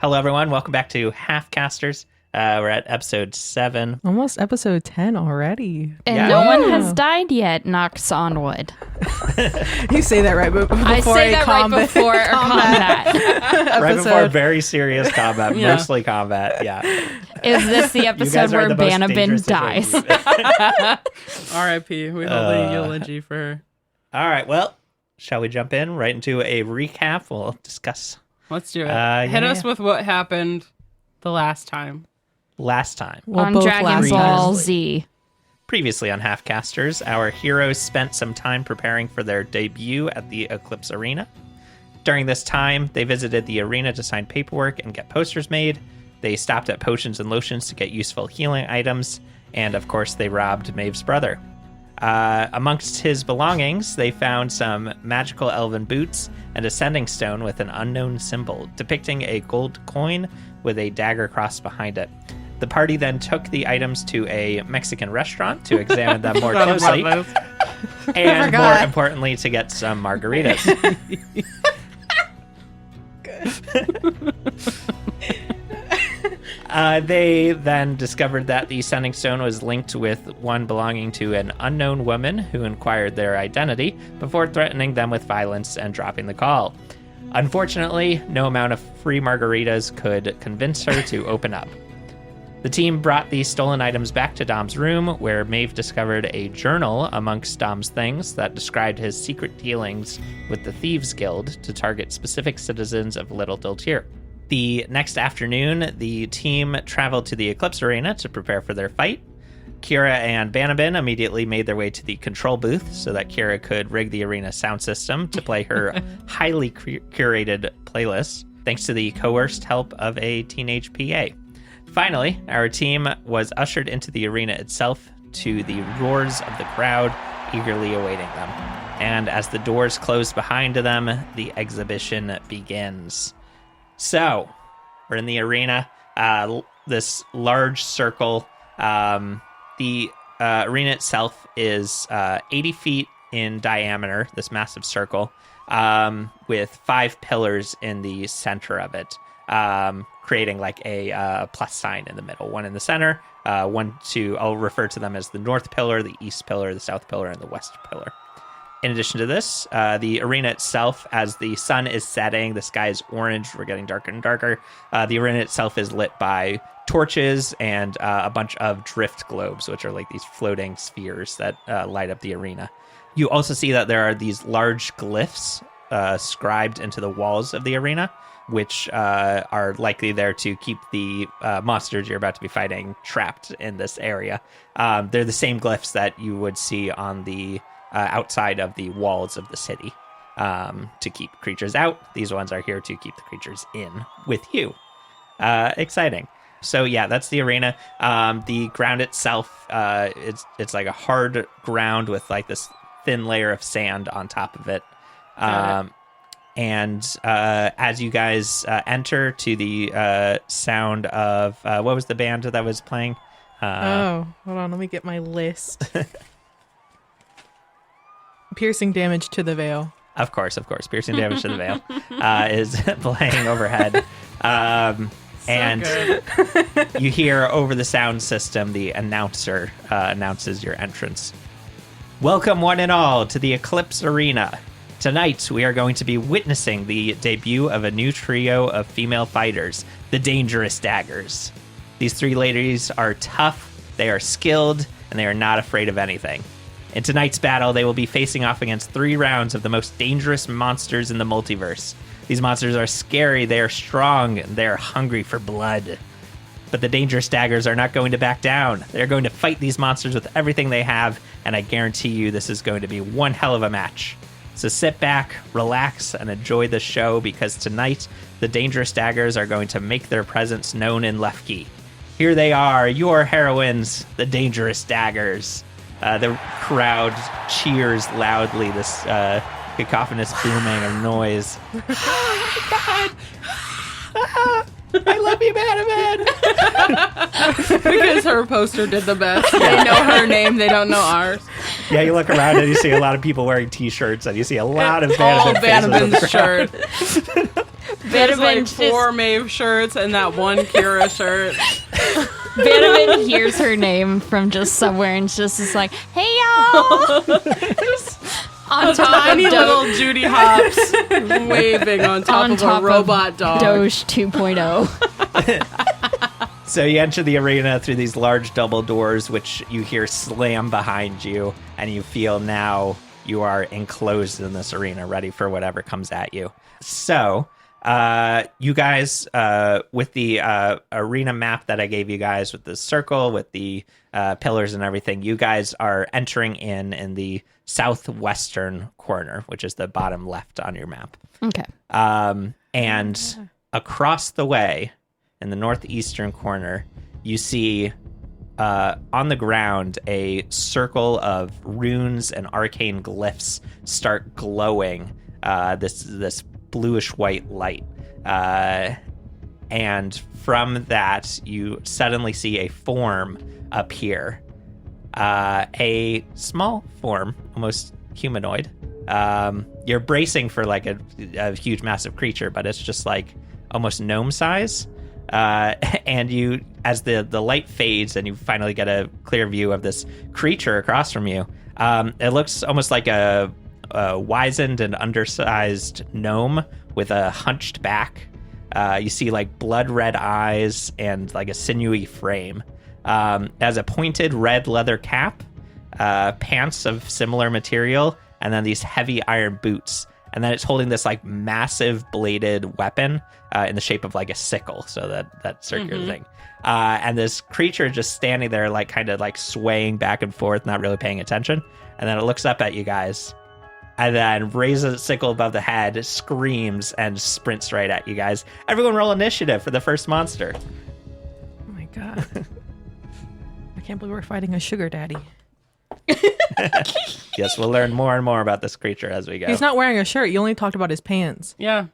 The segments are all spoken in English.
Hello, everyone. Welcome back to Halfcasters. We're at episode 7. Almost episode 10 already. And no one has died yet, knocks on wood. You say that right before I say that right before combat. Right before very serious combat, mostly combat, yeah. Is this the episode where Banabin dies? R.I.P. We hold a eulogy for her. All right, well, shall we jump in right into a recap? We'll discuss. Let's do it. Hit us with what happened the last time. On Dragon Ball Z. Previously on Halfcasters, our heroes spent some time preparing for their debut at the Eclipse Arena. During this time, they visited the arena to sign paperwork and get posters made. They stopped at Potions and Lotions to get useful healing items. And, of course, they robbed Maeve's brother. Amongst his belongings, they found some magical elven boots and a sending stone with an unknown symbol, depicting a gold coin with a dagger crossed behind it. The party then took the items to a Mexican restaurant to examine them more closely, and more importantly, to get some margaritas. They then discovered that the sending stone was linked with one belonging to an unknown woman who inquired their identity before threatening them with violence and dropping the call. Unfortunately, no amount of free margaritas could convince her to open up. The team brought the stolen items back to Dom's room, where Maeve discovered a journal amongst Dom's things that described his secret dealings with the Thieves Guild to target specific citizens of Little Dultier. The next afternoon, the team traveled to the Eclipse Arena to prepare for their fight. Kira and Banabin immediately made their way to the control booth so that Kira could rig the arena sound system to play her highly curated playlist, thanks to the coerced help of a teenage PA. Finally, our team was ushered into the arena itself to the roars of the crowd eagerly awaiting them. And as the doors closed behind them, the exhibition begins. So, we're in the arena, this large circle. The arena itself is 80 feet in diameter, this massive circle, with 5 pillars in the center of it, creating like a plus sign in the middle. One in the center, I'll refer to them as the north pillar, the east pillar, the south pillar, and the west pillar. In addition to this, the arena itself, as the sun is setting, the sky is orange, we're getting darker and darker. The arena itself is lit by torches and a bunch of drift globes, which are like these floating spheres that light up the arena. You also see that there are these large glyphs scribed into the walls of the arena, which are likely there to keep the monsters you're about to be fighting trapped in this area. They're the same glyphs that you would see on the outside of the walls of the city to keep creatures out. These ones are here to keep the creatures in with you. Exciting. So yeah, that's the arena. The ground itself, it's like a hard ground with like this thin layer of sand on top of it. And as you guys enter to the sound of what was the band that was playing? Hold on, let me get my list. Piercing damage to the veil. Of course. Piercing damage to the veil is playing overhead. And you hear over the sound system, the announcer announces your entrance. Welcome one and all to the Eclipse Arena. Tonight, we are going to be witnessing the debut of a new trio of female fighters, the Dangerous Daggers. These 3 ladies are tough, they are skilled, and they are not afraid of anything. In tonight's battle, they will be facing off against 3 rounds of the most dangerous monsters in the multiverse. These monsters are scary, they are strong, and they are hungry for blood. But the Dangerous Daggers are not going to back down. They're going to fight these monsters with everything they have, and I guarantee you this is going to be one hell of a match. So sit back, relax, and enjoy the show, because tonight, the Dangerous Daggers are going to make their presence known in Lefkey. Here they are, your heroines, the Dangerous Daggers. The crowd cheers loudly, this cacophonous booming of noise. Oh my God! I love you, Bannerman! Because her poster did the best. They know her name, they don't know ours. Yeah, you look around and you see a lot of people wearing t-shirts, and you see a lot of All Bannerman Bannerman's shirt. There's like 4 Maeve shirts and that one Kira shirt. Bannerman hears her name from just somewhere and just is like, "Hey y'all!" On top Tiny of little Judy Hops waving on top of a robot dog. Doge 2.0. So you enter the arena through these large double doors, which you hear slam behind you, and you feel now you are enclosed in this arena, ready for whatever comes at you. So you guys, with the arena map that I gave you guys, with the circle, with the pillars and everything, you guys are entering in the southwestern corner, which is the bottom left on your map. Okay. And across the way, in the northeastern corner, you see on the ground a circle of runes and arcane glyphs start glowing this bluish white light. And from that, you suddenly see a form appear. A small form, almost humanoid. You're bracing for like a huge, massive creature, but it's just like almost gnome size. And you, as the light fades and you finally get a clear view of this creature across from you, it looks almost like a wizened and undersized gnome with a hunched back. You see like blood red eyes and like a sinewy frame. It has a pointed red leather cap, pants of similar material, and then these heavy iron boots. And then it's holding this like massive bladed weapon in the shape of like a sickle, so that circular thing. And this creature just standing there, like kind of like swaying back and forth, not really paying attention. And then it looks up at you guys, and then raises its sickle above the head, screams, and sprints right at you guys. Everyone roll initiative for the first monster. Oh my god. I can't believe we're fighting a sugar daddy. Yes, we'll learn more and more about this creature as we go. He's not wearing a shirt. You only talked about his pants. Yeah.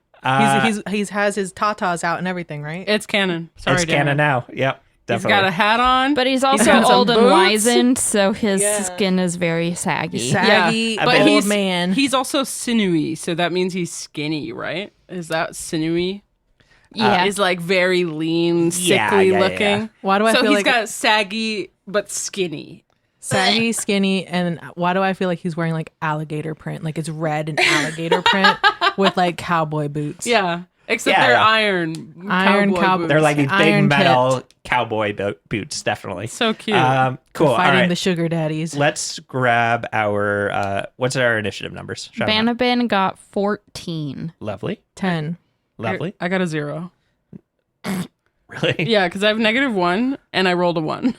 He's has his tatas out and everything, right? It's canon. Sorry, it's canon now. Yep, definitely. He's got a hat on. But he's also got some old and boots. wizened, so his skin is very saggy. Saggy, but old man. He's also sinewy, so that means he's skinny, right? Is that sinewy? Yeah. Is like very lean, sickly looking. Yeah. Why do I so feel he's like got saggy but skinny. saggy, skinny, and why do I feel like he's wearing like alligator print? Like it's red and alligator print with like cowboy boots. Yeah. Except they're iron cowboy boots. They're like these big Iron metal cowboy boots, definitely. So cute. Cool. All Fighting right. the sugar daddies. Let's grab our, what's our initiative numbers? Shout 'em out. Banabin got 14. Lovely. 10. Lovely. I got a 0. Really? Yeah, because I have -1 and I rolled a 1.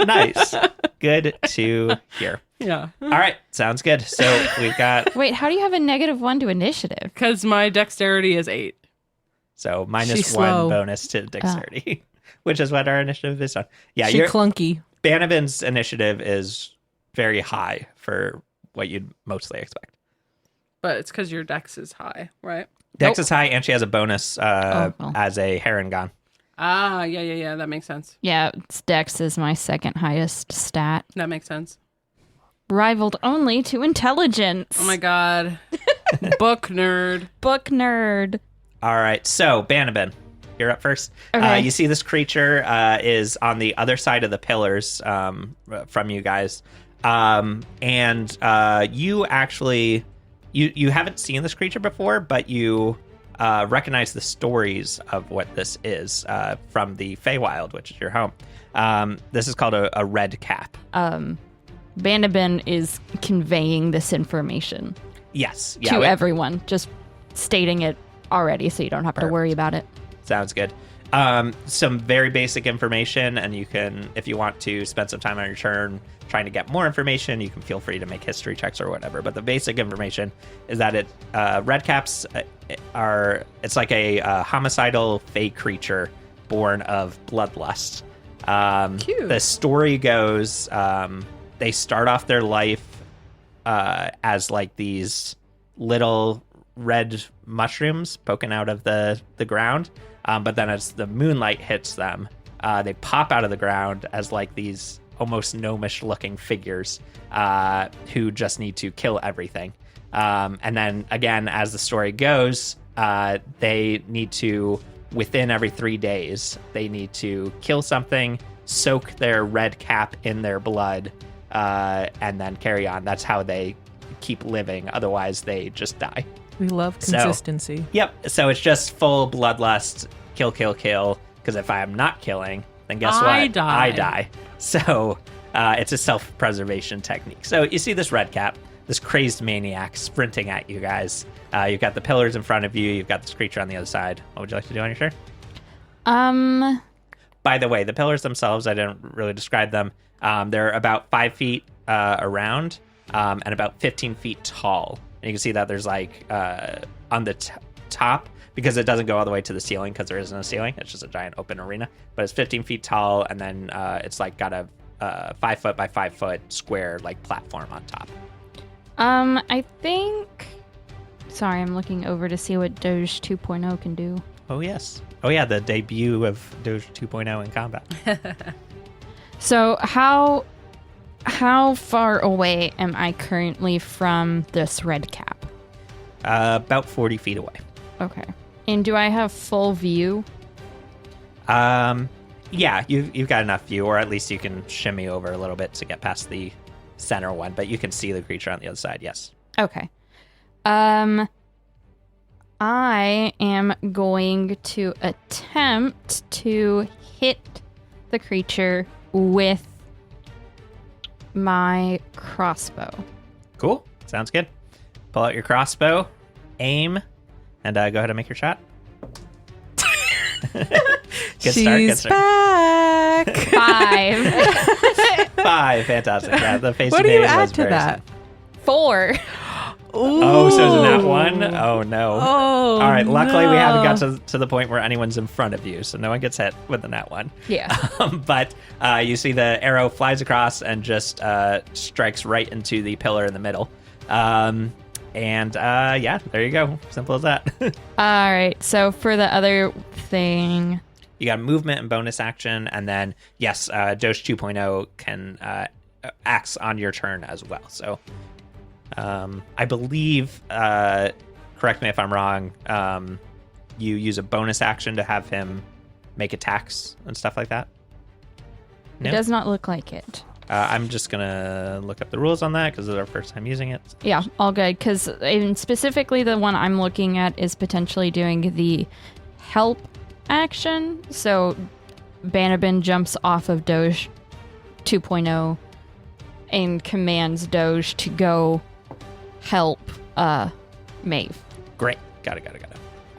Nice. Good to hear. Yeah. All right. Sounds good. So we've got, Wait, how do you have a -1 to initiative? Because my dexterity is 8. so She's -1 slow. bonus to dexterity, which is what our initiative is on. Yeah, She your clunky. Banabin's initiative is very high for what you'd mostly expect. But it's because your dex is high, right? Dex is high, and she has a bonus well. as a Harengon. Ah, yeah. That makes sense. Yeah, Dex is my second highest stat. That makes sense. Rivaled only to intelligence. Oh my god. Book nerd. Book nerd. All right, so Banabin, you're up first. Okay. You see this creature is on the other side of the pillars from you guys, and you actually you haven't seen this creature before, but you recognize the stories of what this is from the Feywild, which is your home. This is called a red cap. Banabin is conveying this information Yes, to everyone, just stating it already so you don't have to worry about it. Sounds good. Some very basic information, and you can, if you want to spend some time on your turn trying to get more information, you can feel free to make history checks or whatever. But the basic information is that red caps it's like a homicidal fey creature born of bloodlust. Cute. The story goes, they start off their life as like these little red mushrooms poking out of the ground, but then as the moonlight hits them, they pop out of the ground as like these almost gnomish looking figures who just need to kill everything. And then again, as the story goes, they need to, within every 3 days, they need to kill something, soak their red cap in their blood, and then carry on. That's how they keep living. Otherwise, they just die. We love consistency. Yep. So it's just full bloodlust, kill, kill, kill. Because if I am not killing, then guess what? I die. I die. So it's a self-preservation technique. So you see this red cap, this crazed maniac sprinting at you guys. You've got the pillars in front of you. You've got this creature on the other side. What would you like to do on your turn? By the way, the pillars themselves, I didn't really describe them. They're about 5 feet around and about 15 feet tall. And you can see that there's like on the top, because it doesn't go all the way to the ceiling because there isn't a ceiling. It's just a giant open arena. But it's 15 feet tall, and then it's like got a 5 foot by 5 foot square like platform on top. I think... Sorry, I'm looking over to see what Doge 2.0 can do. Oh, yes. Oh, yeah, the debut of Doge 2.0 in combat. So how far away am I currently from this red cap? About 40 feet away. Okay. And do I have full view? Yeah, you've got enough view, or at least you can shimmy over a little bit to get past the center one, but you can see the creature on the other side, yes. Okay. I am going to attempt to hit the creature with my crossbow. Cool. Sounds good. Pull out your crossbow, aim, and go ahead and make your shot. She's back. 5. 5. Fantastic. Yeah, the face What you do you made add was to very that? 4. Oh, so is it that one? Oh, no. Oh, all right. Luckily, we haven't no. got to the point where anyone's in front of you, so no one gets hit with the nat one. Yeah. But you see the arrow flies across and just strikes right into the pillar in the middle. Yeah, there you go. Simple as that. All right. So for the other thing... You got movement and bonus action, and then, yes, Doge 2.0 can acts on your turn as well. So I believe, correct me if I'm wrong, you use a bonus action to have him make attacks and stuff like that? No? It does not look like it. I'm just going to look up the rules on that because it's our first time using it. Yeah, all good. Because specifically the one I'm looking at is potentially doing the help action. So Banabin jumps off of Doge 2.0 and commands Doge to go help Maeve. Great. Got it.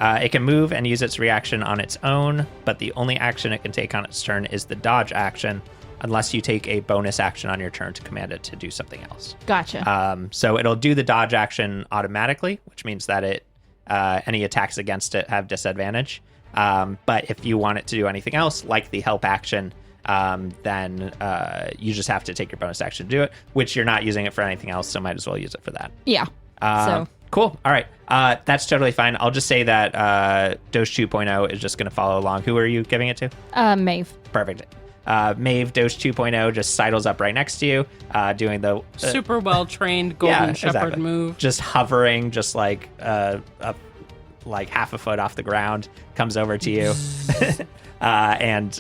It can move and use its reaction on its own, but the only action it can take on its turn is the dodge action, unless you take a bonus action on your turn to command it to do something else. Gotcha. So it'll do the dodge action automatically, which means that any attacks against it have disadvantage. But if you want it to do anything else, like the help action, then you just have to take your bonus action to do it, which you're not using it for anything else, so might as well use it for that. Yeah. So Cool. All right. That's totally fine. I'll just say that Doge 2.0 is just going to follow along. Who are you giving it to? Maeve. Perfect. Maeve, Doge 2.0 just sidles up right next to you, doing the... Super well-trained golden shepherd exactly. move. Just hovering, just like like half a foot off the ground, comes over to you, and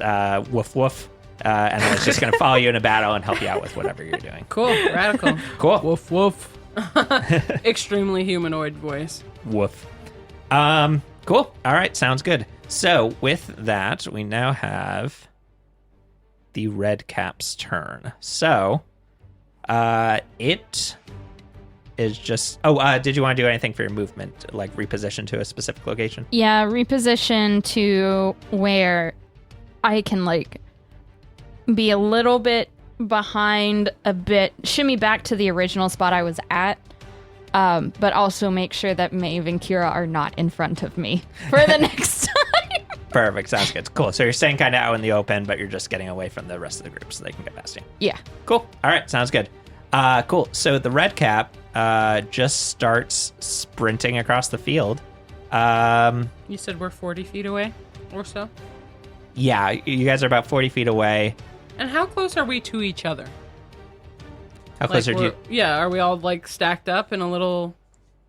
woof woof, and then it's just going to follow you in a battle and help you out with whatever you're doing. Cool. Radical. Cool. Woof woof. Extremely humanoid voice. Woof. Cool. All right. Sounds good. So with that, we now have the red cap's turn. So it is just... Oh, did you want to do anything for your movement? Like reposition to a specific location? Yeah, reposition to where I can like be a little bit behind a bit, shimmy back to the original spot I was at, but also make sure that Maeve and Kira are not in front of me for the next time. Perfect. Sounds good. Cool. So you're staying kind of out in the open, but you're just getting away from the rest of the group so they can get past you. Yeah. Cool. All right. Sounds good. Cool. So the red cap just starts sprinting across the field. You said we're 40 feet away or so? Yeah, you guys are about 40 feet away. And how close are we to each other? How close are you? Yeah, are we all like stacked up in a little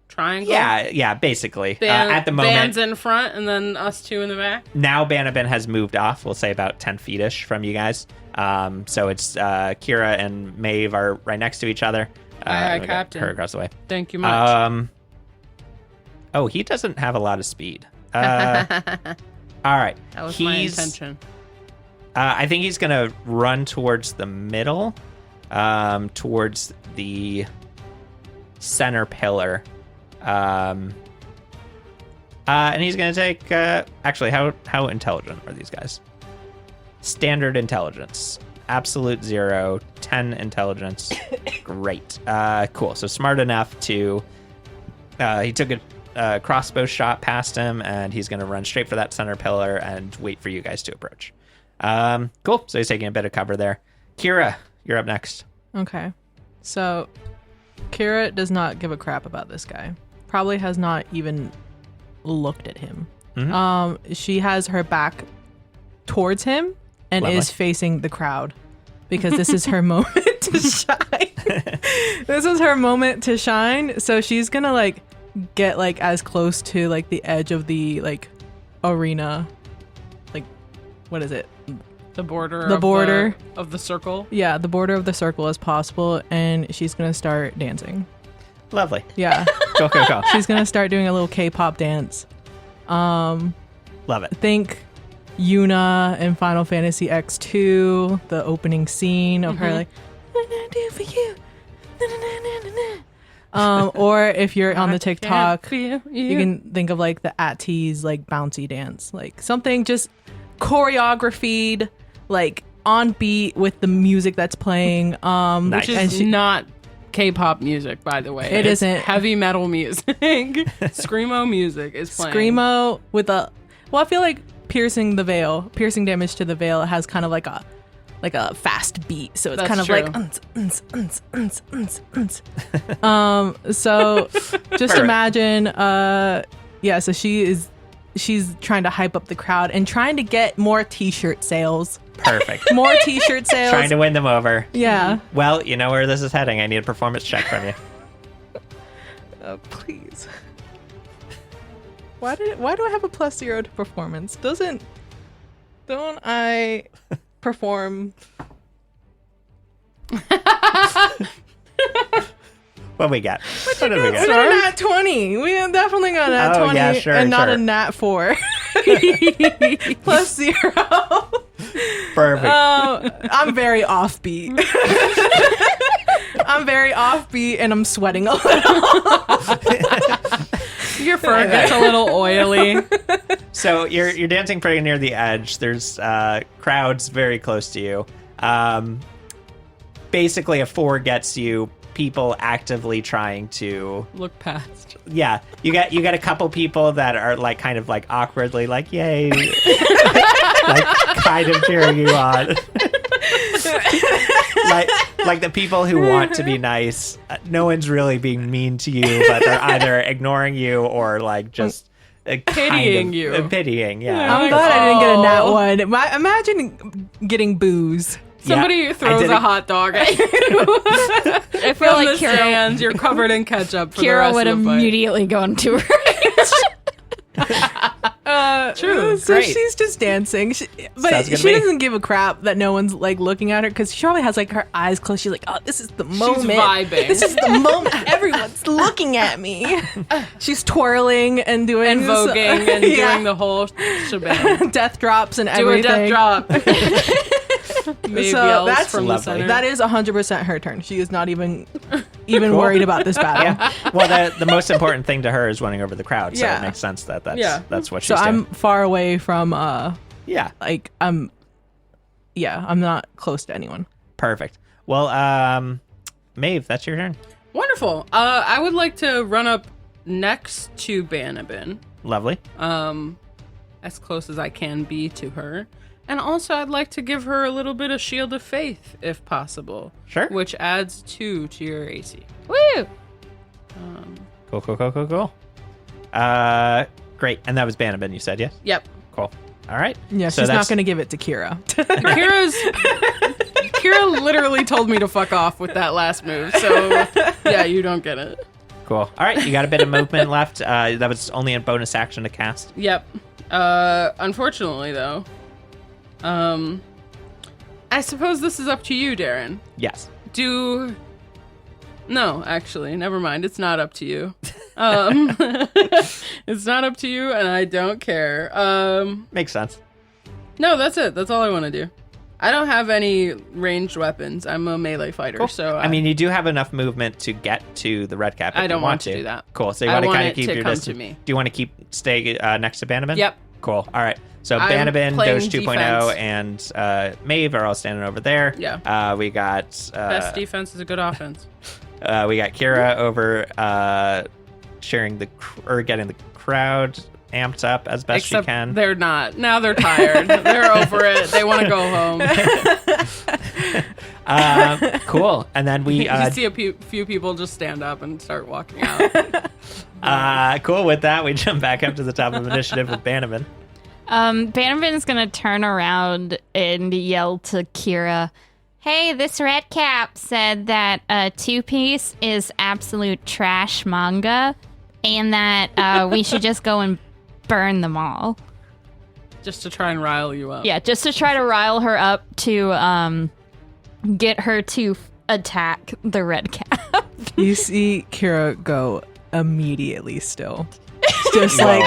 triangle? Yeah, basically. At the moment, Van's in front, and then us two in the back. now Banabin has moved off. We'll say about 10 feet-ish from you guys. So it's Kira and Maeve are right next to each other. Aye, we got Captain. her across the way. Thank you much. Oh, he doesn't have a lot of speed. All right. That was my intention. I think he's going to run towards the middle, towards the center pillar. And he's going to take... actually, how intelligent are these guys? Standard intelligence. Absolute 0. 10 intelligence. Great. Cool. So smart enough to... he took a crossbow shot past him, and he's going to run straight for that center pillar and wait for you guys to approach. Cool. So he's taking a bit of cover there. Kira, you're up next. Okay. So Kira does not give a crap about this guy. Probably has not even looked at him. Mm-hmm. She has her back towards him and Lovely. is facing the crowd because this is her moment to shine. This is her moment to shine. So she's gonna like get like as close to like the edge of the like arena, like what is it? The border of the circle. Yeah, the border of the circle as possible, and she's gonna start dancing. Lovely. Yeah. Go. She's gonna start doing a little K-pop dance. Love it. Think Yuna in Final Fantasy X2, the opening scene of her like, "What did I do for you?" Na, na, na, na, na. Or if you're on the TikTok, you can think of like the at tease like bouncy dance, like something just choreographed, like on beat with the music that's playing. Nice. Which is not K-pop music, by the way. It It's isn't. heavy metal music. Screamo music is playing. Screamo with a, well, I feel like piercing damage to the veil has kind of like a fast beat, so it's That's kind of true. like so just imagine so she's trying to hype up the crowd and trying to get more t-shirt sales. Perfect. More t-shirt sales. Trying to win them over. Yeah. Well, you know where this is heading. I need a performance check from you. Oh, please. Why do I have a +0 to performance? Don't I perform? What we got? What did we We got? got a nat 20. We definitely got a nat 20 yeah, sure, and not sure. a nat 4. +0. Perfect. I'm very offbeat. And I'm sweating a little. Your fur gets a little oily. So you're dancing pretty near the edge. There's crowds very close to you. Basically, a 4 gets you people actively trying to Look past. Yeah, you got a couple people that are like kind of like awkwardly like yay, like kind of cheering you on. like the people who want to be nice. No one's really being mean to you, but they're either ignoring you or like just Pitying you. Pitying, yeah. I'm glad I didn't get a nat 1. Imagine getting booze. Somebody throws a hot dog at you. I feel From like the stands, you're covered in ketchup for the Kira rest would of the fight. immediately go into her. True. So Great. she's just dancing. Sounds But good she to me. doesn't give a crap that no one's like looking at her because she probably has like her eyes closed. She's like, oh, this is the moment. vibing. This is the moment. Everyone's looking at me. She's twirling and doing And voguing and doing the whole shebang. death drops and Do a everything. death drop. Maybe So yells that's from the lovely. center. That is 100% her turn. She is not even worried about this battle. Yeah. Well, the most important thing to her is winning over the crowd, so Yeah. it makes sense that's what she's So doing. I'm far away from Yeah, like I'm not close to anyone. perfect. Well, Maeve, that's your turn. Wonderful. I would like to run up next to Banabin, Lovely. as close as I can be to her. And also, I'd like to give her a little bit of Shield of Faith, if possible. Sure. Which adds 2 to your AC. Woo! Cool. Great. And that was Banabin, you said, yes? Yep. Cool. All right. Yeah, So she's not that's- going to give it to Kira. Kira literally told me to fuck off with that last move. So, yeah, you don't get it. Cool. All right, you got a bit of movement left. That was only a bonus action to cast. Yep. Unfortunately, though, I suppose this is up to you, Darren. Yes. No, actually, never mind. It's not up to you. It's not up to you, and I don't care. Makes sense. No, that's it. That's all I want to do. I don't have any ranged weapons. I'm a melee fighter, Cool. so I mean, you do have enough movement to get to the red cap. If I don't you want to do that. Cool. So you I want to want kind it of keep to your come distance. to me. Do you want to stay next to Banabin? Yep. Cool. All right. So I'm Banabin, playing Doge 2.0, and Maeve are all standing over there. Yeah. We got Best defense is a good offense. we got Kira over sharing getting the crowd amped up as best Except she can. they're not. Now they're tired. They're over it. They want to go home. Cool. And then we You see a few people just stand up and start walking out. cool. With that, we jump back up to the top of initiative with Bannerman. Bannerman's gonna turn around and yell to Kira, "Hey, this red cap said that Two-Piece is absolute trash manga, and that we should just go and burn them all." Just to try and rile you up. Yeah, just to try to rile her up to get her to attack the red cap. You see Kira go immediately still. Just like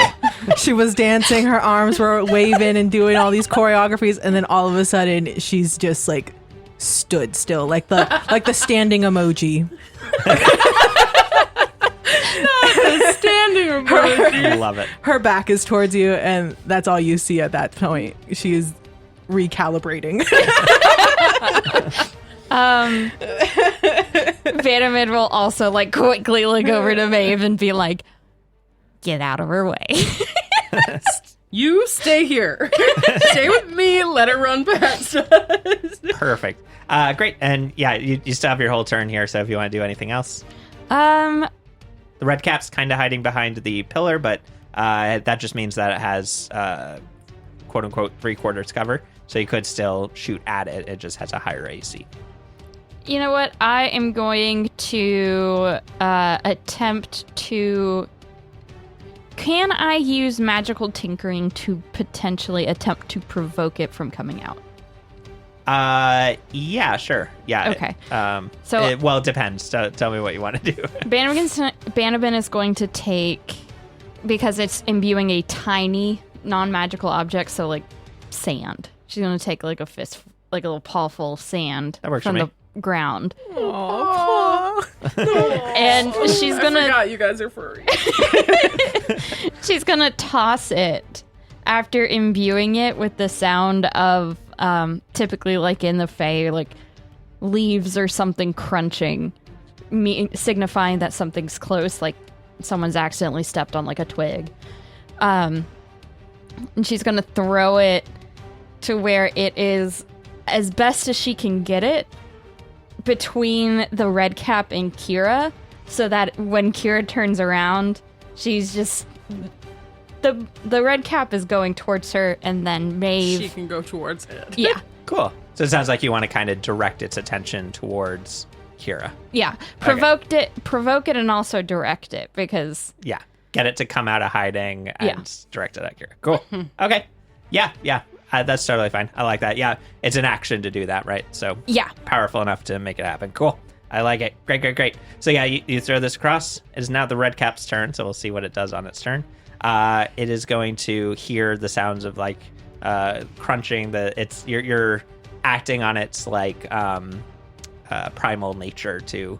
she was dancing, her arms were waving and doing all these choreographies, and then all of a sudden she's just like stood still, like the standing emoji. Standing emoji. Love it. Her back is towards you, and that's all you see at that point. She is recalibrating. Vandermid will also like quickly look over to Maeve and be like, "Get out of her way." You stay here. Stay with me. Let her run past us. Perfect. Great. And yeah, you still have your whole turn here. So if you want to do anything else, the red cap's kind of hiding behind the pillar, but that just means that it has quote unquote 3/4 cover. So you could still shoot at it. It just has a higher AC. You know what? I am going to attempt to... Can I use magical tinkering to potentially attempt to provoke it from coming out? Yeah, sure. Yeah. Okay. It depends. Tell me what you want to do. Banabin is going to take, because it's imbuing a tiny non-magical object, so like sand. She's going to take like a fist, like a little paw full of sand That works from for me. the ground. Aww. And she's going I to... forgot you guys are furry. She's going to toss it after imbuing it with the sound of typically like in the Fae, like leaves or something crunching, signifying that something's close, like someone's accidentally stepped on like a twig. And she's going to throw it to where it is, as best as she can get it, between the red cap and Kira, so that when Kira turns around, she's just... The red cap is going towards her, and then Maeve... She can go towards it. Yeah. Cool. So it sounds like you want to kind of direct its attention towards Kira. Yeah. Provoke it, and also direct it, because... Yeah. Get it to come out of hiding and direct it at Kira. Cool. Okay. Yeah. That's totally fine. I like that. Yeah. It's an action to do that, right? So Yeah. powerful enough to make it happen. Cool. I like it. Great. So yeah, you throw this across. It is now the red cap's turn, so we'll see what it does on its turn. It is going to hear the sounds of like crunching. You're acting on its like primal nature to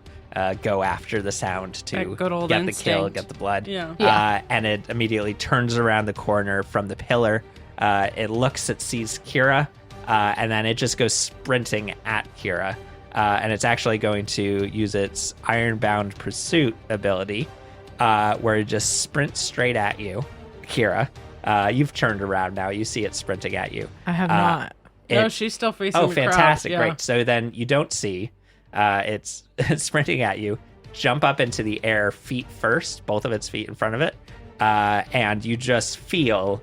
go after the sound to Good old get the kill, instinct. get the blood. Yeah. And it immediately turns around the corner from the pillar. It sees Kira, and then it just goes sprinting at Kira. And it's actually going to use its Ironbound Pursuit ability, where it just sprints straight at you, Kira. You've turned around now. You see it sprinting at you. I have not. No, she's still facing Oh, the crowd. fantastic. Yeah. Great. So then you don't see it's sprinting at you. Jump up into the air feet first, both of its feet in front of it. And you just feel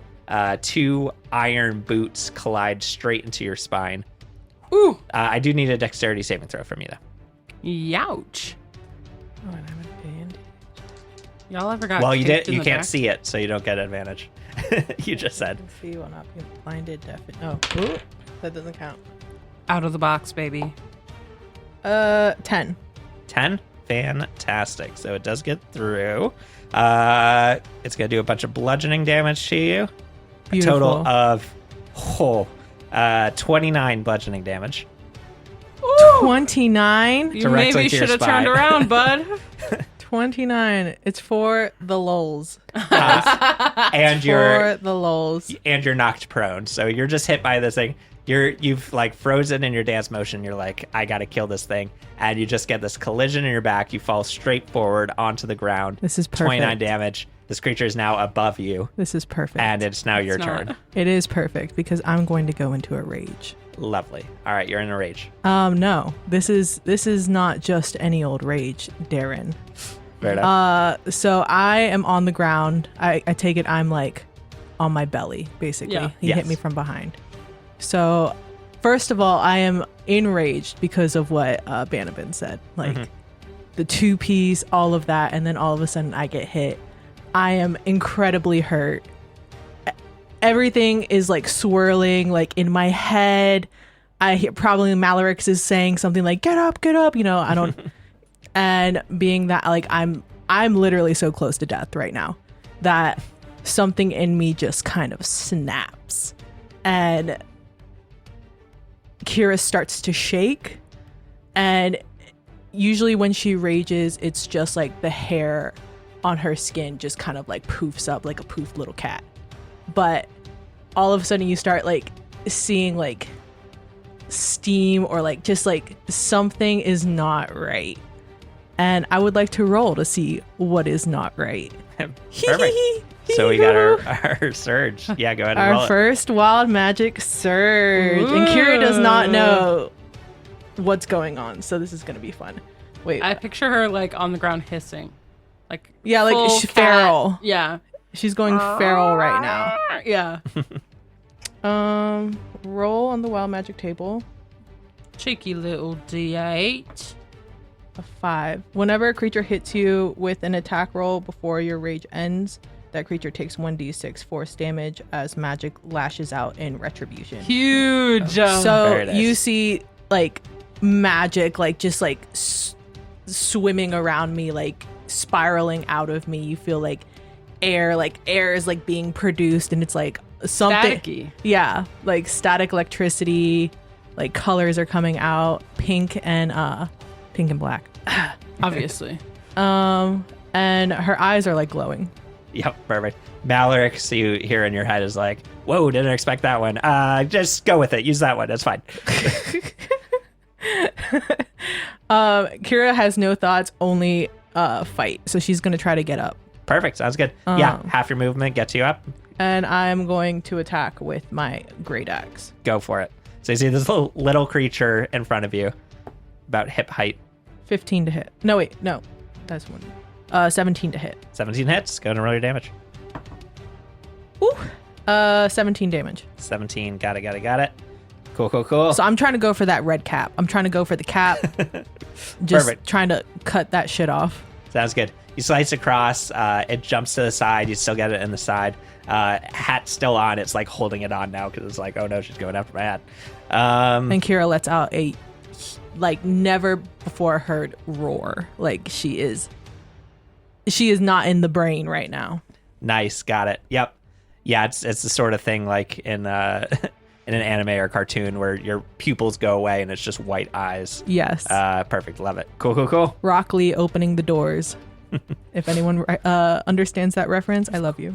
2 iron boots collide straight into your spine. Ooh. I do need a dexterity saving throw from you, though. Youch. Oh, and I have a bandage. Y'all ever got Well, you kicked did. in You the can't back? see it, so you don't get advantage. You just said. See, will not be blinded, deafened. Oh, ooh, that doesn't count. Out of the box, baby. 10. 10. Fantastic. So it does get through. It's gonna do a bunch of bludgeoning damage to you. Beautiful. A total of 29 bludgeoning damage. 29. You Directly maybe to your should have spine. turned around, bud. 29. It's for the lulz. And For you're the lulz. knocked prone. So you're just hit by this thing. You've like frozen in your dance motion. You're like, I gotta kill this thing, and you just get this collision in your back. You fall straight forward onto the ground. This is perfect. 29 damage. This creature is now above you, This is perfect. and it's now your It's not. turn. It is perfect because I'm going to go into a rage. Lovely. All right, you're in a rage. No. This is not just any old rage, Darren. Fair enough. So I am on the ground. I take it I'm like on my belly, basically. Yeah. He Yes. hit me from behind. So first of all, I am enraged because of what Banabin said. Like the 2-piece, all of that, and then all of a sudden I get hit. I am incredibly hurt. Everything is like swirling like in my head. I hear probably Malarix is saying something like get up, you know, I don't and being that like I'm literally so close to death right now that something in me just kind of snaps and Kira starts to shake, and usually when she rages it's just like the hair on her skin just kind of like poofs up like a poofed little cat. But all of a sudden you start like seeing like steam or like just like something is not right. And I would like to roll to see what is not right. Perfect. So we got our surge. Yeah, go ahead and roll Our it. first wild magic surge. And Kira does not know what's going on. So this is going to be fun. Wait. I picture her like on the ground hissing. Like Yeah, like full she's cat. feral. Yeah. She's going feral right now. Yeah. Roll on the wild magic table. Cheeky little D8. A 5. Whenever a creature hits you with an attack roll before your rage ends, that creature takes 1d6 force damage as magic lashes out in retribution. Huge. So Very nice. you see like magic like just like swimming around me, like spiraling out of me. You feel like air is like being produced, and it's like something Staticky. yeah, like static electricity, like colors are coming out, pink and black. Obviously. And her eyes are like glowing. Yep, perfect. Malarix, you hear in your head is like, whoa, didn't expect that one. Just go with it. Use that one. That's fine. Kira has no thoughts, only fight. So she's gonna try to get up. Perfect. Sounds good. Yeah, half your movement gets you up. And I'm going to attack with my great axe. Go for it. So you see this little creature in front of you, about hip height. 15 to hit. No, wait, no. That's one. 17 to hit. 17 hits. Go and roll your damage. Ooh. 17 damage. 17. Got it. Cool. So I'm trying to go for that red cap. I'm trying to go for the cap. Just Perfect. trying to cut that shit off. Sounds good. You slice across. It jumps to the side. You still get it in the side. Hat's still on. It's like holding it on now because it's like, oh no, she's going after my hat. And Kira lets out a like never before heard roar. Like she is not in the brain right now. Nice. Got it. Yep. Yeah, it's the sort of thing like in an anime or cartoon where your pupils go away and it's just white eyes. Yes. Perfect. Love it. Cool. Rock Lee opening the doors. If anyone understands that reference, I love you.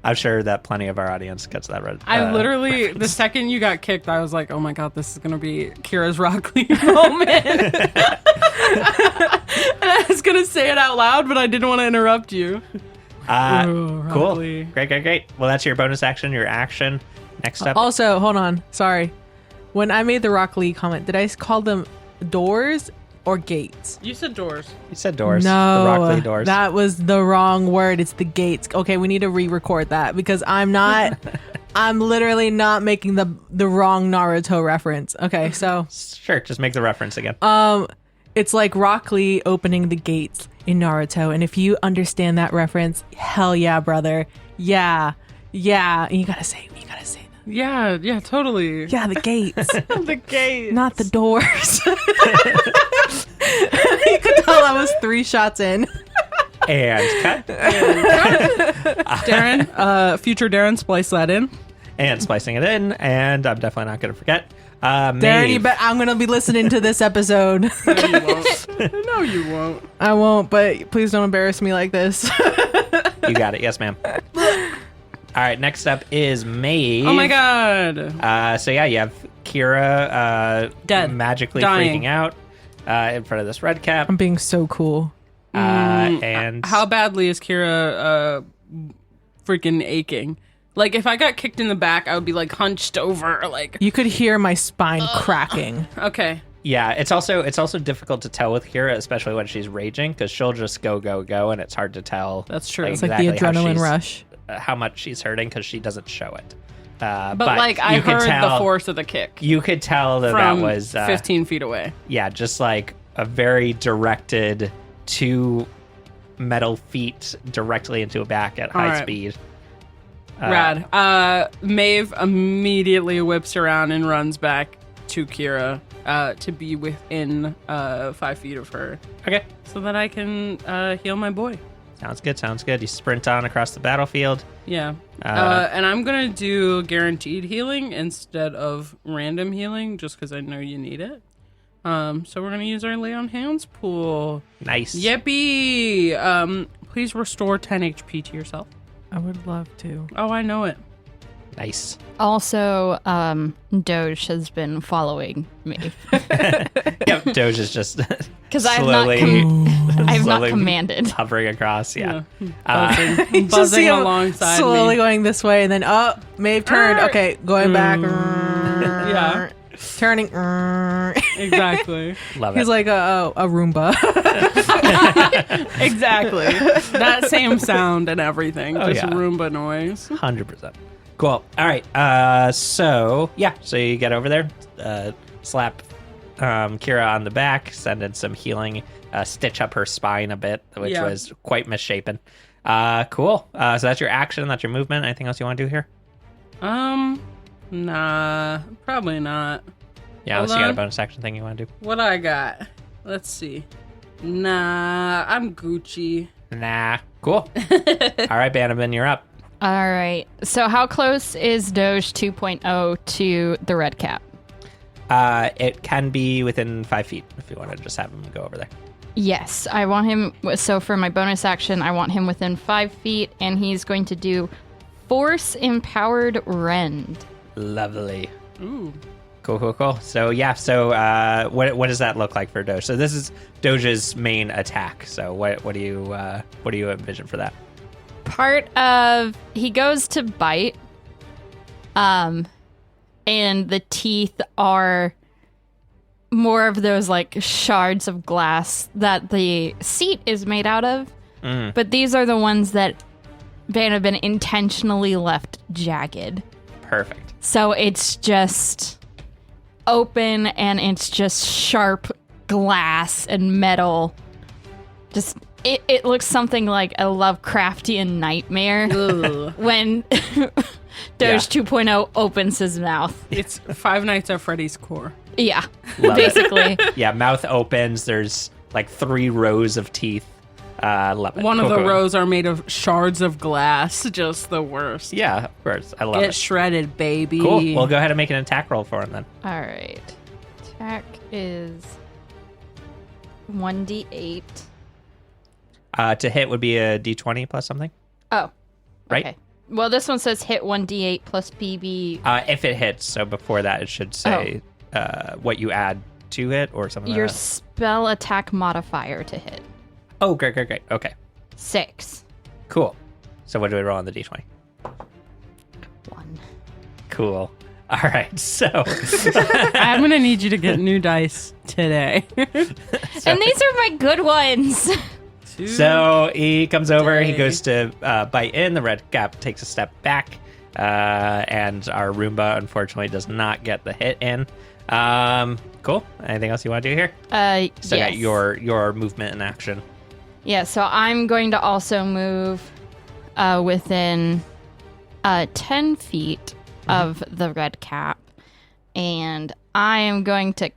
I'm sure that plenty of our audience gets that right. I literally, the second you got kicked, I was like, oh my god, this is going to be Kira's Rock Lee moment. And I was going to say it out loud, but I didn't want to interrupt you. Ooh, Cool. Rock Lee. Great. Well, that's your bonus action, your action. Next up. Also, hold on. Sorry. When I made the Rock Lee comment, did I call them doors or gates? You said doors. You said doors. No, The Rock Lee doors. that was the wrong word. It's the gates. Okay, we need to re-record that because I'm literally not making the wrong Naruto reference. Okay, so Sure, just make the reference again. It's like Rock Lee opening the gates in Naruto. And if you understand that reference, hell yeah, brother. Yeah. Yeah. And you gotta say that. Yeah, totally. Yeah, the gates. The gates. Not the doors. You could tell I was 3 shots in. And cut. Darren, future Darren, splice that in. And splicing it in. And I'm definitely not going to forget. Darren, you bet I'm going to be listening to this episode. No, you won't. No, you won't. I won't, but please don't embarrass me like this. You got it. Yes, ma'am. All right, next up is Maeve. Oh my god. So yeah, you have Kira Dead. magically Dying. freaking out in front of this red cap. I'm being so cool. And How badly is Kira freaking aching? Like, if I got kicked in the back, I would be like hunched over, like. You could hear my spine cracking. Okay. yeah, it's also difficult to tell with Kira, especially when she's raging, because she'll just go, and it's hard to tell. That's true. It's like the adrenaline rush. How much she's hurting because she doesn't show it. But like, I you could heard tell- the force of the kick You could tell that from that was 15 feet away. Yeah, just like a very directed 2 metal feet directly into a back at high right. speed. Rad. Maeve immediately whips around and runs back to Kira to be within 5 feet of her Okay. so that I can heal my boy. Sounds good. You sprint on across the battlefield. Yeah. And I'm going to do guaranteed healing instead of random healing just because I know you need it. So we're going to use our Lay on Hands pool. Nice. Yippee! Please restore 10 HP to yourself. I would love to. Oh, I know it. Nice. Also, Doge has been following me Yep, Doge is just because I have not slowly commanded. hovering across. Yeah. Buzzing, Just see buzzing him alongside slowly me. going this way, and then Maeve turned. Okay, going back. Yeah. Turning. Exactly. Love it. He's like a Roomba. Exactly. That same sound and everything. Oh, just yeah. Roomba noise. 100%. Cool. All right. So you get over there, slap Kira on the back, send in some healing, stitch up her spine a bit, which Yeah. was quite misshapen. Cool. So that's your action. That's your movement. Anything else you want to do here? Nah, probably not. Yeah, Hold unless you got a on. bonus action thing you want to do. What I got? Let's see. Nah, I'm Gucci. Nah. Cool. All right, Bannerman, you're up. All right. So how close is Doge 2.0 to the red cap? It can be within 5 feet if you want to just have him go over there. Yes, I want him. So for my bonus action, I want him within 5 feet, and he's going to do Force Empowered Rend. Lovely. Ooh. Cool. So what does that look like for Doge? So this is Doge's main attack. So what do you envision for that? Part of he goes to bite, and the teeth are more of those like shards of glass that the seat is made out of. But these are the ones that Banabin intentionally left jagged. Perfect. So it's just open and it's just sharp glass and metal. Just it looks something like a Lovecraftian nightmare when Doge 2.0 opens his mouth. It's Five Nights at Freddy's core. Yeah, Love it. basically. Yeah, mouth opens. There's like 3 rows of teeth. Love it. One of Cool. the rows are made of shards of glass. Just the worst. Yeah, of course. I love Get it. shredded, baby. Cool. Well, go ahead and make an attack roll for him then. All right. Attack is 1d8. To hit would be a d20 plus something, Oh, right? okay. Well, this one says hit 1d8 plus PB. If it hits. So before that, it should say what you add to it or something Your like that. spell attack modifier to hit. Oh, great. Okay, 6. cool. So what do we roll on the d20? 1. Cool. All right, so I'm gonna need you to get new dice today. And these are my good ones. So he comes over, he goes to bite in, the red cap takes a step back, And our Roomba, unfortunately, does not get the hit in. Cool. Anything else you want to do here? Still yes. got your movement in action. Yeah, so I'm going to also move within 10 feet of the red cap. And I am going to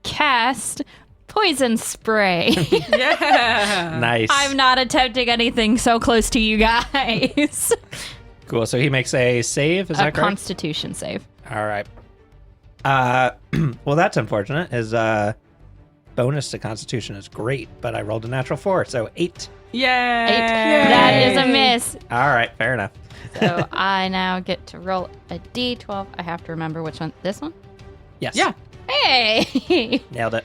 cast poison spray. Yeah. Nice. I'm not attempting anything so close to you guys. Cool. So he makes a save. Is A that correct? Constitution save. All right. Well, that's unfortunate. His bonus to Constitution is great, but I rolled a natural 4, so 8. Yay. 8. That is a miss. All right, fair enough. So I now get to roll a d12. I have to remember which one. This one? Yes. Yeah. Hey! Nailed it.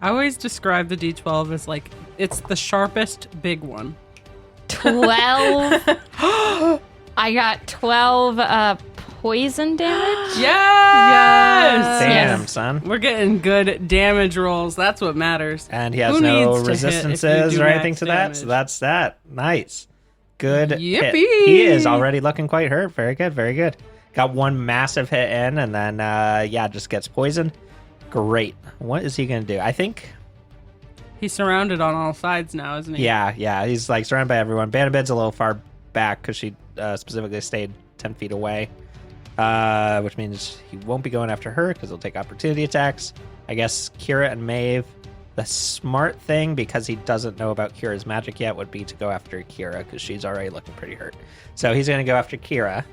I always describe the D12 as like it's the sharpest big one. 12. I got 12 poison damage. Yes. Damn, Yes. son. We're getting good damage rolls. That's what matters. And he has Who no needs to hit if you resistances do or anything max to that, so damage? that's that. Nice. Good hit. Yippee! He is already looking quite hurt. Very good, very good. Got one massive hit in, and then, just gets poisoned. Great. What is he going to do? I think... He's surrounded on all sides now, isn't he? Yeah. He's, like, surrounded by everyone. Banabid's a little far back because she specifically stayed 10 feet away, which means he won't be going after her because he'll take opportunity attacks. I guess Kira and Maeve, the smart thing, because he doesn't know about Kira's magic yet, would be to go after Kira because she's already looking pretty hurt. So he's going to go after Kira.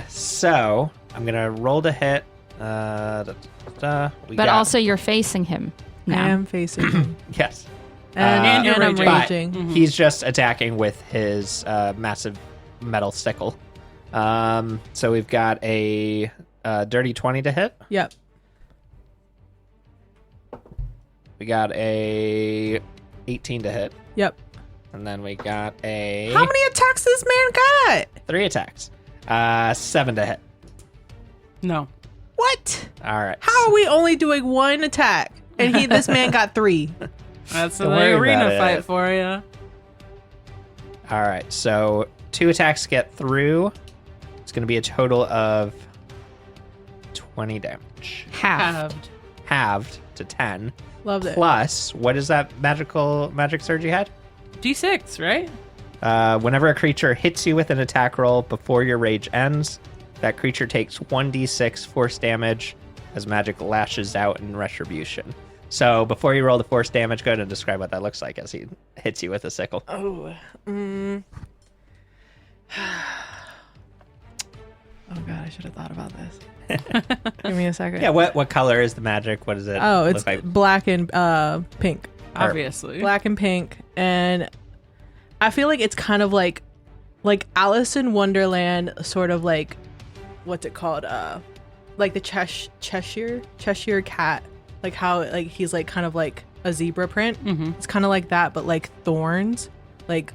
So I'm going to roll to hit. But also, you're facing him I now. am facing him. Yes. And you're I'm raging. But raging. he's just attacking with his massive metal sickle. So we've got a dirty 20 to hit. Yep. We got a 18 to hit. Yep. And then we got a How many attacks this man got? 3 attacks. 7 to hit. No. What? All right. How are we only doing one attack? And this man got 3. That's Don't the worry arena about it. fight for you. All right. So 2 attacks get through. It's going to be a total of 20 damage. Halved. Halved to 10. Loved it. Plus, what is that magic surge you had? D6, right? Whenever a creature hits you with an attack roll before your rage ends, that creature takes 1d6 force damage as magic lashes out in retribution. So before you roll the force damage, go ahead and describe what that looks like as he hits you with a sickle. Oh. Oh god, I should have thought about this. Give me a second. Yeah, what color is the magic? What does it Oh, look it's like? black and pink. Obviously. Black and pink. And I feel like it's kind of like Alice in Wonderland, sort of like, what's it called? Like the Cheshire cat. Like how like he's like kind of like a zebra print. Mm-hmm. It's kind of like that, but like thorns, like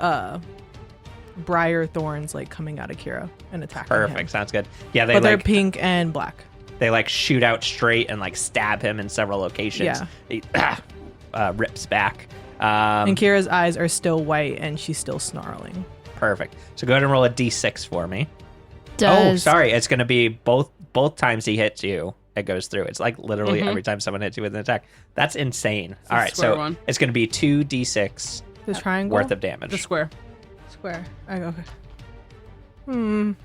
briar thorns, like coming out of Kira and attacking Perfect. him. Sounds good. Yeah, But they're pink and black. they like shoot out straight and like stab him in several locations. Yeah. He rips back. And Kira's eyes are still white and she's still snarling. Perfect. So go ahead and roll a d6 for me. Does Oh, sorry. It's going to be both times he hits you, it goes through. It's like literally every time someone hits you with an attack. That's insane. All right, square so one. it's going to be 2d6 The triangle? worth of damage. The square. Square. Okay. I don't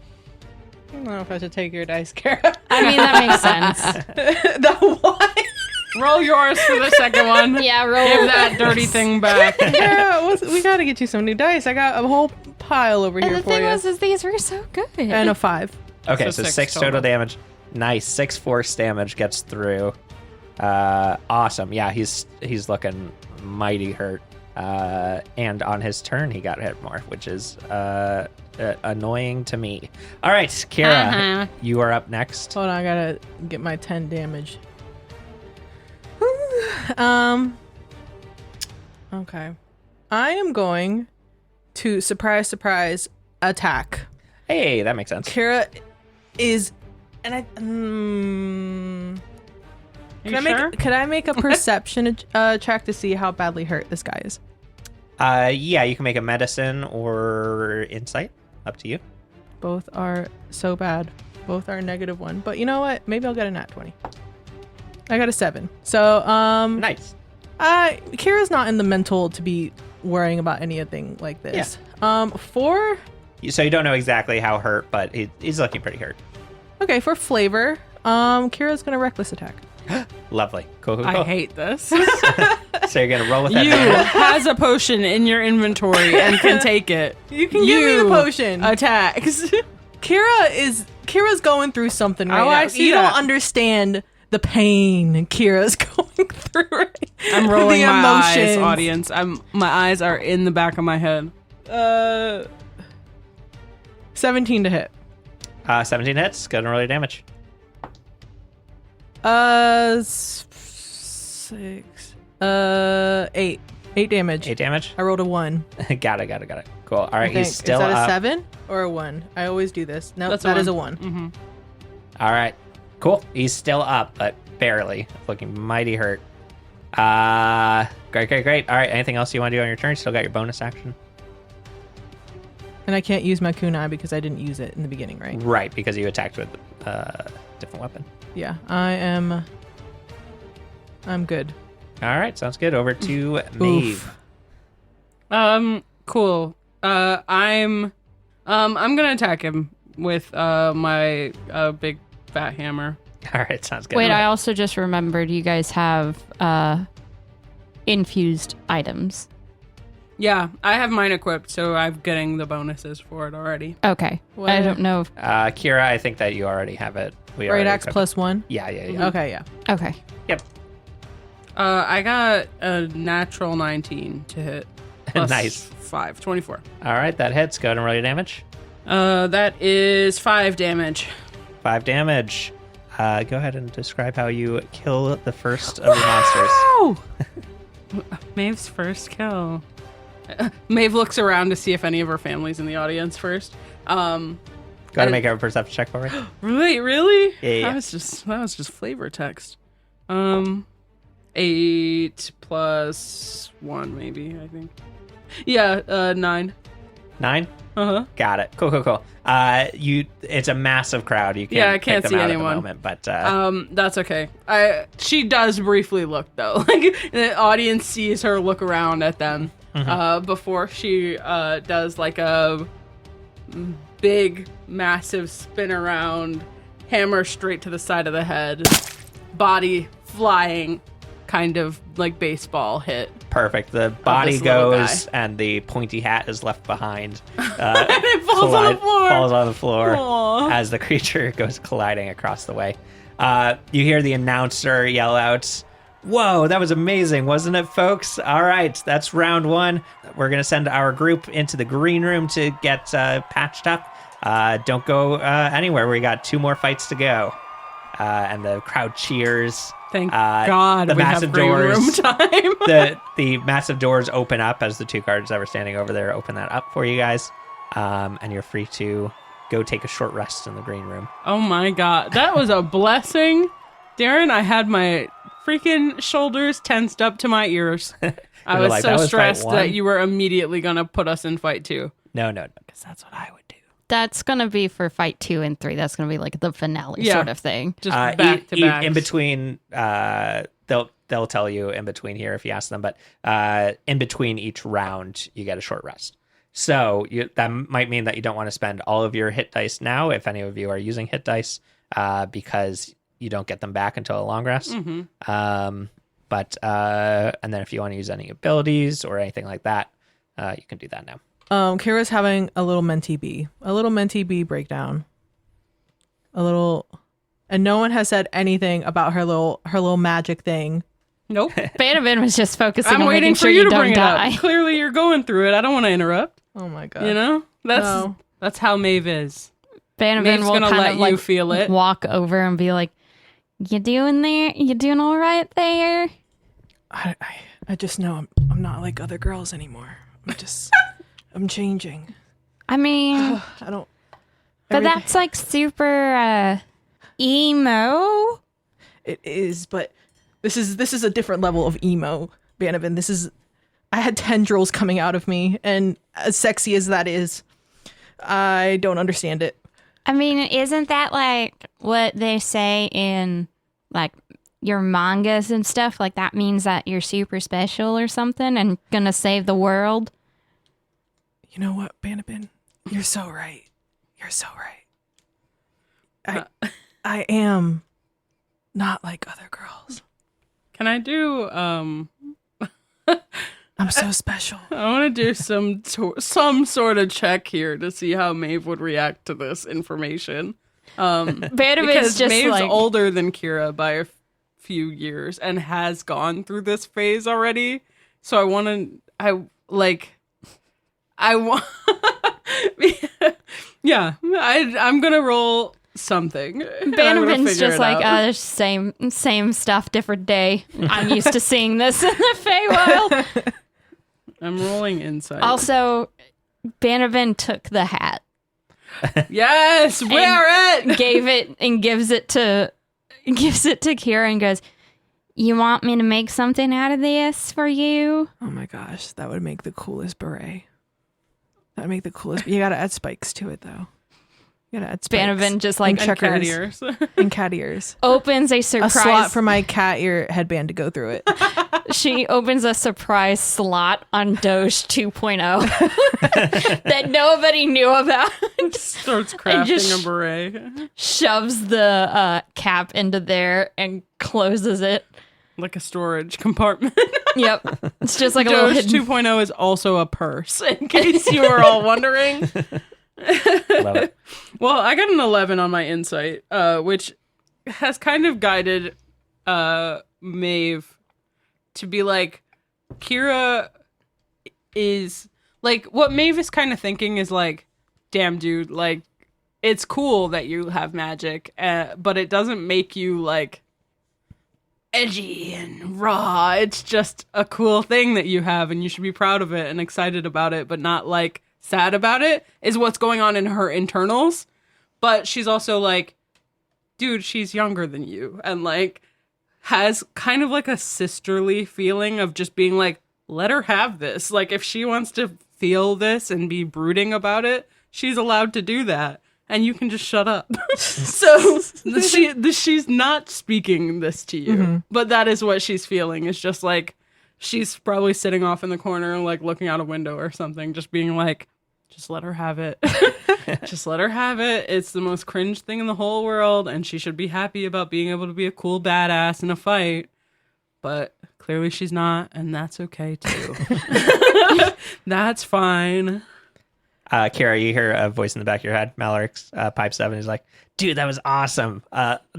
know if I should take your dice, Kara. I mean, that makes sense. The what? Roll yours for the second one. Yeah, roll Give that dirty thing back. Kara, we gotta get you some new dice. I got a whole pile over And here the for thing you. was, is these were so good. And a 5. Okay, So so 6 6 total. total damage. Nice. 6 force damage gets through. Awesome. Yeah, he's looking mighty hurt. And on his turn, he got hit more, which is annoying to me. All right, Kira, you are up next. Hold on, I gotta get my 10 damage. Okay. I am going to surprise attack. Hey, that makes sense. Kara is, and I. Could I make a perception check to see how badly hurt this guy is? Yeah, you can make a medicine or insight. Up to you. Both are so bad. Both are -1. But you know what? Maybe I'll get a nat 20. I got a 7. So, Nice. Kira's not in the mental to be worrying about anything like this. 4. So you don't know exactly how hurt, but he's looking pretty hurt. Okay, for flavor, Kira's gonna reckless attack. Lovely. Cool. I hate this. So you're gonna roll with that. You has a potion in your inventory and can take it. You can give me the potion. Attacks. Kira's going through something right Oh, now. I see you that. don't understand the pain Kira's going through. Right? I'm rolling The my eyes, emotions. audience. My eyes are in the back of my head. 17 to hit. 17 hits. Go ahead and roll your damage. 6. 8. 8 damage. 8 damage. I rolled a 1. Got it. Cool. All right, I think. he's still Is that a up. 7 or a 1? I always do this. No, That's that a is a 1. 1. All right, cool. He's still up, but barely. Looking mighty hurt. Great. All right, anything else you want to do on your turn? Still got your bonus action. And I can't use my kunai because I didn't use it in the beginning, right? Right, because you attacked with a different weapon. Yeah, I'm good. All right, sounds good. Over to Maeve. Cool. I'm gonna attack him with my big fat hammer. All right, sounds good. Wait, I also just remembered you guys have infused items. Yeah, I have mine equipped, so I'm getting the bonuses for it already. Okay. I don't know. Kira, I think that you already have it. We Right already axe equipped it. +1? Yeah. Okay, yeah. Okay. Yep. I got a natural 19 to hit. Plus Nice. 5, 24. All right, that hits. Go ahead and roll your damage. That is 5 damage. 5 damage. Go ahead and describe how you kill the first of your monsters. Oh! Maeve's first kill. Maeve looks around to see if any of her family's in the audience first. Go ahead and make a perception check for me. Really? Yeah. That was just flavor text. 8 plus 1 maybe, I think. Yeah, 9. 9? Uh-huh. Got it. Cool. It's a massive crowd. You can't Yeah, I can't pick them see out anyone. at the moment, but That's okay. She does briefly look though. Like the audience sees her look around at them before she does like a big, massive spin around, hammer straight to the side of the head, body flying, kind of like baseball hit. perfect. The body this little goes and the pointy hat is left behind. And it falls on the floor. Falls on the floor Aw. as the creature goes colliding across the way. You hear the announcer yell out, "Whoa, that was amazing, wasn't it, folks? All right, that's round 1. We're going to send our group into the green room to get patched up. Don't go anywhere. We got 2 more fights to go." And the crowd cheers. Thank God the we have massive green doors, room time. the massive doors open up as the 2 guards that were standing over there open that up for you guys. And you're free to go take a short rest in the green room. Oh my God, that was a blessing. Darren, I had my freaking shoulders tensed up to my ears. I was like, so "That was fight stressed 1?" that you were immediately going to put us in fight 2. No. Because that's what I would do. That's going to be for fight 2 and 3. That's going to be like the finale Yeah. sort of thing. Just back to back. In between, they'll tell you in between here if you ask them, but in between each round, you get a short rest. So that might mean that you don't want to spend all of your hit dice now, if any of you are using hit dice, because you don't get them back until a long rest. Mm-hmm. And then if you want to use any abilities or anything like that, you can do that now. Kira's having a little mentee bee breakdown. And no one has said anything about her little magic thing. Nope. Bannerman was just focusing I'm on waiting making for sure you to don't bring it die. up. Clearly you're going through it. I don't want to interrupt. Oh my god. You know? No. That's how Maeve is. Bannerman Maeve's will gonna kind let of you like feel it. walk over and be like, "You doing there? You doing all right there?" I just know I'm not like other girls anymore. I'm changing. I mean, I don't. but that's like super emo. It is, but this is a different level of emo, Bannerman. I had tendrils coming out of me, and as sexy as that is, I don't understand it. I mean, isn't that like what they say in like your mangas and stuff? Like that means that you're super special or something and gonna save the world? You know what, Banabin? You're so right. You're so right. I am not like other girls. Can I do I'm so special. I want to do some sort of check here to see how Maeve would react to this information. Bannerman's Because just Maeve's like older than Kira by a few years and has gone through this phase already. So I'm gonna roll something. Bannerman's just like same stuff, different day. I'm used to seeing this in the Feywild. I'm rolling insight. Also, Bannerman took the hat. Yes, wear it. Gives it to Kira and goes, "You want me to make something out of this for you?" Oh my gosh, that would make the coolest beret. That would make the coolest. You gotta add spikes to it though. You gotta add spikes. Bannerman just like And cat ears. And cat ears. opens a A surprise slot for my cat ear headband to go through it. She opens a surprise slot on Doge 2.0 that nobody knew about. Starts crafting just a beret. Shoves the cap into there and closes it. Like a storage compartment. Yep. It's just like a little Doge hidden. 2.0 is also a purse, in case you were all wondering. Love it. Well, I got an 11 on my insight, which has kind of guided Maeve to be like, Kira is like, what Maeve is kind of thinking is like, damn, dude, like, it's cool that you have magic, but it doesn't make you like edgy and raw. It's just a cool thing that you have, and you should be proud of it and excited about it, but not like sad about it, is what's going on in her internals. But she's also like, dude, she's younger than you, and like has kind of like a sisterly feeling of just being like, let her have this. Like, if she wants to feel this and be brooding about it, she's allowed to do that, and you can just shut up. So she's not speaking this to you, but that is what she's feeling. It's just like she's probably sitting off in the corner, like looking out a window or something, just being like, just let her have it. Just let her have it. It's the most cringe thing in the whole world, and she should be happy about being able to be a cool badass in a fight. But clearly she's not, and that's okay too. That's fine. Kara, you hear a voice in the back of your head. Malarix pipes up and he's like, dude, that was awesome.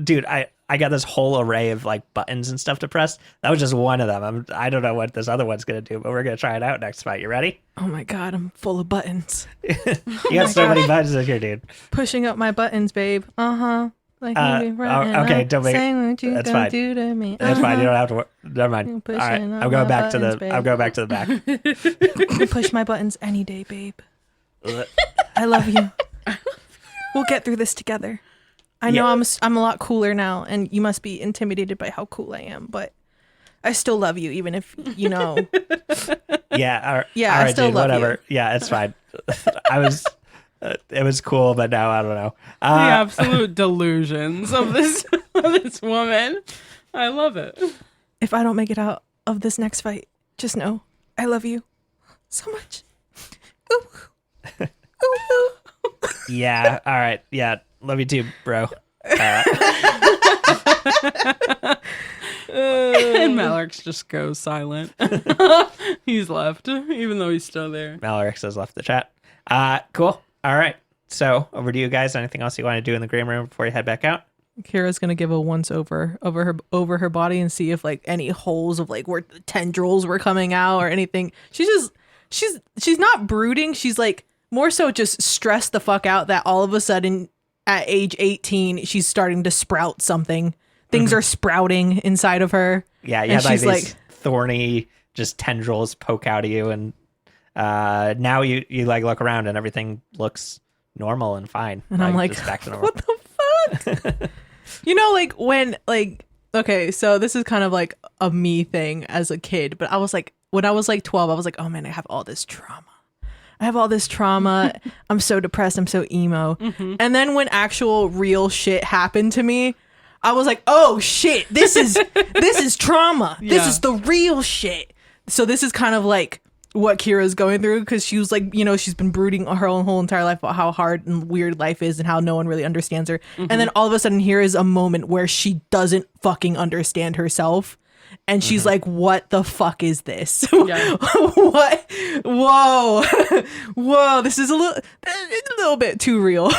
Dude, I got this whole array of like buttons and stuff to press. That was just one of them. I don't know what this other one's going to do, but we're going to try it out next fight. You ready? Oh my god, I'm full of buttons. You got so many buttons in here, dude. Pushing up my buttons, babe. Like okay, don't make it. What you That's gonna fine. do to me. That's fine. You don't have to worry. Never mind. All Pushing right, up I'm going my back to buttons, the. babe. I'm going back to the back. You push my buttons any day, babe. I love you. We'll get through this together. I know I'm a lot cooler now, and you must be intimidated by how cool I am, but I still love you, even if you know. Yeah. Yeah, all I right, still dude, love whatever. you. Yeah, it's fine. I was. It was cool, but now I don't know. The absolute delusions of this woman. I love it. If I don't make it out of this next fight, just know I love you so much. Ooh. Ooh, ooh. Yeah. All right. Yeah. Love you too, bro. And Malarix just goes silent. He's left, even though he's still there. Malarix has left the chat. Cool. All right. So over to you guys. Anything else you want to do in the green room before you head back out? Kira's gonna give a once over her body and see if like any holes of like where the tendrils were coming out or anything. She's not brooding. She's like more so just stressed the fuck out that all of a sudden at age 18 she's starting to sprout something. Things are sprouting inside of her. Yeah, you and have like she's these thorny just tendrils poke out of you, and now you like look around and everything looks normal and fine. And I'm like, just back to normal. what the fuck? You know, like when like okay, so this is kind of like a me thing as a kid, but I was like when I was like 12, I was like, oh man, I have all this trauma. I have all this trauma. I'm so depressed. I'm so emo. And then when actual real shit happened to me, I was like, oh shit, this is trauma. This is the real shit. So this is kind of like what Kira's going through, because she was like, she's been brooding her whole entire life about how hard and weird life is and how no one really understands her. And then all of a sudden here is a moment where she doesn't fucking understand herself. And she's like, what the fuck is this? What? Whoa. Whoa. This is a little bit too real.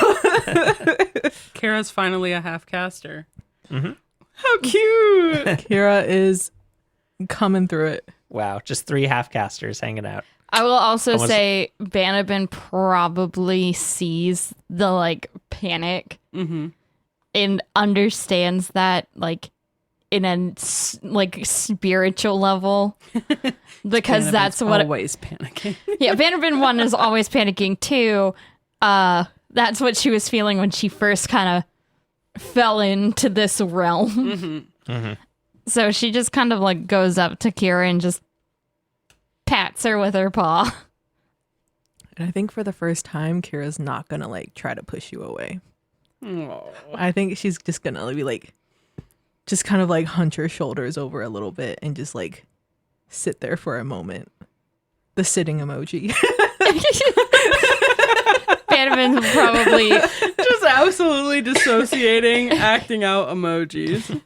Kira's finally a half caster. How cute. Kira is coming through it. Wow, just 3 half casters hanging out. I will also say Banabin probably sees the like panic and understands that like in a like spiritual level because that's what always panicking. Yeah, Banabin 1 is always panicking too. That's what she was feeling when she first kind of fell into this realm. So she just kind of like goes up to Kira and just pats her with her paw. And I think for the first time, Kira's not gonna like try to push you away. Aww. I think she's just gonna be like, just kind of like hunch her shoulders over a little bit and just like sit there for a moment. The sitting emoji. Bannerman's probably Just absolutely dissociating, acting out emojis.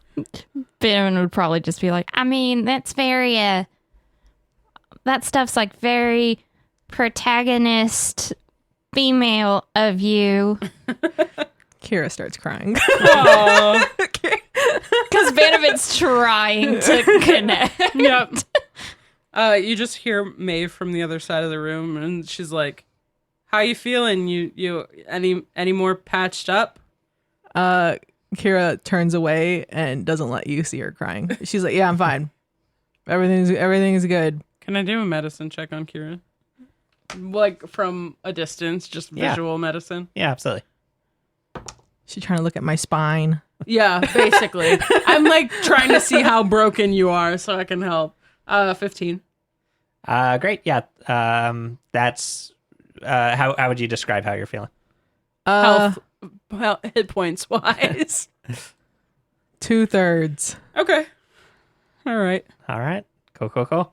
Bannerman would probably just be like, I mean, that's very that stuff's like very protagonist female of you. Kira starts crying. Because Bannerman's trying to connect. Yep. You just hear Maeve from the other side of the room, and she's like, "How you feeling? You any more patched up?" Kira turns away and doesn't let you see her crying. She's like, "Yeah, I'm fine. Everything's good." Can I do a medicine check on Kira? Like from a distance, just visual medicine. Yeah, absolutely. She's trying to look at my spine. Yeah, basically. I'm like trying to see how broken you are so I can help. 15. Great. Yeah. That's how would you describe how you're feeling? Health, hit points wise. 2/3. Okay. All right. All right. Cool.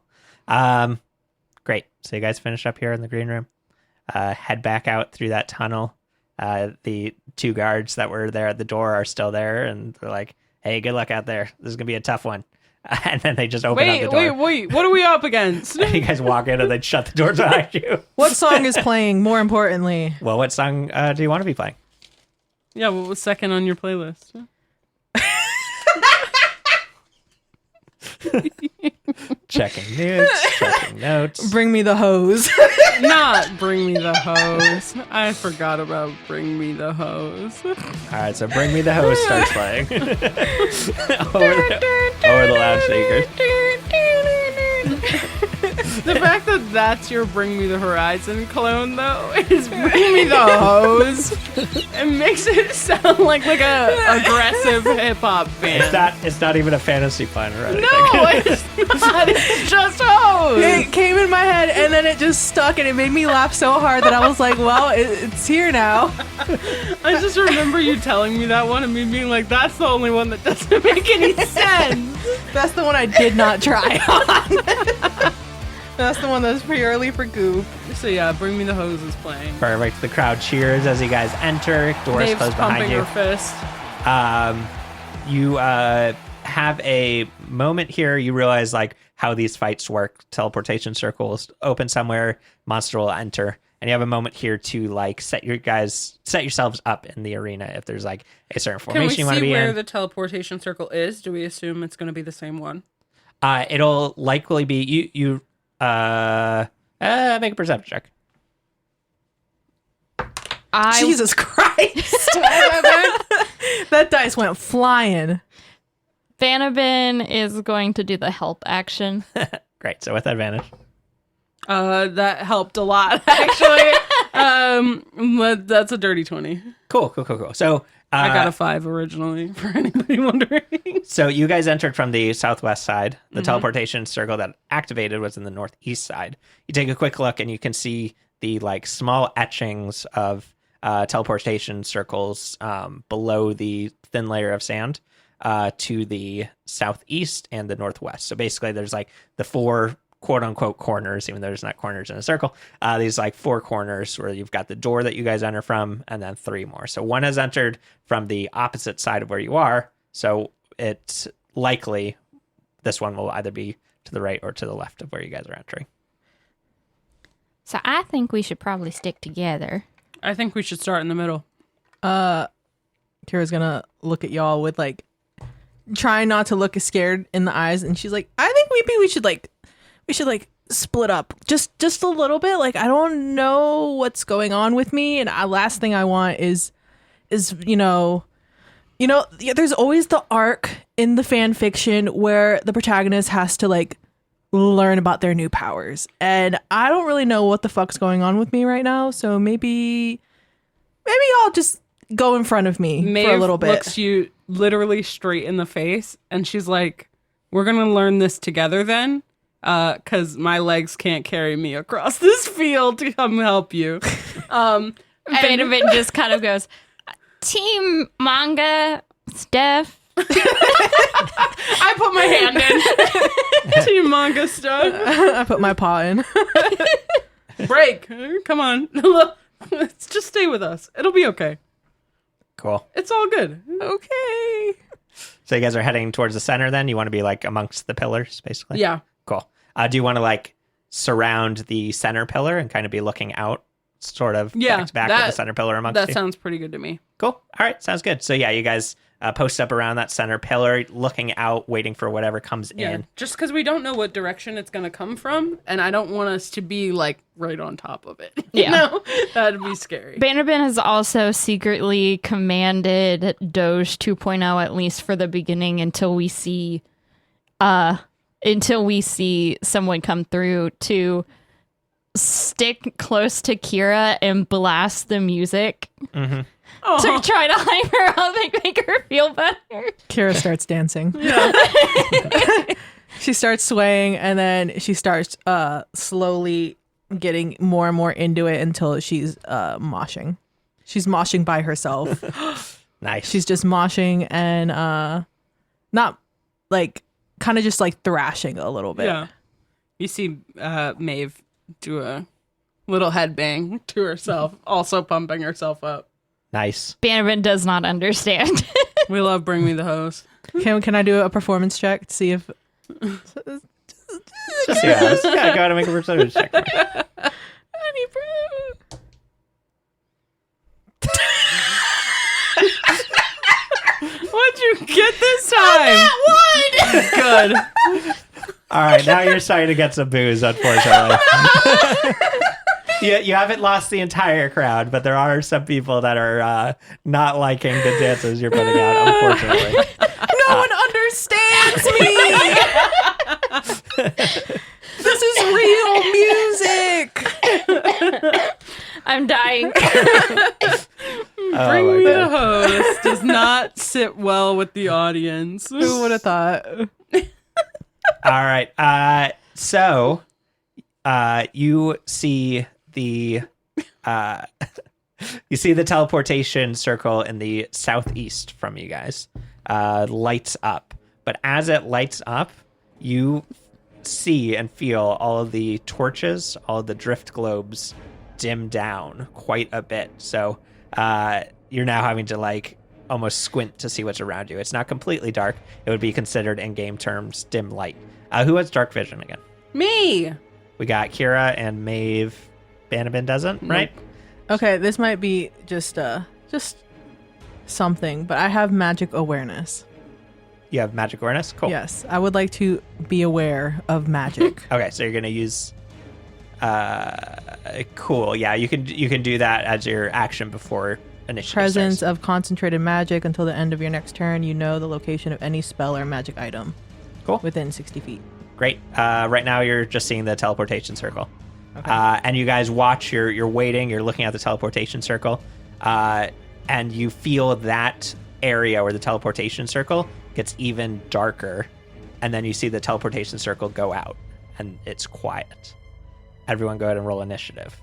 Great. So you guys finish up here in the green room. Head back out through that tunnel. The 2 guards that were there at the door are still there, and they're like, "Hey, good luck out there. This is gonna be a tough one." And then they just open up the door. Wait. What are we up against? And you guys walk in and they shut the doors behind you. What song is playing, more importantly? Well, what song do you want to be playing? Yeah, what was second on your playlist? Checking notes. Bring me the hose. Not Bring Me the Hose. I forgot about Bring Me the Hose. All right, so Bring Me the Hose starts playing over the loudspeakers. The fact that that's your Bring Me the Horizon clone, though, is Bring Me the Hose. It makes it sound like a aggressive hip hop band. It's not even a fantasy plan or anything. No, it's not. It's just Hose. It came in my head and then it just stuck and it made me laugh so hard that I was like, well, it's here now. I just remember you telling me that one and me being like, that's the only one that doesn't make any sense. That's the one I did not try on. That's the one that's purely for goof. So yeah, Bring Me the Hose is playing. Perfect. The crowd cheers as you guys enter. Doors Maeve's close behind pumping you. her fist. You have a moment here. You realize like how these fights work. Teleportation circles open somewhere. Monster will enter, and you have a moment here to like set yourselves up in the arena. If there's like a certain formation you want to be Can we see where in. the teleportation circle is? Do we assume it's going to be the same one? It'll likely be you. Make a perception check. Jesus Christ. That dice went flying. Banabin is going to do the help action. Great. So with advantage. That helped a lot, actually. But that's a dirty 20. Cool. So I got a 5 originally, for anybody wondering. So you guys entered from the southwest side. The teleportation circle that activated was in the northeast side. You take a quick look and you can see the like small etchings of teleportation circles below the thin layer of sand to the southeast and the northwest. So basically there's like the 4 quote unquote corners, even though there's not corners in a circle, these like 4 corners where you've got the door that you guys enter from, and then 3 more. So one has entered from the opposite side of where you are. So it's likely this one will either be to the right or to the left of where you guys are entering. So I think we should probably stick together. I think we should start in the middle. Kira's gonna look at y'all with like trying not to look scared in the eyes, and she's like, I think maybe we should split up just a little bit. Like, I don't know what's going on with me, and last thing I want is there's always the arc in the fan fiction where the protagonist has to like learn about their new powers, and I don't really know what the fuck's going on with me right now. So maybe y'all just go in front of me for a little bit. Looks you literally straight in the face, and she's like, "We're gonna learn this together then, because my legs can't carry me across this field to come help you." Benjamin just kind of goes, Team Manga, Steph. I put my hand in. Team Manga stuff. I put my paw in. Break. Come on. Let's just stay with us. It'll be okay. Cool. It's all good. Okay. So you guys are heading towards the center then? You want to be like amongst the pillars, basically? Yeah. Cool. Do you want to like surround the center pillar and kind of be looking out sort of back to back with the center pillar amongst you? That sounds pretty good to me. Cool. All right. Sounds good. So yeah, you guys post up around that center pillar, looking out, waiting for whatever comes in. Just because we don't know what direction it's going to come from, and I don't want us to be like right on top of it. Yeah. That'd be scary. Bannerman has also secretly commanded Doge 2.0, at least for the beginning, until we see someone come through, to stick close to Kira and blast the music to try to hype her up and make her feel better. Kira starts dancing. Yeah. She starts swaying, and then she starts slowly getting more and more into it until she's moshing. She's moshing by herself. Nice. She's just moshing and not like kind of just like thrashing a little bit. Yeah. You see Maeve do a little headbang to herself, also pumping herself up. Nice. Bannerman does not understand. We love Bring Me the Hose. Can I do a performance check to see if Just yeah, go ahead and make a percentage check. What'd you get this time? Good. All right, now you're starting to get some booze, unfortunately. You haven't lost the entire crowd, but there are some people that are not liking the dances you're putting out, unfortunately. no one understands me? This is real music. I'm dying. Bring Me the Hose does not sit well with the audience. Who would have thought? All right. So you see the teleportation circle in the southeast from you guys lights up. But as it lights up, you see and feel all of the torches, all of the drift globes dim down quite a bit. So you're now having to like almost squint to see what's around you. It's not completely dark. It would be considered in game terms dim light. Who has dark vision again? Me. We got Kira and Maeve. Bannerman doesn't, right? Okay, this might be just something, but I have magic awareness. You have magic awareness? Cool. Yes, I would like to be aware of magic. Okay, so you're gonna use cool. Yeah, you can do that as your action before initiative Presence starts. of concentrated magic until the end of your next turn. You know the location of any spell or magic item. Cool. Within 60 feet. Great. Right now you're just seeing the teleportation circle. Okay. And you guys watch, you're waiting, you're looking at the teleportation circle, and you feel that area where the teleportation circle gets even darker, and then you see the teleportation circle go out, and it's quiet. Everyone go ahead and roll initiative.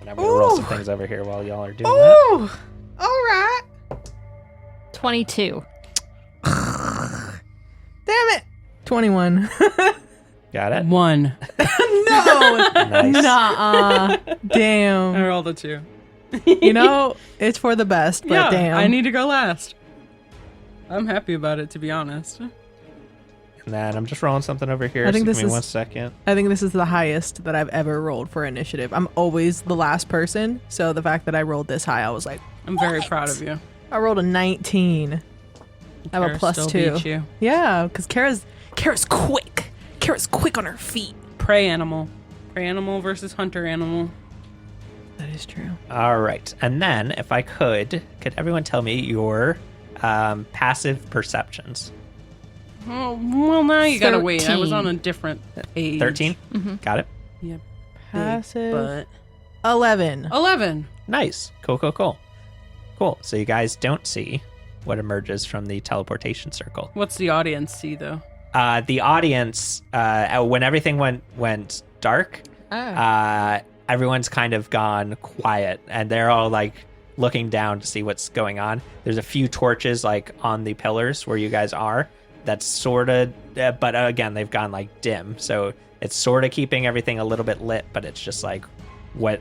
And I'm going to roll some things over here while y'all are doing that. Oh, all right. 22. Damn it. 21. Got it? 1. No. Nice. Nuh-uh. Damn. I rolled a 2. You know, it's for the best, but Yeah, damn. I need to go last. I'm happy about it, to be honest. And then I'm just rolling something over here. I think so this give me is- 1 second. I think this is the highest that I've ever rolled for initiative. I'm always the last person, so the fact that I rolled this high, I was like, I'm very proud of you. I rolled a 19. I have a Kara plus still 2. beat you. Yeah, because Kara's quick. Kara's quick on her feet. Prey animal. Prey animal versus hunter animal. That is true. All right. And then, if I could everyone tell me your passive perceptions? Oh, well, now you gotta wait. I was 13. on a different page. 13? Got it. Yep. Passive. But 11. 11. Nice. Cool. So you guys don't see what emerges from the teleportation circle. What's the audience see, though? The audience, when everything went dark, everyone's kind of gone quiet, and they're all like looking down to see what's going on. There's a few torches like on the pillars where you guys are. That's sort of, but again, they've gone like dim, so it's sort of keeping everything a little bit lit. But it's just like, what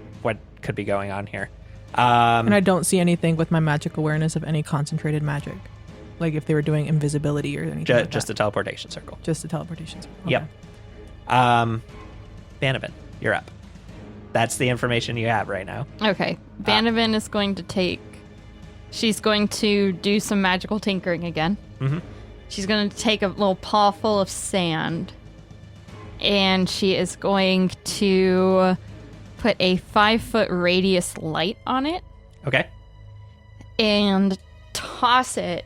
could be going on here? And I don't see anything with my magic awareness of any concentrated magic. Like if they were doing invisibility or anything like Just that. the teleportation circle. Just the teleportation. Okay. Yep. Banabin, you're up. That's the information you have right now. Okay. Banavin is going to she's going to do some magical tinkering again. Mm-hmm. She's going to take a little paw full of sand, and she is going to put a 5-foot radius light on it Okay. and toss it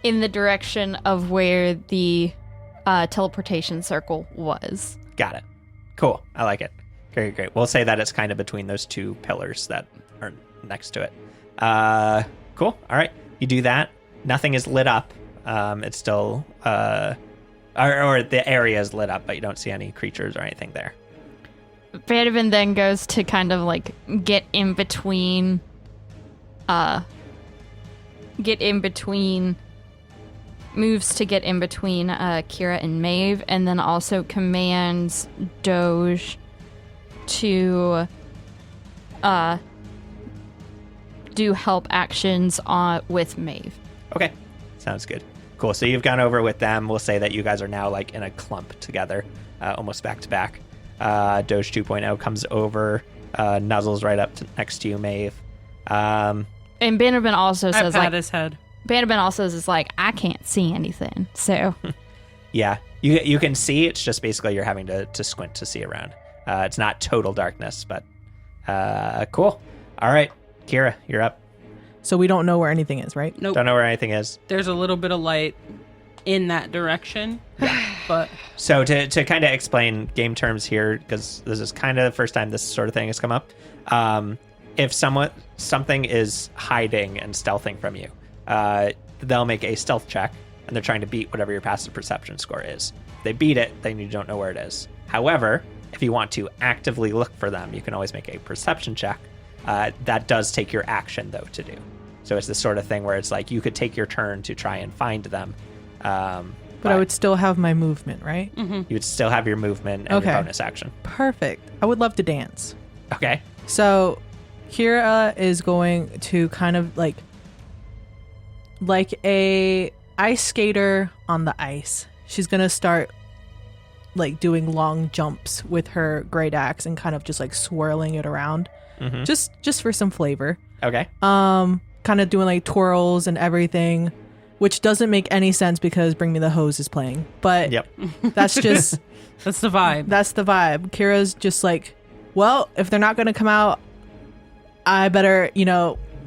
in the direction of where the teleportation circle was. Got it. Cool. I like it. Great. We'll say that it's kind of between those two pillars that are next to it. Cool. All right. You do that. Nothing is lit up. It's still, or the area is lit up, but you don't see any creatures or anything there. Banavin then goes to kind of like get in between moves to get in between Kira and Maeve, and then also commands Doge to do help actions with Maeve. Okay. Sounds good. Cool. So you've gone over with them. We'll say that you guys are now like in a clump together, almost back to back. Doge 2.0 comes over, nuzzles right up next to you, Maeve. And Bannerman also I says pat like his head. Bannerman also is like, I can't see anything. So Yeah, you can see. It's just basically you're having to squint to see around. It's not total darkness, but cool. All right, Kira, you're up. So we don't know where anything is, right? Nope. Don't know where anything is. There's a little bit of light in that direction. But So to kind of explain game terms here, because this is kind of the first time this sort of thing has come up. If something is hiding and stealthing from you, they'll make a stealth check, and they're trying to beat whatever your passive perception score is. If they beat it, then you don't know where it is. However, if you want to actively look for them, you can always make a perception check. That does take your action, though, to do. So it's the sort of thing where it's like you could take your turn to try and find them. But I would still have my movement, right? You would still have your movement and your Okay. bonus action. Perfect. I would love to dance. Okay. So Kira is going to kind of like a ice skater on the ice. She's going to start like doing long jumps with her great axe and kind of just like swirling it around. Mm-hmm. Just for some flavor. Okay. Kind of doing like twirls and everything, which doesn't make any sense because Bring Me the Hose is playing. But Yep. that's just that's the vibe. that's the vibe. Kira's just like, well, if they're not going to come out, I better, what's You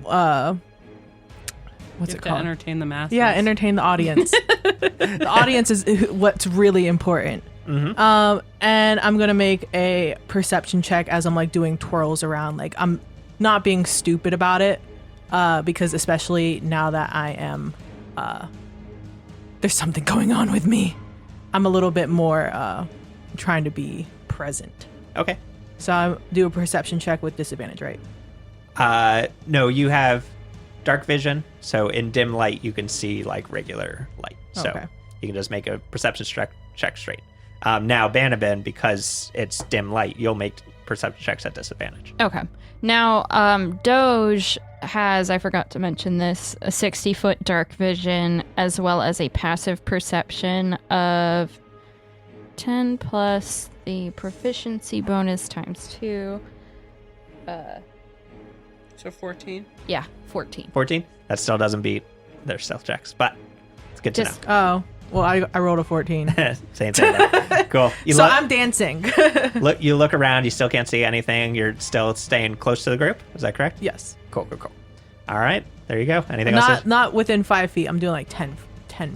it have to called? entertain the masses. Yeah, entertain the audience. The audience is what's really important. Mm-hmm. And I'm gonna make a perception check as I'm like doing twirls around. Like I'm not being stupid about it, because especially now that I am, there's something going on with me. I'm a little bit more trying to be present. Okay. So I do a perception check with disadvantage, right? No, you have dark vision, so in dim light you can see like regular light. So Okay. you can just make a perception check straight. Now, Banabin, because it's dim light, you'll make perception checks at disadvantage. Okay. Now, Doge has, I forgot to mention this, a 60-foot dark vision as well as a passive perception of 10 plus the proficiency bonus times 2. So 14. Yeah, 14. 14? That still doesn't beat their stealth checks, but it's good to Just- Oh, well, I rolled a 14. know. Same thing. Then. Cool. You So look, I'm dancing. you look around, you still can't see anything. You're still staying close to the group. Is that correct? Yes. Cool. All right. There you go. Anything else? Not within 5 feet. I'm doing like 10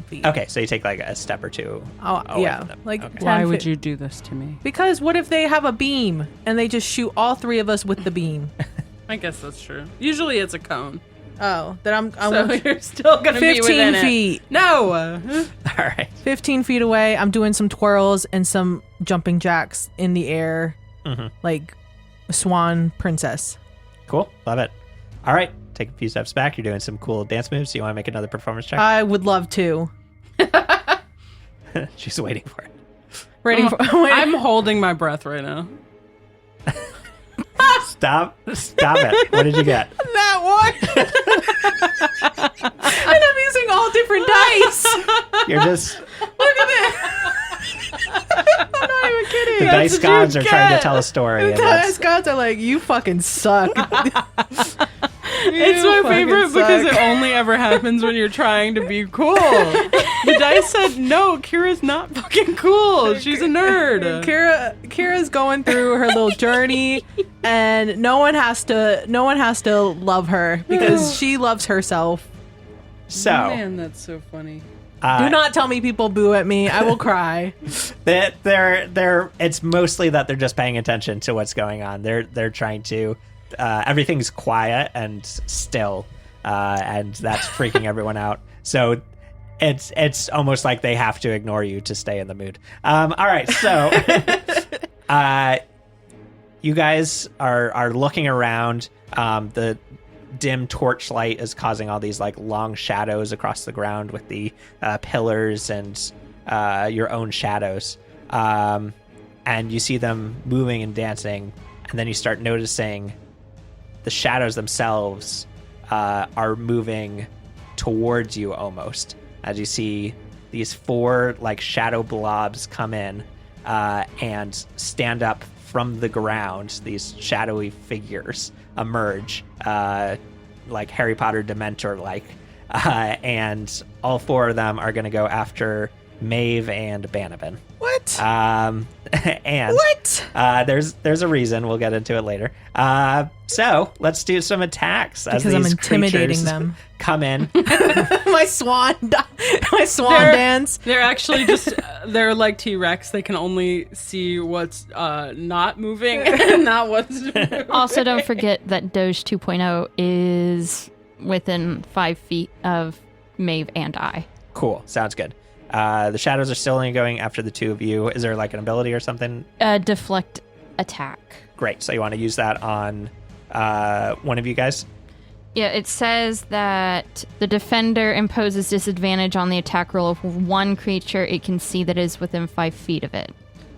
feet. Okay, so you take like a step or two. Oh, away yeah. from them. Like Okay. 10 Why would feet. you do this to me? Because what if they have a beam and they just shoot all 3 of us with the beam? I guess that's true. Usually it's a cone. Oh, then I'm So you're still going to be 15 within feet. it. No. All right. 15 feet away. I'm doing some twirls and some jumping jacks in the air, like a swan princess. Cool. Love it. All right. Take a few steps back. You're doing some cool dance moves. Do you want to make another performance check? I would love to. She's waiting for it. Waiting for. I'm holding my breath right now. Stop it. What did you get? that one. And I'm using all different dice. You're just Look at it. I'm not even kidding. the dice gods are trying to tell a story. The And dice that's, gods are like, you fucking suck. It's my favorite because it only ever happens when you're trying to be cool. The dice said, no, Kira's not fucking cool. She's a nerd. Kira's going through her little journey, and no one has to love her because she loves herself. so Man, that's so funny. Do not tell me people boo at me. I will cry. that they're it's mostly that they're just paying attention to what's going on. They're trying to everything's quiet and still, and that's freaking everyone out. So it's almost like they have to ignore you to stay in the mood. All right, so you guys are looking around. The dim torchlight is causing all these like long shadows across the ground with the pillars and your own shadows, and you see them moving and dancing, and then you start noticing the shadows themselves are moving towards you almost, as you see these 4 like shadow blobs come in and stand up from the ground. These shadowy figures emerge, like Harry Potter Dementor like, and all 4 of them are going to go after Maeve and Banabin. What? And What? there's a reason. We'll get into it later. So let's do some attacks as Because I'm these intimidating creatures them. come in. my swan dance. They're actually just, they're like T-Rex. They can only see what's not moving and not what's moving. Also, don't forget that Doge 2.0 is within 5 feet of Maeve and I. Cool. Sounds good. The shadows are still only going after the 2 of you. Is there like an ability or something? Deflect attack. Great. So you want to use that on one of you guys? Yeah, it says that the defender imposes disadvantage on the attack roll of one creature it can see that is within 5 feet of it.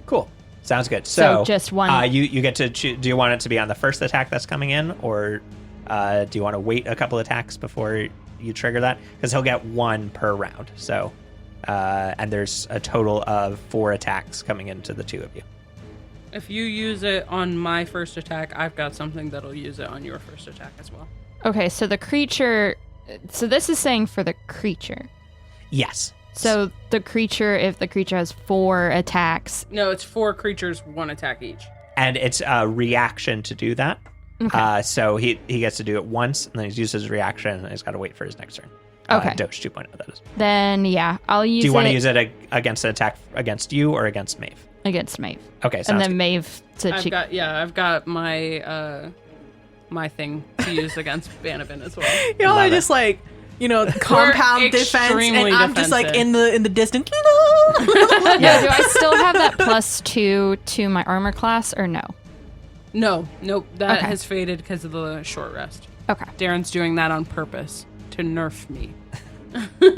Cool. Sounds good. So just one. You get to choose. Do you want it to be on the first attack that's coming in, or do you want to wait a couple attacks before you trigger that? Because he'll get 1 per round. So, and there's a total of 4 attacks coming into the 2 of you. If you use it on my first attack, I've got something that'll use it on your first attack as well. Okay, so the creature. So this is saying for the creature. Yes. So the creature, if the creature has 4 attacks. No, it's 4 creatures, 1 attack each. And it's a reaction to do that. Okay. So he gets to do it once, and then he's used his reaction, and he's got to wait for his next turn. Okay. Doge 2.0, that is. Then, yeah, I'll use it. Do you want to use it against an attack against you or against Maeve? Against Maeve. Okay, And sounds then good. Maeve to I've got my my thing to use against Banabin as well. Y'all Love are it. just like, compound defense, and extremely I'm just like defensive. in the distance. Yeah, do I still have that +2 to my armor class or no? Nope. That Okay. has faded because of the short rest. Okay. Darren's doing that on purpose to nerf me.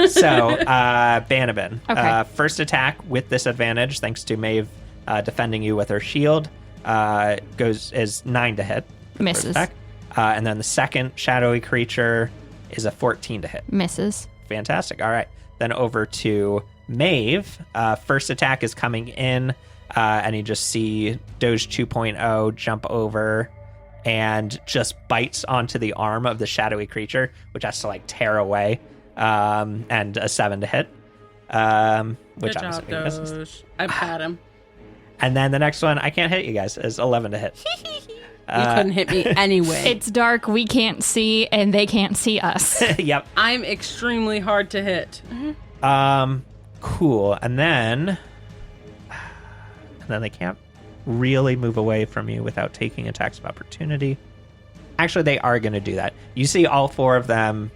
So, Banabin. Okay. First attack with disadvantage, thanks to Maeve defending you with her shield, is 9 to hit. First Misses. attack. And then the second shadowy creature is a 14 to hit. Misses. Fantastic. All right. Then over to Maeve. First attack is coming in, and you just see Doge 2.0 jump over and just bites onto the arm of the shadowy creature, which has to like tear away, and a 7 to hit. Which Good I'm job, assuming misses. Doge. I pat him. And then the next one, I can't hit you guys, is 11 to hit. You couldn't hit me anyway. It's dark. We can't see, and they can't see us. Yep. I'm extremely hard to hit. Cool. And then they can't really move away from you without taking attacks of opportunity. Actually, they are going to do that. You see all 4 of them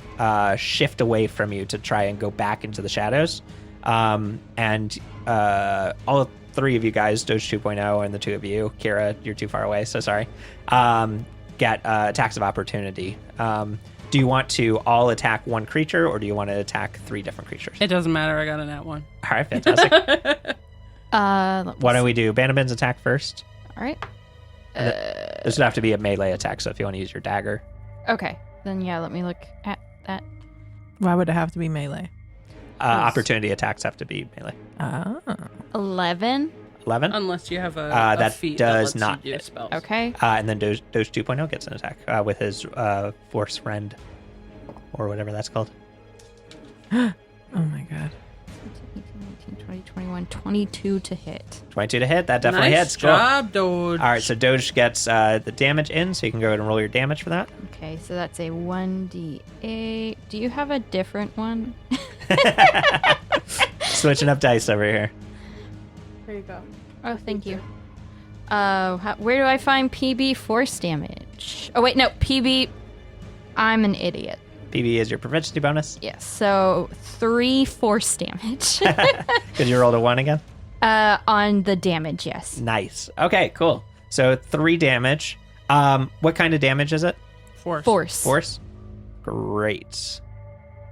shift away from you to try and go back into the shadows. And all 3 of you guys, Doge 2.0, and the 2 of you, Kira, you're too far away, so sorry, get attacks of opportunity. Do you want to all attack one creature, or do you want to attack 3 different creatures? It doesn't matter. I got a nat 1. All right, fantastic. Let's Why don't we do Banabin's attack first? All right. This would have to be a melee attack, so if you want to use your dagger. Okay. Then yeah, let me look at that. Why would it have to be melee? Opportunity attacks have to be melee. Oh. 11. 11? Unless you have a That feat does that lets not you do hit. spells. Okay. And then Doge 2.0 gets an attack with his Force Friend, or whatever that's called. Oh my god. 19, 20, 21, 22 to hit. 22 to hit. That definitely Nice hits. Cool. job, Doge. All right, so Doge gets the damage in, so you can go ahead and roll your damage for that. Okay, so that's a 1d8. Do you have a different one? Switching up dice over here. Here you go. Oh, thank you. Where do I find PB force damage? Oh, wait, no, PB. I'm an idiot. PB is your proficiency bonus. Yes, so 3 force damage. Because you rolled a 1 again? On the damage, yes. Nice. Okay, cool. So 3 damage. What kind of damage is it? Force. Force? Great.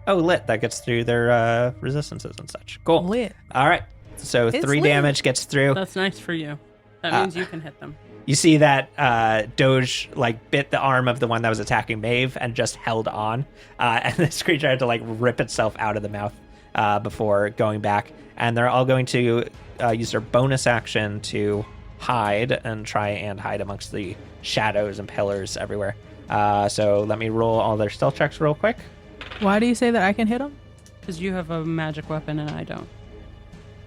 Oh, lit. That gets through their resistances and such. Cool. Lit. All right. So It's 3 lit. damage gets through. That's nice for you. That means you can hit them. You see that Doge like bit the arm of the one that was attacking Maeve and just held on. And this creature had to like rip itself out of the mouth before going back. And they're all going to use their bonus action to hide and try and hide amongst the shadows and pillars everywhere. So let me roll all their stealth checks real quick. Why do you say that I can hit him? Because you have a magic weapon and I don't.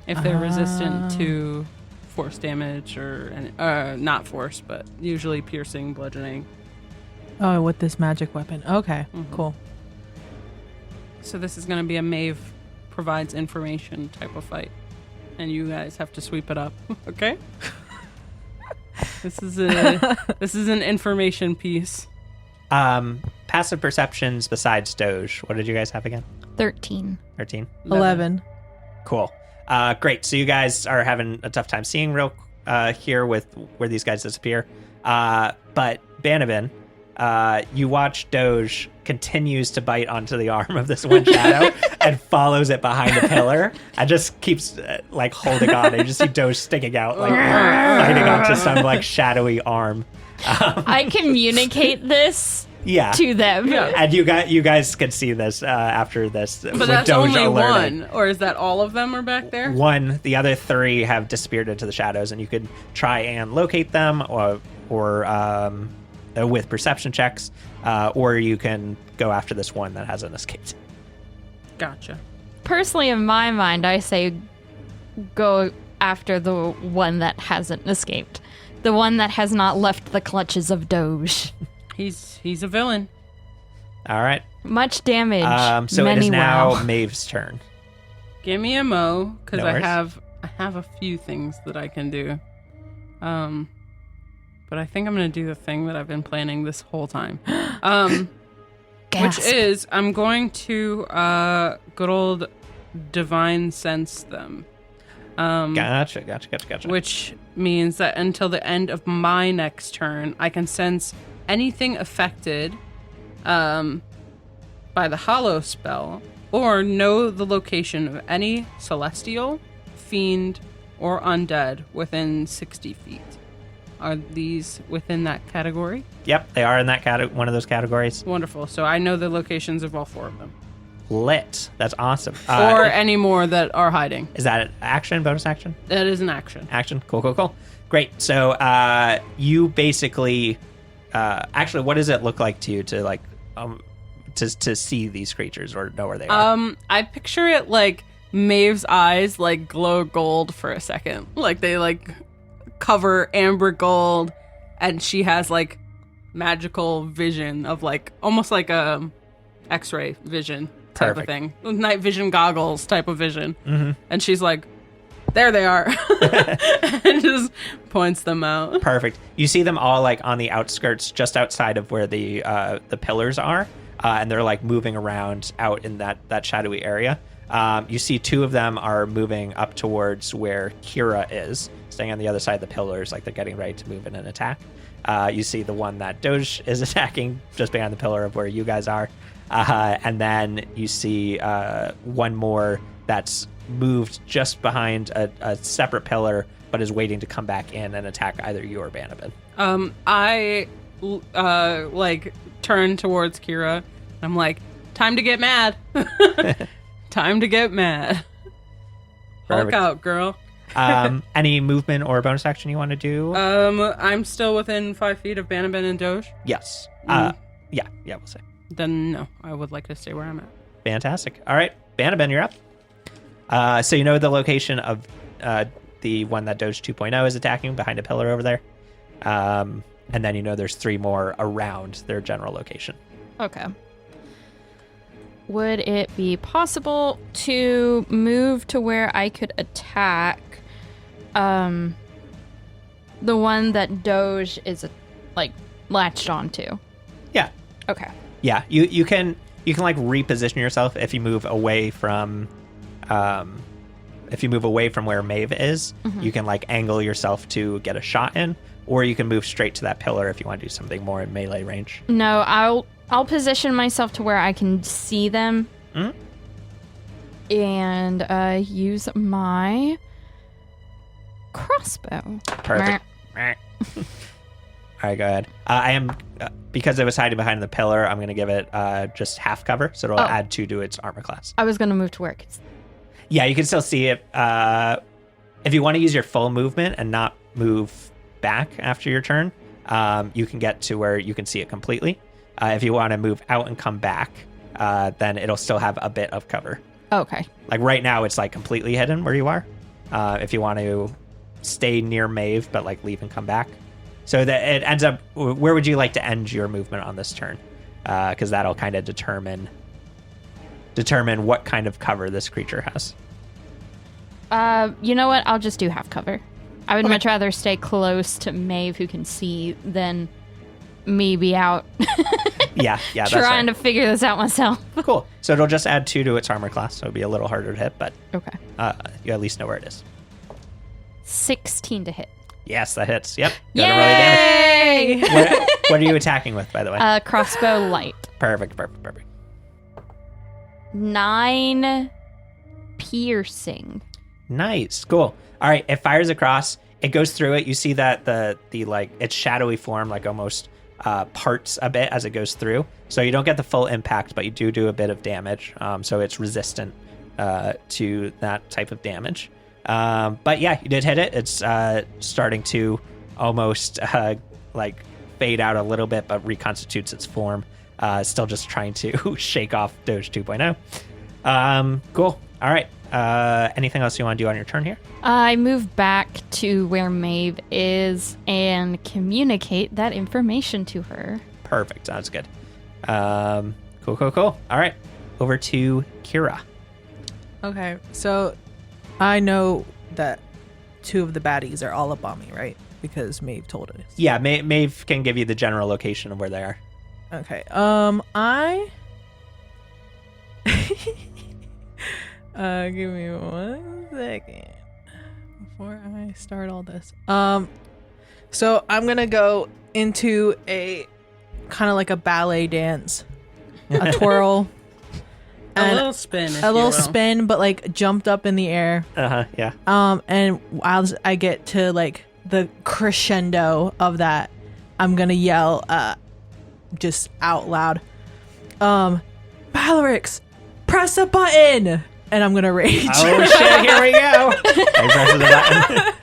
If they're resistant to force damage or not force, but usually piercing, bludgeoning. Oh, with this magic weapon. Okay, cool. So this is going to be a Maeve provides information type of fight. And you guys have to sweep it up. Okay? This is an information piece. Passive perceptions besides Doge. What did you guys have again? 13. 13? 11. Cool. Great. So you guys are having a tough time seeing here with where these guys disappear. But Banabin, you watch Doge continues to bite onto the arm of this one shadow and follows it behind a pillar and just keeps like holding on. And you just see Doge sticking out, like biting onto some like shadowy arm. I communicate this Yeah. to them. And you guys can see this after this. But that's only one. Or is that all of them are back there? One. The other 3 have disappeared into the shadows, and you could try and locate them, or with perception checks, or you can go after this one that hasn't escaped. Gotcha. Personally, in my mind, I say go after the one that hasn't escaped. The one that has not left the clutches of Doge. He's a villain. All right. Much damage. So it many is now wow. Maeve's turn. Give me a mo, because No I worries. have a few things that I can do. But I think I'm gonna do the thing that I've been planning this whole time. Which Gasp. is I'm going to good old divine sense them. Gotcha. Which means that until the end of my next turn, I can sense anything affected by the Hollow spell, or know the location of any celestial, fiend, or undead within 60 feet. Are these within that category? Yep, they are in that one of those categories. Wonderful. So I know the locations of all 4 of them. Lit. That's awesome. Or any more that are hiding. Is that an action, bonus action? That is an action. Action. Cool. Great. So you basically, actually, what does it look like to you to like to see these creatures or know where they are? I picture it like Maeve's eyes like glow gold for a second. Like they like cover amber gold, and she has like magical vision of like almost like a X-ray vision type of thing, night vision goggles type of vision. And she's like, there they are. And just points them out. Perfect. You see them all like on the outskirts, just outside of where the pillars are, and they're like moving around out in that shadowy area. You see 2 of them are moving up towards where Kira is, staying on the other side of the pillars, like they're getting ready to move in and attack. You see the one that Doge is attacking just behind the pillar of where you guys are. And then you see one more that's moved just behind a separate pillar, but is waiting to come back in and attack either you or Banabin. I like turn towards Kira. I'm like, time to get mad. Time to get mad. Hulk out, girl. Any movement or bonus action you want to do? I'm still within 5 feet of Banabin and Doge. Yes. Yeah, we'll say. Then no, I would like to stay where I'm at. Fantastic. All right, Banabin, you're up. So you know the location of the one that Doge 2.0 is attacking behind a pillar over there. And then you know there's 3 more around their general location. Okay. Would it be possible to move to where I could attack the one that Doge is like latched onto? Yeah. Okay. Yeah, you can like reposition yourself if you move away from where Maeve is. You can like angle yourself to get a shot in, or you can move straight to that pillar if you want to do something more in melee range. No, I'll position myself to where I can see them. And use my crossbow. Perfect. All right, go ahead. I am, because it was hiding behind the pillar, I'm going to give it just half cover, so it'll add 2 to its armor class. I was going to move to where Yeah, you can still see it. If you want to use your full movement and not move back after your turn, you can get to where you can see it completely. If you want to move out and come back, then it'll still have a bit of cover. Okay. Like right now, it's like completely hidden where you are. If you want to stay near Maeve, but like leave and come back. So that it ends up, where would you like to end your movement on this turn? Because that'll kind of determine what kind of cover this creature has. You know what? I'll just do half cover. I would much rather stay close to Maeve, who can see, than me be out. yeah, that's trying right. to figure this out myself. Cool. So it'll just add 2 to its armor class, so it'll be a little harder to hit, but Okay. You at least know where it is. 16 to hit. Yes, that hits. Yep. You gotta roll your damage. What are you attacking with, by the way? Crossbow light. Perfect. 9 piercing. Nice. Cool. All right. It fires across. It goes through it. You see that the like its shadowy form like almost parts a bit as it goes through. So you don't get the full impact, but you do a bit of damage. So it's resistant to that type of damage. But yeah, you did hit it. It's starting to almost like fade out a little bit, but reconstitutes its form. Still just trying to shake off Doge 2.0. Cool. All right. Anything else you want to do on your turn here? I move back to where Maeve is and communicate that information to her. Perfect. Sounds good. Cool. All right. Over to Kira. Okay, so I know that 2 of the baddies are all up on me, right? Because Maeve told us. Yeah, Maeve can give you the general location of where they are. Okay. I give me 1 second. before I start all this. So I'm gonna go into a kind of like a ballet dance, a twirl, A little spin. if a you little will. spin, but like jumped up in the air. Yeah. And as I get to like the crescendo of that, I'm gonna yell, just out loud, Balarix, press a button, and I'm gonna rage. Oh shit! Here we go. I pressed the button.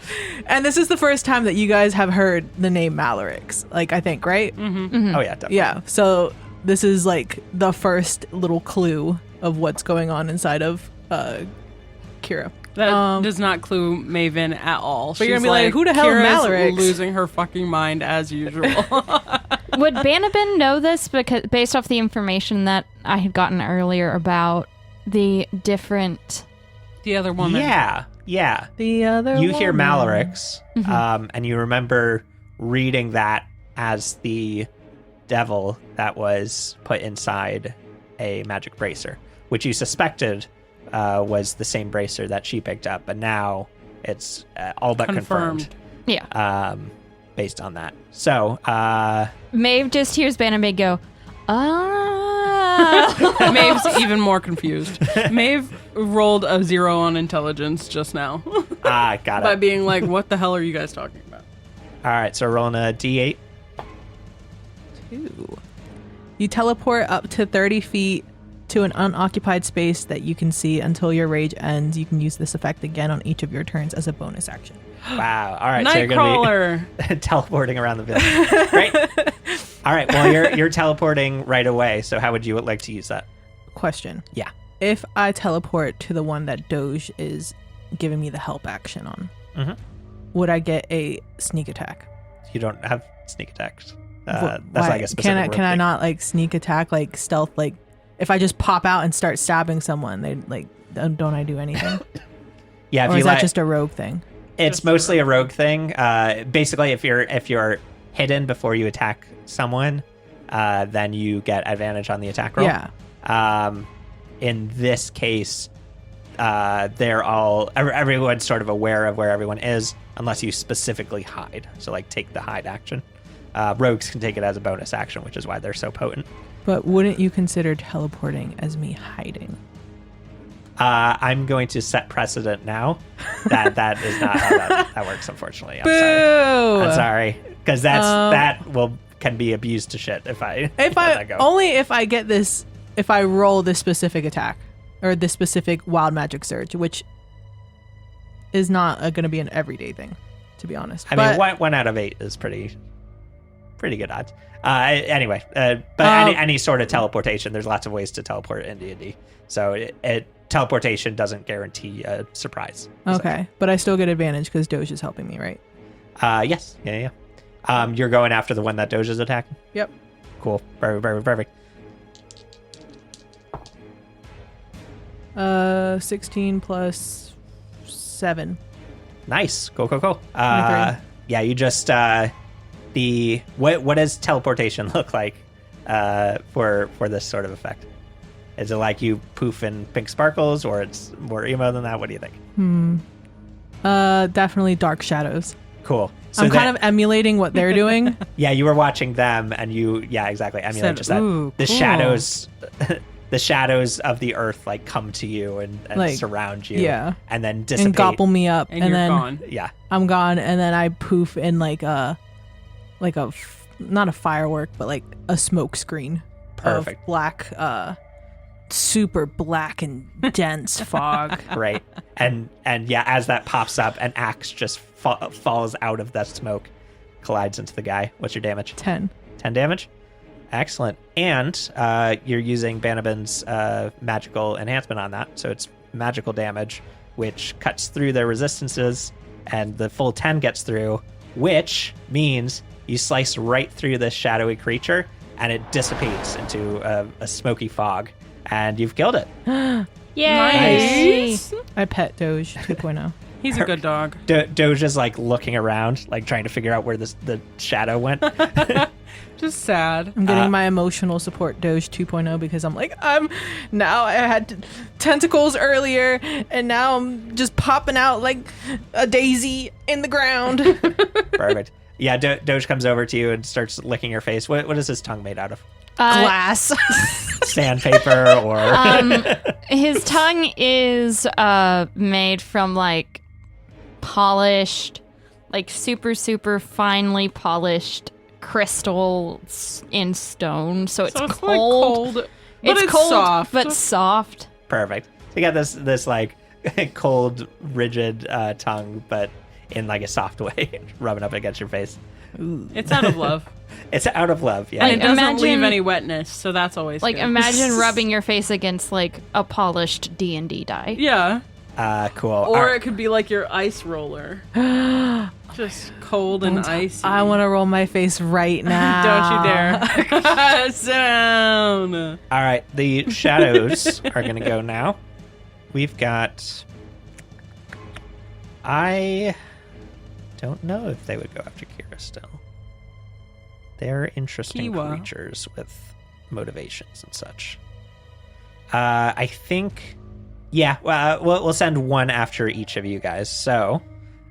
And this is the first time that you guys have heard the name Malarix, like I think, right? Oh yeah, definitely. Yeah. So this is like the first little clue of what's going on inside of Kira. That does not clue Maven at all. But you're gonna be like, who the hell is Kira's Malarix? losing her fucking mind as usual. Would Banabin know this because based off the information that I had gotten earlier about the different? The other woman. Yeah. The other You hear woman. Malarix, and you remember reading that as the devil that was put inside a magic bracer, which you suspected was the same bracer that she picked up, but now it's all but confirmed. Yeah. Based on that. So, Maeve just hears Banabin go, Maeve's even more confused. Maeve rolled a 0 on intelligence just now got by it. being like, what the hell are you guys talking about? All right, so rolling a d8. 2. You teleport up to 30 feet to an unoccupied space that you can see until your rage ends. You can use this effect again on each of your turns as a bonus action. Wow. All right, so you're going Nightcrawler. to be teleporting around the village. Great. All right, well, you're teleporting right away, so how would you like to use that? Question. Yeah. If I teleport to the one that Doge is giving me the help action on, would I get a sneak attack? You don't have sneak attacks. Why? That's like a specific Can I rope not like sneak attack, like stealth, like if I just pop out and start stabbing someone, they like don't I do anything? thing. Yeah, if Or you is that let, just a rogue thing? it's mostly a rogue thing. Basically, if you're hidden before you attack someone, then you get advantage on the attack roll. Yeah. In this case, everyone's sort of aware of where everyone is, unless you specifically hide. So like take the hide action. Rogues can take it as a bonus action, which is why they're so potent. But wouldn't you consider teleporting as me hiding? I'm going to set precedent now that is not how that works, unfortunately. I'm sorry. Because that can be abused to shit if I let that go. Only if I get this, if I roll this specific attack or this specific wild magic surge, which is not going to be an everyday thing, to be honest. I mean, 1 out of 8 is pretty good odds. Anyway, any sort of teleportation, there's lots of ways to teleport in D&D. So teleportation doesn't guarantee a surprise. Okay, but I still get advantage because Doge is helping me, right? Yes. Yeah. You're going after the one that Doge is attacking? Yep. Cool. Perfect. 16 plus 7. Nice. Cool. 23. Yeah, you just what does teleportation look like for this sort of effect? Is it like you poof in pink sparkles, or it's more emo than that? What do you think? Definitely dark shadows. Cool. So I'm kind of emulating what they're doing. Yeah, you were watching them, and exactly emulate Said, just that. "Ooh, The cool." shadows, the shadows of the earth like come to you and Like, surround you, yeah. and then dissipate. And gobble me up, And and you're then gone. Yeah, I'm gone, and then I poof in like a not a firework, but like a smoke screen. Perfect. Of black, super black and dense fog. right. And yeah, as that pops up, an axe just falls out of that smoke, collides into the guy. What's your damage? 10. 10 damage. Excellent. And you're using Banabin's magical enhancement on that, so it's magical damage, which cuts through their resistances, and the full 10 gets through, which means you slice right through this shadowy creature, and it dissipates into a smoky fog, and you've killed it. Yay! Nice. I pet Doge 2.0. He's a good dog. Doge is like looking around, like trying to figure out where the shadow went. Just sad. I'm getting my emotional support Doge 2.0 because I'm like, now I had tentacles earlier and now I'm just popping out like a daisy in the ground. Perfect. Yeah, Doge comes over to you and starts licking your face. What is his tongue made out of? Glass. Sandpaper or... His tongue is made from like polished, like super, super finely polished crystals in stone. So it's Like cold. but It's cold, soft. but soft. Perfect. So you got this like cold, rigid tongue, but in like a soft way, rubbing up against your face. It's out of love. It's out of love, yeah. And it doesn't Imagine- leave any wetness, so that's always Like good. imagine rubbing your face against like a polished D&D die. Yeah. Cool. Or it could be like your ice roller. Just cold and icy. I want to roll my face right now. Don't you dare. Sit down. All right, the shadows are going to go now. We've got... I don't know if they would go after Kira still. They're interesting Kiwa. creatures with motivations and such. I think... Yeah, we'll send one after each of you guys. So,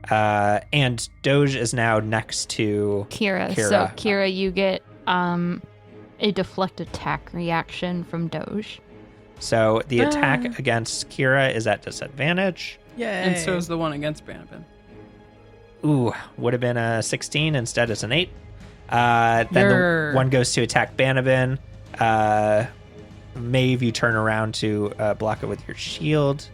and Doge is now next to Kira. Kira. So Kira, you get a deflect attack reaction from Doge. So the attack against Kira is at disadvantage. Yay. And so is the one against Banabin. Ooh, would have been a 16. Instead, it's an 8. Then the one goes to attack Banabin. Maeve, you turn around to block it with your shield.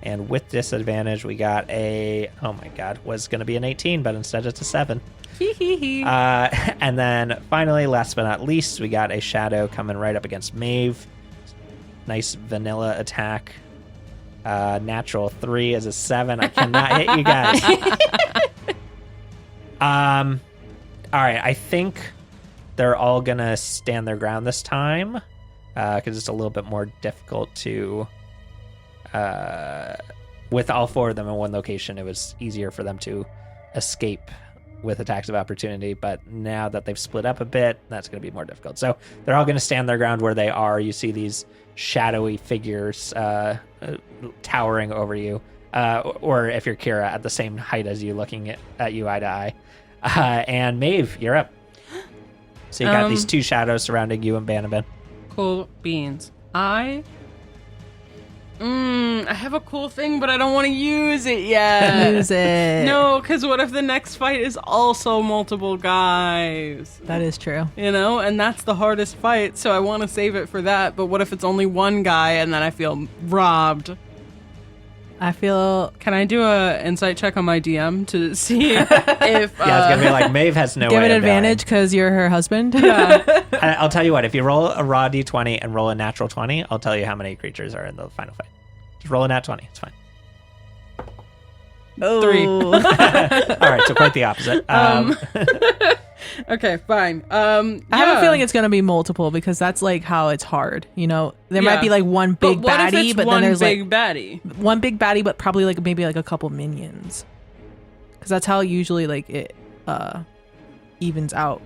And with disadvantage, we got a... Oh my god, was going to be an 18, but instead it's a 7. And then finally, last but not least, we got a shadow coming right up against Maeve. Nice vanilla attack. Natural 3 is a 7. I cannot hit you guys. All right, I think they're all gonna stand their ground this time because it's a little bit more difficult to. With all 4 of them in one location, it was easier for them to escape with attacks of opportunity. But now that they've split up a bit, that's going to be more difficult. So they're all going to stand their ground where they are. You see these shadowy figures towering over you, or if you're Kira, at the same height as you, looking at you eye to eye. And Maeve, you're up. So you got these 2 shadows surrounding you and Banabin. Cool beans. I have a cool thing, but I don't want to use it yet. Use it. No, because what if the next fight is also multiple guys? That is true. You know, and that's the hardest fight, so I want to save it for that. But what if it's only one guy and then I feel robbed? I feel... Can I do a insight check on my DM to see if... Yeah, it's going to be like, Maeve has no Give way it of advantage because you're her husband. Yeah. I'll tell you what, if you roll a raw d20 and roll a natural 20, I'll tell you how many creatures are in the final fight. Just roll a nat 20, it's fine. 3. All right, so quite the opposite. Okay, fine. I have a feeling it's going to be multiple because that's like how it's hard. You know, there might Yeah. be like one big what if baddie, it's but one then there's big like baddie. one big baddie, but probably like maybe like a couple minions. Because that's how usually like it evens out.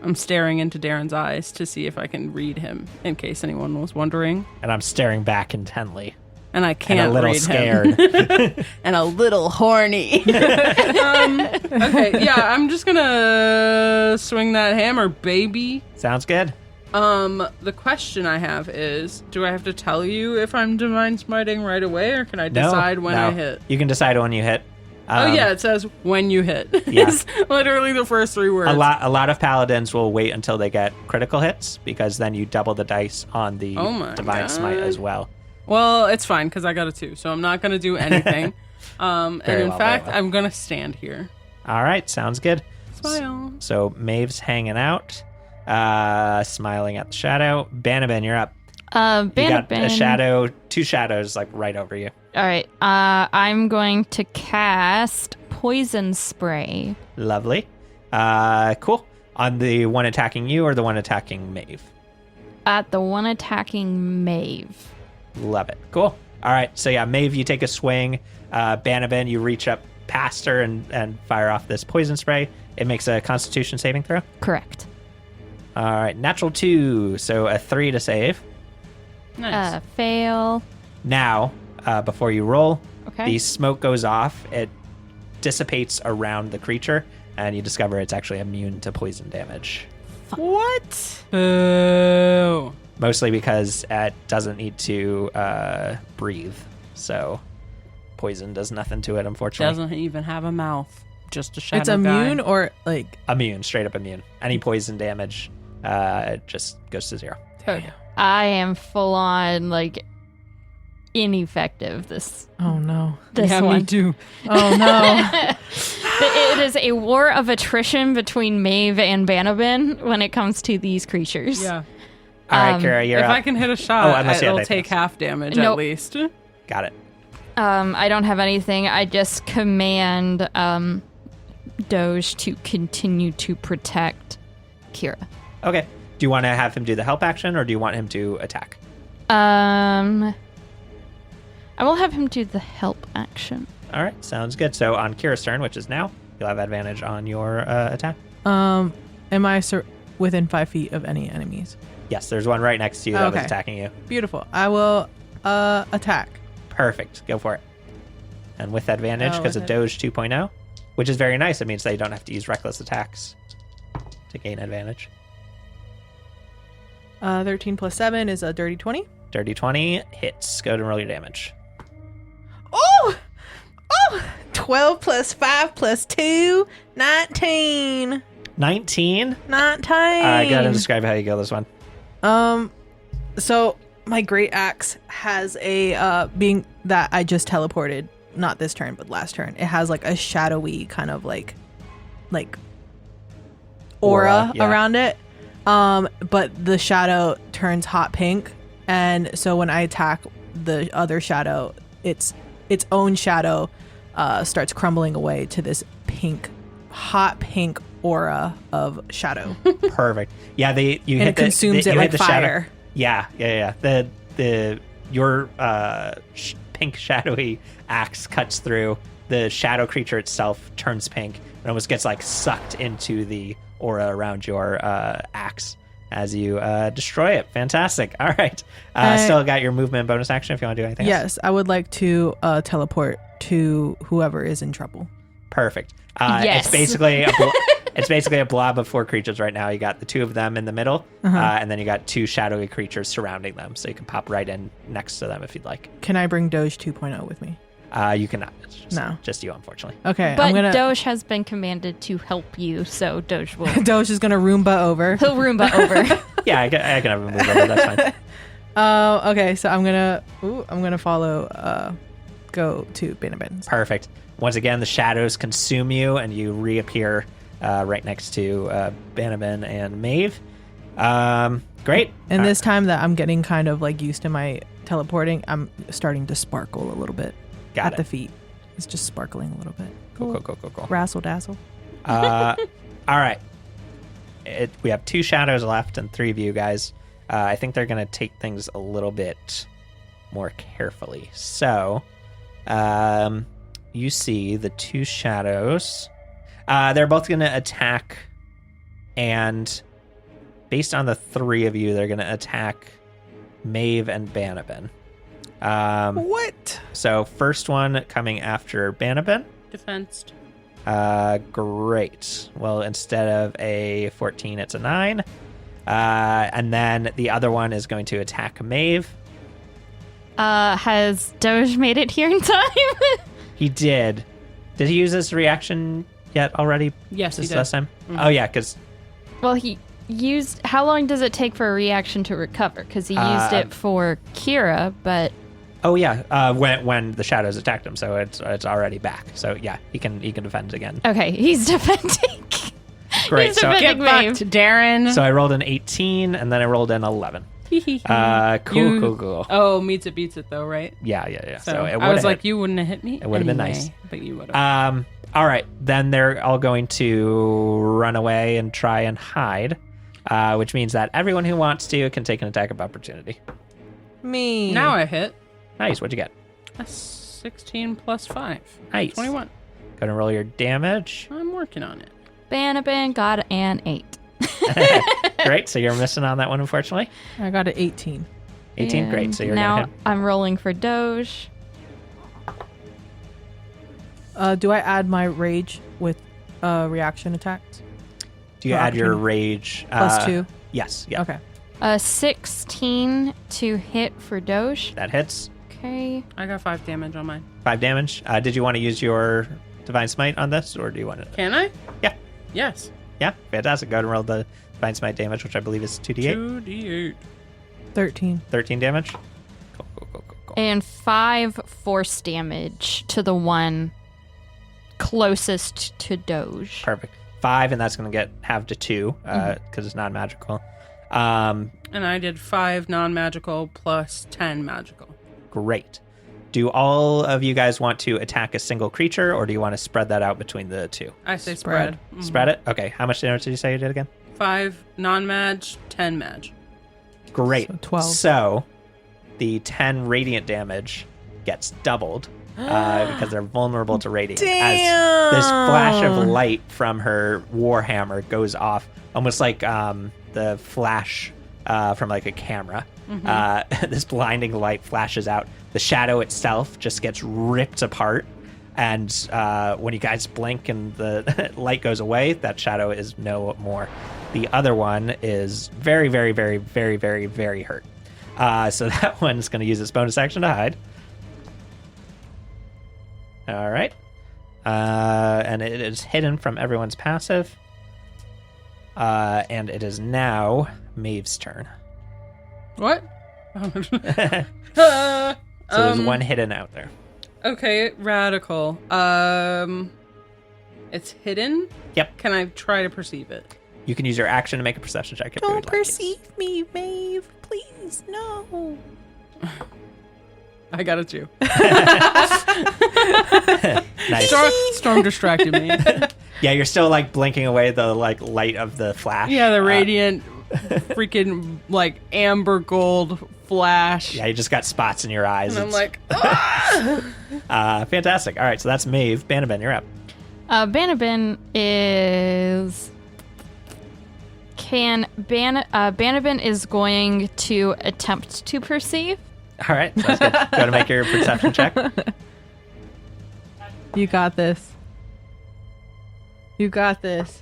I'm staring into Darren's eyes to see if I can read him, in case anyone was wondering. And I'm staring back intently. And I can't And a little read scared. him. And a little horny. Okay, yeah, I'm just gonna swing that hammer, baby. Sounds good. The question I have is, do I have to tell you if I'm divine smiting right away, or can I decide when no. I hit? You can decide when you hit. Oh yeah, it says when you hit. Yeah. It's literally the first 3 words. A lot of paladins will wait until they get critical hits because then you double the dice on the Oh my divine smite God. as well. Well, it's fine because I got a 2, so I'm not gonna do anything. And Very in well, fact, very well. I'm gonna stand here. All right, sounds good. Smile. So Maeve's hanging out, smiling at the shadow. Banabin, you're up. You got a Banabin. shadow, 2 shadows like right over you. All right. I'm going to cast poison spray. Lovely. Cool. On the one attacking you or the one attacking Maeve? At the one attacking Maeve. Love it. Cool. All right. So yeah, Maeve, you take a swing. Banabin, you reach up past her and fire off this poison spray. It makes a Constitution saving throw. Correct. All right, natural 2, so a 3 to save. Nice. Fail. Now, before you roll, Okay. the smoke goes off. It dissipates around the creature, and you discover it's actually immune to poison damage. What? Boo. Mostly because it doesn't need to breathe, so poison does nothing to it, unfortunately. Doesn't even have a mouth. Just a shadow It's immune guy. or like Immune, straight up immune. Any poison damage just goes to 0. I am full on like ineffective this oh no. one. Me too. Oh no. It is a war of attrition between Maeve and Banabin when it comes to these creatures. Yeah. All right, Kara, you're If up. I can hit a shot, unless you have it'll anything take else. half damage Nope. at least. Got it. I don't have anything. I just command Doge to continue to protect Kira. Okay. Do you want to have him do the help action, or do you want him to attack? I will have him do the help action. All right, sounds good. So on Kira's turn, which is now, you'll have advantage on your attack. Am I within 5 feet of any enemies? Yes, there's one right next to you that was Okay. attacking you. Beautiful. I will attack. Perfect. Go for it. And with advantage, Oh, because with of Doge 2.0, which is very nice. It means that you don't have to use reckless attacks to gain advantage. 13 plus 7 is a dirty 20. Dirty 20 hits. Go ahead and roll your damage. Oh! 12 plus 5 plus 2, 19. 19. 19. Go ahead and describe how you kill this one. So my great axe has a being that I just teleported, not this turn, but last turn. It has like a shadowy kind of like aura yeah. around it. But the shadow turns hot pink, and so when I attack the other shadow, its own shadow starts crumbling away to this hot pink aura of shadow. Perfect. Yeah, you And hit it consumes it you like hit the shadow. fire. Yeah. Your pink shadowy axe cuts through. The shadow creature itself turns pink and almost gets like sucked into the aura around your axe as you destroy it. Fantastic. All right. Still got your movement bonus action if you want to do anything else. Yes, I would like to teleport to whoever is in trouble. Perfect. Yes. It's basically a blob of 4 creatures right now. You got the 2 of them in the middle, and then you got 2 shadowy creatures surrounding them. So you can pop right in next to them if you'd like. Can I bring Doge 2.0 with me? You cannot. It's No. just you, unfortunately. Okay, But I'm gonna. Doge has been commanded to help you, so Doge will. Doge is gonna Roomba over. He'll Roomba over. Yeah, I can have him move over. That's fine. Okay, so I'm gonna follow. Go to Banabins. Perfect. Once again, the shadows consume you, and you reappear right next to Banabin and Maeve. Great. And this time that I'm getting kind of like used to my teleporting, I'm starting to sparkle a little bit Got at the it. feet. It's just sparkling a little bit. Cool. Razzle dazzle. All right. We have 2 shadows left and 3 of you guys. I think they're going to take things a little bit more carefully. So, you see the 2 shadows. They're both going to attack, and based on the 3 of you, they're going to attack Maeve and Banabin. What? So first one coming after Banabin. Defensed. Great. Well, instead of a 14, it's a 9. And then the other one is going to attack Maeve. Has Doge made it here in time? He did. Did he use his reaction yet already? Yes, he This did. last time? Oh, yeah, because Well, he used. How long does it take for a reaction to recover? Because he used it for Kira, but when the shadows attacked him, so it's already back. So yeah, he can defend again. okay, he's defending. Great. He's So defending Get fucked, Maeve. Darren. I rolled an 18 and then I rolled an 11. Cool. Oh, meets it beats it though, right? Yeah. So, So it I would was have like, you wouldn't have hit me. It would've been anyway, nice. but you would have. All right, then they're all going to run away and try and hide, which means that everyone who wants to can take an attack of opportunity. Me. Now I hit. Nice. What'd you get? A 16 plus 5. Nice. 21. Go ahead and roll your damage. I'm working on it. Banabin got an 8. Great. So you're missing on that one, unfortunately. I got an 18. 18. Great. So you're now gonna hit. I'm rolling for Doge. Do I add my rage with reaction attacks? Do you add your rage? +2? Yes. Yeah. Okay. 16 to hit for Doge. That hits. Okay. I got 5 damage on mine. 5 damage. Did you want to use your Divine Smite on this, or do you want to? Can I? Yeah. Yes. Yeah. Fantastic. Go ahead and roll the Divine Smite damage, which I believe is 2d8. 2d8. 13. 13 damage. Cool. And 5 force damage to the one closest to Doge. Perfect. 5, and that's going to get halved to 2 because it's non-magical. And I did 5 non-magical plus 10 magical. Great. Do all of you guys want to attack a single creature, or do you want to spread that out between the two? I say Spread. spread. Mhm. Spread it? Okay. How much damage did you say you did again? 5 non-mag, 10 mag. Great. So 12. So the 10 radiant damage gets doubled because they're vulnerable to radiant. As this flash of light from her warhammer goes off, almost like the flash from like a camera. This blinding light flashes out. The shadow itself just gets ripped apart. And when you guys blink and the light goes away, that shadow is no more. The other one is very, very, very, very, very, very hurt. So that one's going to use its bonus action to hide. All right. And it is hidden from everyone's passive. And it is now Maeve's turn. What? So there's one hidden out there. Okay, radical. It's hidden? Yep. Can I try to perceive it? You can use your action to make a perception check if you would Don't like. perceive me, Maeve. Please, no. I got a 2. Nice. Storm distracted me. Yeah, you're still like blinking away the like light of the flash. Yeah, the radiant freaking like amber gold flash. Yeah, you just got spots in your eyes. And I'm It's- like, ah! fantastic. All right, so that's Maeve. Banabin, you're up. Banabin is... Banabin is going to attempt to perceive. All right, sounds good. Go to make your perception check. You got this. You got this.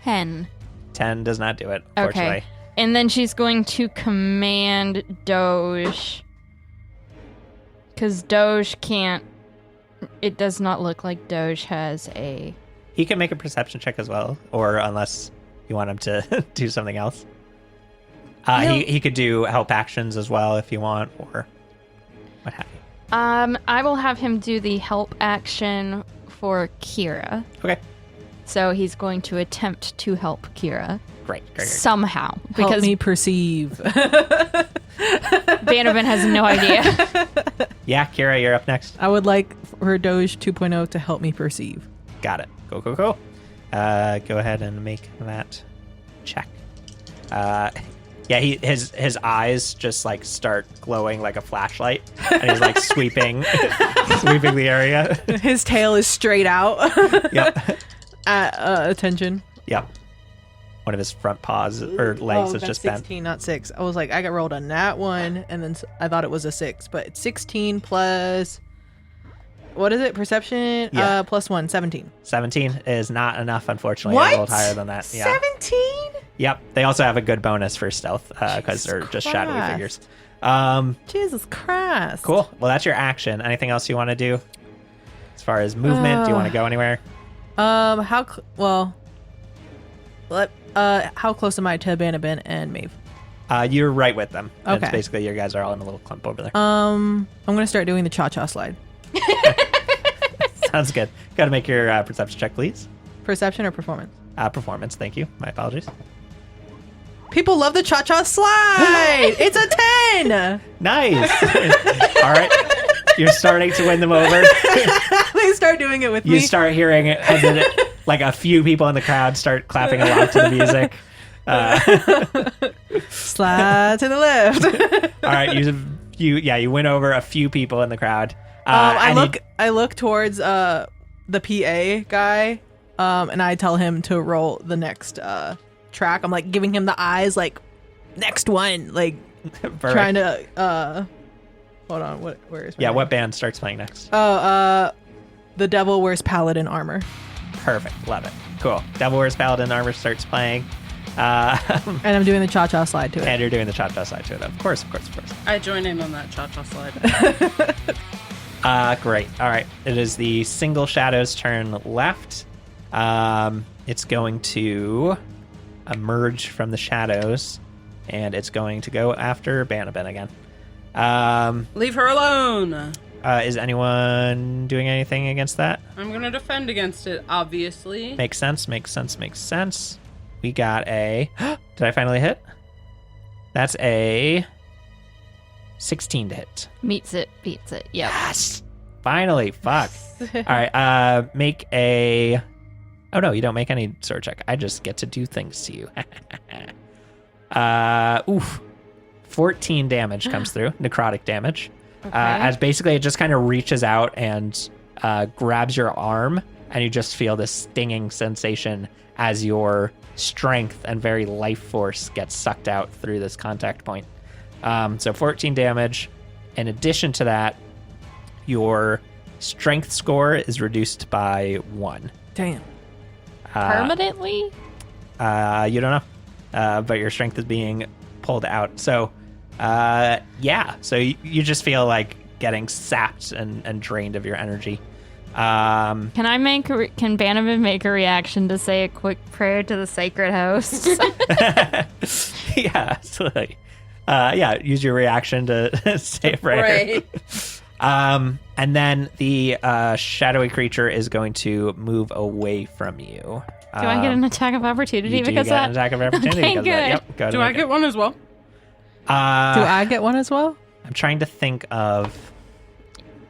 10. 10 does not do it, Okay. fortunately. And then she's going to command Doge. Because Doge can't... It does not look like Doge has a... He can make a perception check as well, or unless you want him to do something else. He could do help actions as well if you want, or what have you. I will have him do the help action for Kira. Okay, So he's going to attempt to help Kira great. somehow. Help Because me perceive. Bannerman has no idea. Yeah, Kira, you're up next. I would like for Doge 2.0 to help me perceive. Got it. Go. Go ahead and make that check. Yeah, his eyes just like start glowing like a flashlight, and he's like sweeping the area. His tail is straight out. Yep. Attention. Yep. One of his front paws or legs is that's just bent. 16, not 6. I was like, I got rolled on that one, and then I thought it was a 6, but it's 16 plus. What is it? Perception? Yeah. Plus 1, 17. 17 is not enough, unfortunately. What? I rolled higher than that. Yeah. 17? Yep. They also have a good bonus for stealth because they're just shadowy Christ. figures. Jesus Christ. Cool. Well, that's your action. Anything else you want to do? As far as movement, do you want to go anywhere? How close am I to Banabin and Maeve? You're right with them. Okay. It's basically, you guys are all in a little clump over there. I'm gonna start doing the cha-cha slide. Sounds good. Got to make your perception check, please. Perception or performance? Performance. Thank you. My apologies. People love the cha-cha slide. It's a 10. Nice. All right. You're starting to win them over. They start doing it with You me. start hearing it, and then like a few people in the crowd start clapping along to the music. Slide to the left. All right. You win over a few people in the crowd. I look towards the the PA guy, and I tell him to roll the next track. I'm like giving him the eyes, like next one, like trying to. Hold on, where is? What band starts playing next? Oh, The Devil Wears Paladin Armor. Perfect, love it. Cool. Devil Wears Paladin Armor starts playing. And I'm doing the cha-cha slide to it. And you're doing the cha-cha slide to it. Of course. I join in on that cha-cha slide. Great. All right. It is the single shadow's turn left. It's going to emerge from the shadows, and it's going to go after Banabin again. Leave her alone. Is anyone doing anything against that? I'm going to defend against it, obviously. Makes sense. We got a... Did I finally hit? That's a 16 to hit. Beats it. Yep. Yes! Finally. Fuck. All right. Make a... Oh, no. You don't make any sword check. I just get to do things to you. 14 damage comes through. Necrotic damage. Okay. As basically it just kind of reaches out and grabs your arm, and you just feel this stinging sensation as your strength and very life force gets sucked out through this contact point. So 14 damage. In addition to that, your strength score is reduced by 1. Damn. Permanently? You don't know. But your strength is being pulled out. So, so you just feel like getting sapped and drained of your energy. Can Bannerman make a reaction to say a quick prayer to the sacred host? Yeah, absolutely. Use your reaction to say a prayer. Right. And then the shadowy creature is going to move away from you. Do I get an attack of opportunity you do because get of that? an attack of opportunity Okay, because of that. good. Yep, go ahead Do and I make get it. one as well? Do I get one as well? I'm trying to think of...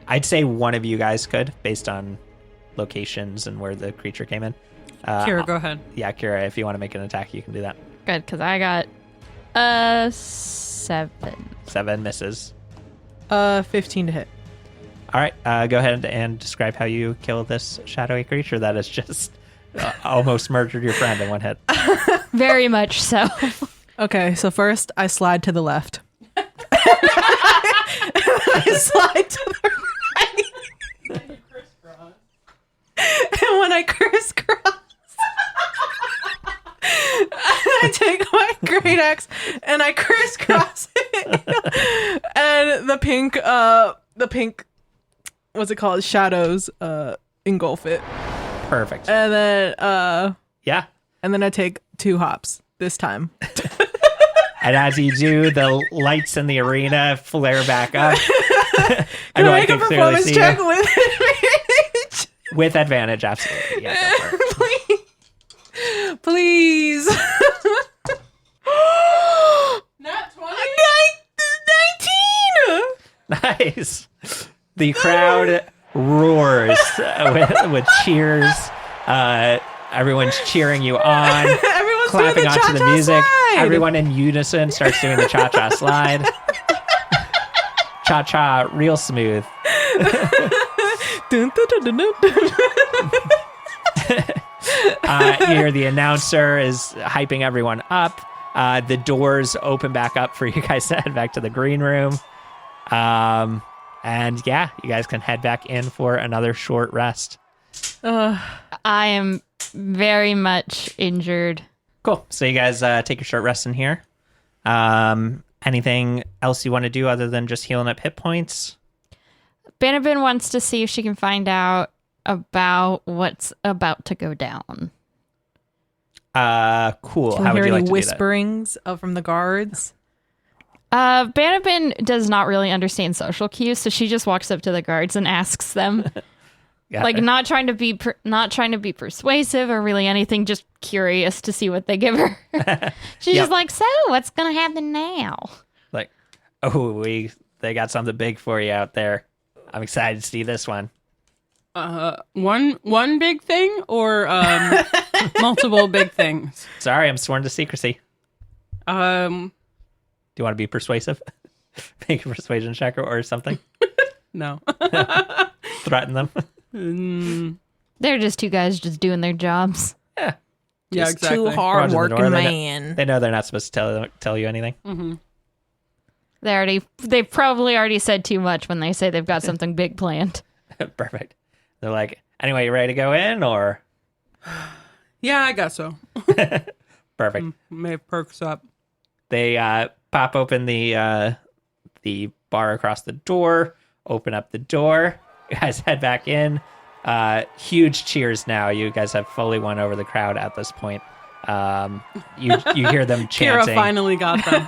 I'd say one of you guys could, based on locations and where the creature came in. Kira, go ahead. Yeah, Kira, if you want to make an attack, you can do that. Good, because I got 7. 7 misses. 15 to hit. All right, go ahead and describe how you kill this shadowy creature that has just almost murdered your friend in one hit. Very much so. Okay, so first I slide to the left. I slide to the right. And when I crisscross, I take my great axe and I crisscross it. And the pink, what's it called? Shadows, engulf it. Perfect. And then, Yeah. and then I take 2 hops this time. And as you do, the lights in the arena flare back up. Can I Everyone make a can clearly performance see check you. with advantage? With advantage, absolutely. Yeah, go for it. Please. Not 20? 19! Nice. The crowd roars with cheers. Everyone's cheering you on, Everyone's clapping doing the onto the cha-cha music. slide. Everyone in unison starts doing the cha-cha slide. Cha-cha, real smooth. Dun, dun, dun, dun, dun, dun. You hear the announcer is hyping everyone up. The doors open back up for you guys to head back to the green room. And yeah, you guys can head back in for another short rest. I am very much injured. Cool. So you guys take your short rest in here. Anything else you want to do other than just healing up hit points? Banabin wants to see if she can find out about what's about to go down. Cool. Can How we would hear you like any to whisperings from the guards? Banabin does not really understand social cues, so she just walks up to the guards and asks them, do that? like not trying to be persuasive or really anything, just curious to see what they give her. She's Yep. just like, so what's gonna happen now? Like, oh, they got something big for you out there. I'm excited to see this one. One big thing or multiple big things? Sorry, I'm sworn to secrecy. Um, Do you want to be persuasive? Make a persuasion check or something? no. Threaten them? They're just two guys just doing their jobs. Yeah. Yeah, Just exactly. too Go hard on to the door. working They know- man. They know they're not supposed to tell you anything. Mm-hmm. They probably already said too much when they say they've got something big planned. Perfect. They're like, anyway, you ready to go in or? Yeah, I guess so. Perfect. Maeve perks up. They pop open the bar across the door, open up the door. You guys head back in. Huge cheers now. You guys have fully won over the crowd at this point. You hear them Kira chanting. finally got them.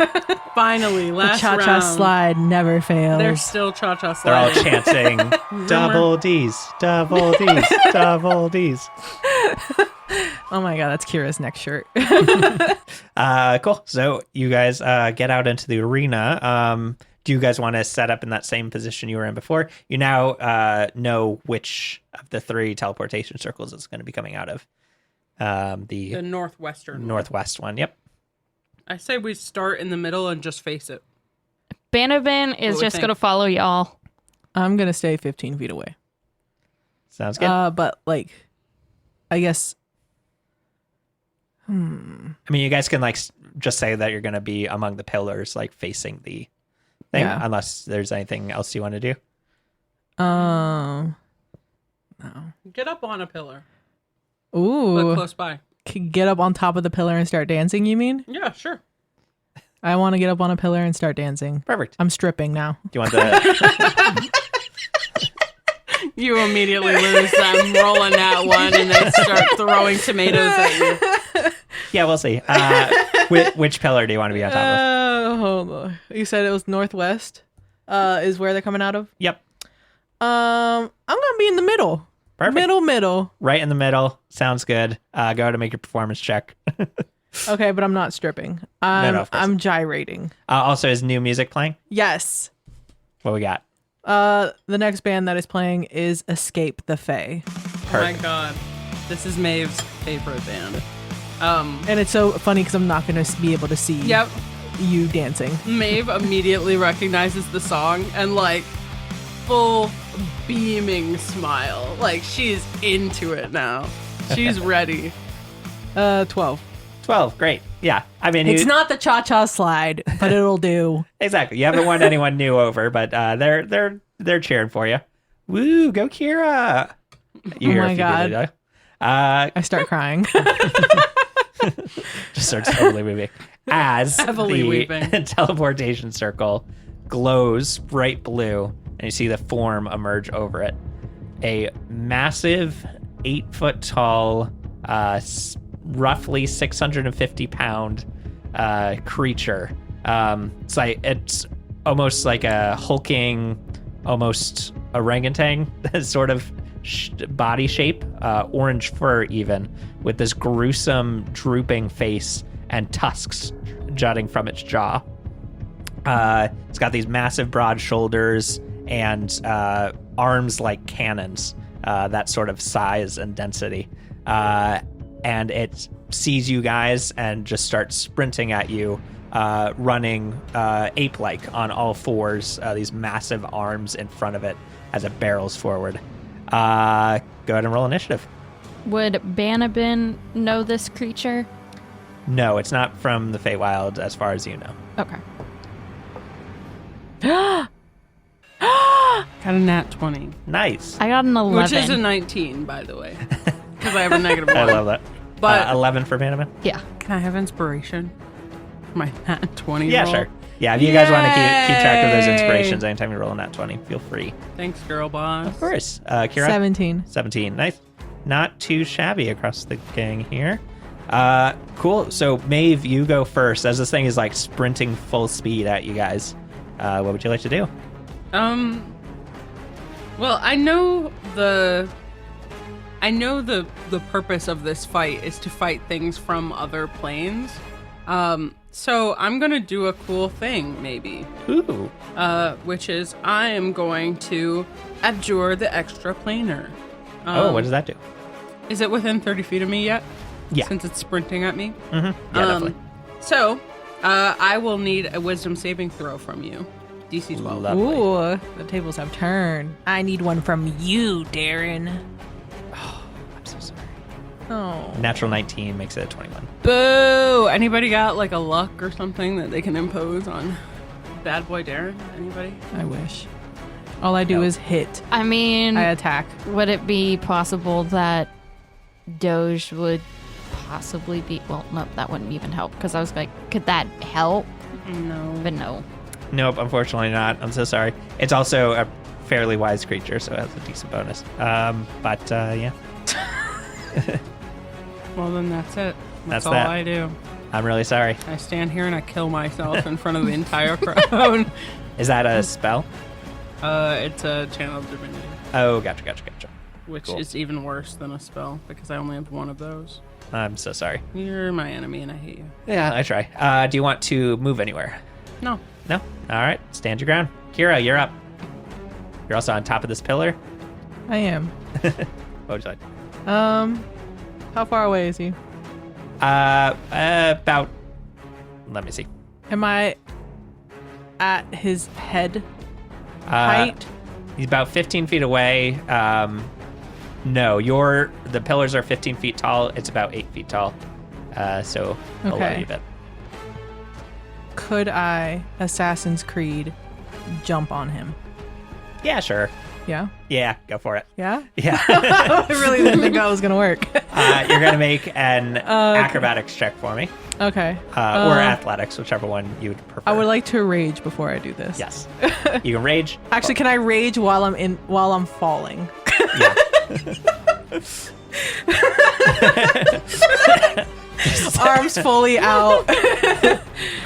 Finally, last Cha-cha round. slide never fails. They're still cha-cha They're all sliding. chanting, double D's, double D's, double D's. Oh my god, that's Kira's next shirt. Cool. So you guys get out into the arena. Do you guys want to set up in that same position you were in before? You now know which of the 3 teleportation circles it's going to be coming out of. The northwestern one. northwest one. Yep. I say we start in the middle and just face it. Banabin is What we just think? going to follow y'all. I'm gonna stay 15 feet away. Sounds good. But like, I guess. I mean, you guys can like just say that you're going to be among the pillars, like facing the thing, Yeah. unless there's anything else you want to do. No. Get up on a pillar. Ooh. Look close by. Get up on top of the pillar and start dancing, you mean? Yeah, sure. I want to get up on a pillar and start dancing. Perfect. I'm stripping now. Do you want the? You immediately lose them rolling that one and they start throwing tomatoes at you. Yeah, we'll see. Which pillar do you want to be on top of? Hold on. You said it was northwest. Is where they're coming out of. Yep. I'm gonna be in the middle. Perfect. Middle. Right in the middle. Sounds good. Go to make your performance check. Okay, but I'm not stripping. No, of course I'm gyrating. Also, is new music playing? Yes. What we got? The next band that is playing is Escape the Fae. Oh my god. This is Maeve's favorite band. And it's so funny because I'm not going to be able to see Yep. you dancing. Maeve immediately recognizes the song and like full beaming smile. Like she's into it now. She's ready. 12. 12. Great. Yeah. I mean, It's not the cha-cha slide, but it'll do. exactly. You haven't won anyone new over, but they're cheering for you. Woo! Go Kira! You hear my a few God. people, I start crying. just starts totally moving as Heavily the weeping. teleportation circle glows bright blue, and you see the form emerge over it. A massive 8-foot tall, roughly 650 pound creature. It's almost like a hulking, almost orangutan sort of body shape, orange fur even, with this gruesome drooping face and tusks jutting from its jaw. It's got these massive broad shoulders and arms like cannons, that sort of size and density. And it sees you guys and just starts sprinting at you, running ape-like on all fours, these massive arms in front of it as it barrels forward. Go ahead and roll initiative. Would Banabin know this creature? No, it's not from the Feywild as far as you know. Okay. Got a nat 20. Nice. I got an 11. Which is a 19, by the way. Because I have a negative I 1. love that. But 11 for Bannerman? Yeah. can I have inspiration? For my nat 20 Yeah, roll? sure. Yeah, if you guys want to keep track of those Yay! inspirations anytime you roll a nat 20, feel free. Thanks, girl boss. Of course. Kira? 17. 17. Nice. Not too shabby across the gang here. Cool. So, Maeve, you go first as this thing is like sprinting full speed at you guys. What would you like to do? Well, I know the purpose of this fight is to fight things from other planes. So I'm gonna do a cool thing, maybe. Ooh. Which is I am going to abjure the extraplanar. What does that do? Is it within 30 feet of me yet? Yeah. Since it's sprinting at me? Mm-hmm. Yeah, definitely. So, I will need a wisdom saving throw from you. DC 12. Lovely. Ooh, the tables have turned. I need one from you, Darren. Oh. Natural 19 makes it a 21. Boo! Anybody got like a luck or something that they can impose on Bad Boy Darren? Anybody? I wish. All I do is hit. I mean, I attack. would it be possible that Doge would possibly be... Well, no, that wouldn't even help, because I was like, could that help? No. But no. Nope, unfortunately not. I'm so sorry. It's also a fairly wise creature, so it has a decent bonus. But yeah. Well, then that's it. That's all that. I do. I'm really sorry. I stand here and I kill myself in front of the entire crowd. Is that a spell? It's a channel of divinity, Oh, gotcha. which Cool. is even worse than a spell because I only have one of those. I'm so sorry. You're my enemy and I hate you. Yeah, I try. Do you want to move anywhere? No. No? All right. Stand your ground. Kira, you're up. You're also on top of this pillar. I am. What would you like? How far away is he? About... Let me see. Am I at his head height? He's about 15 feet away. No, the pillars are 15 feet tall. It's about 8 feet tall. So below Okay. you a bit. Could I, Assassin's Creed, jump on him? Yeah, sure. Yeah? Yeah, go for it. Yeah? Yeah. I really didn't think that was going to work. You're going to make an acrobatics check for me. Okay. Or athletics, whichever one you would prefer. I would like to rage before I do this. Yes. You can rage. Actually, can I rage while I'm falling? Yeah. Arms fully out.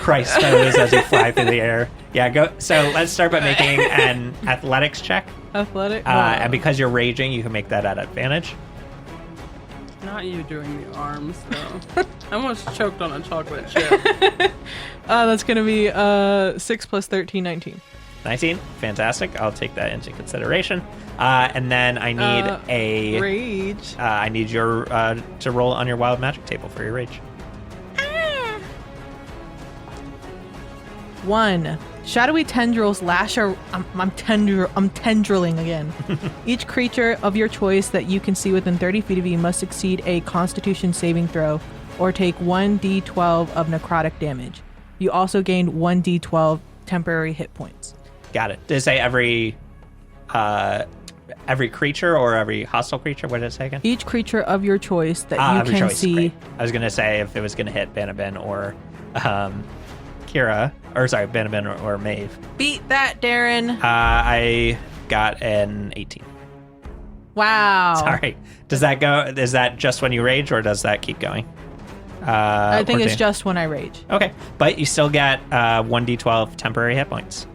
Christ knows as you fly through the air. Yeah, go. So let's start by making an athletics check. Athletic. And because you're raging, you can make that at advantage. Not you doing the arms, though. I almost choked on a chocolate chip. That's going to be 6 plus 13, 19. 19. Fantastic. I'll take that into consideration. And then I need Rage. I need your to roll on your wild magic table for your rage. 1. Shadowy tendrils lash I'm tendriling again. Each creature of your choice that you can see within 30 feet of you must succeed a Constitution saving throw or take 1d12 of necrotic damage. You also gain 1d12 temporary hit points. Got it. Did it say every creature or every hostile creature? What did it say again? Each creature of your choice that you every can choice. see. Great. I was gonna say if it was gonna hit Banabin or Kira, or sorry, Banabin or Maeve. Beat that, Darren. I got an 18. Wow. Sorry. Does that go? Is that just when you rage, or does that keep going? I think or it's do- just when I rage. Okay, but you still get 1d12 temporary hit points.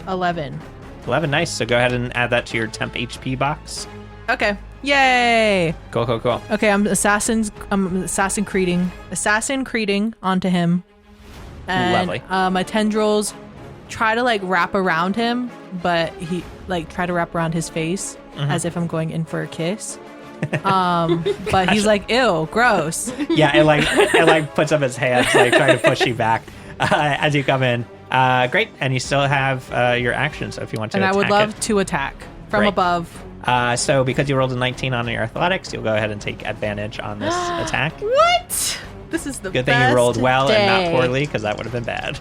11. 11, nice. So go ahead and add that to your temp HP box. Okay. Yay. Cool. Okay, I'm assassin creeding onto him. And Lovely. My tendrils try to like wrap around him, but he like try to wrap around his face as if I'm going in for a kiss. But he's like, ew, gross. Yeah, it like puts up its hands, like trying to push you back as you come in. Great, and you still have your action. So if you want to, And I would love it. to attack from Great. above. So because you rolled a 19 on your athletics, you'll go ahead and take advantage on this attack. What? This is the Good best thing you rolled well and day. not poorly, because that would have been bad.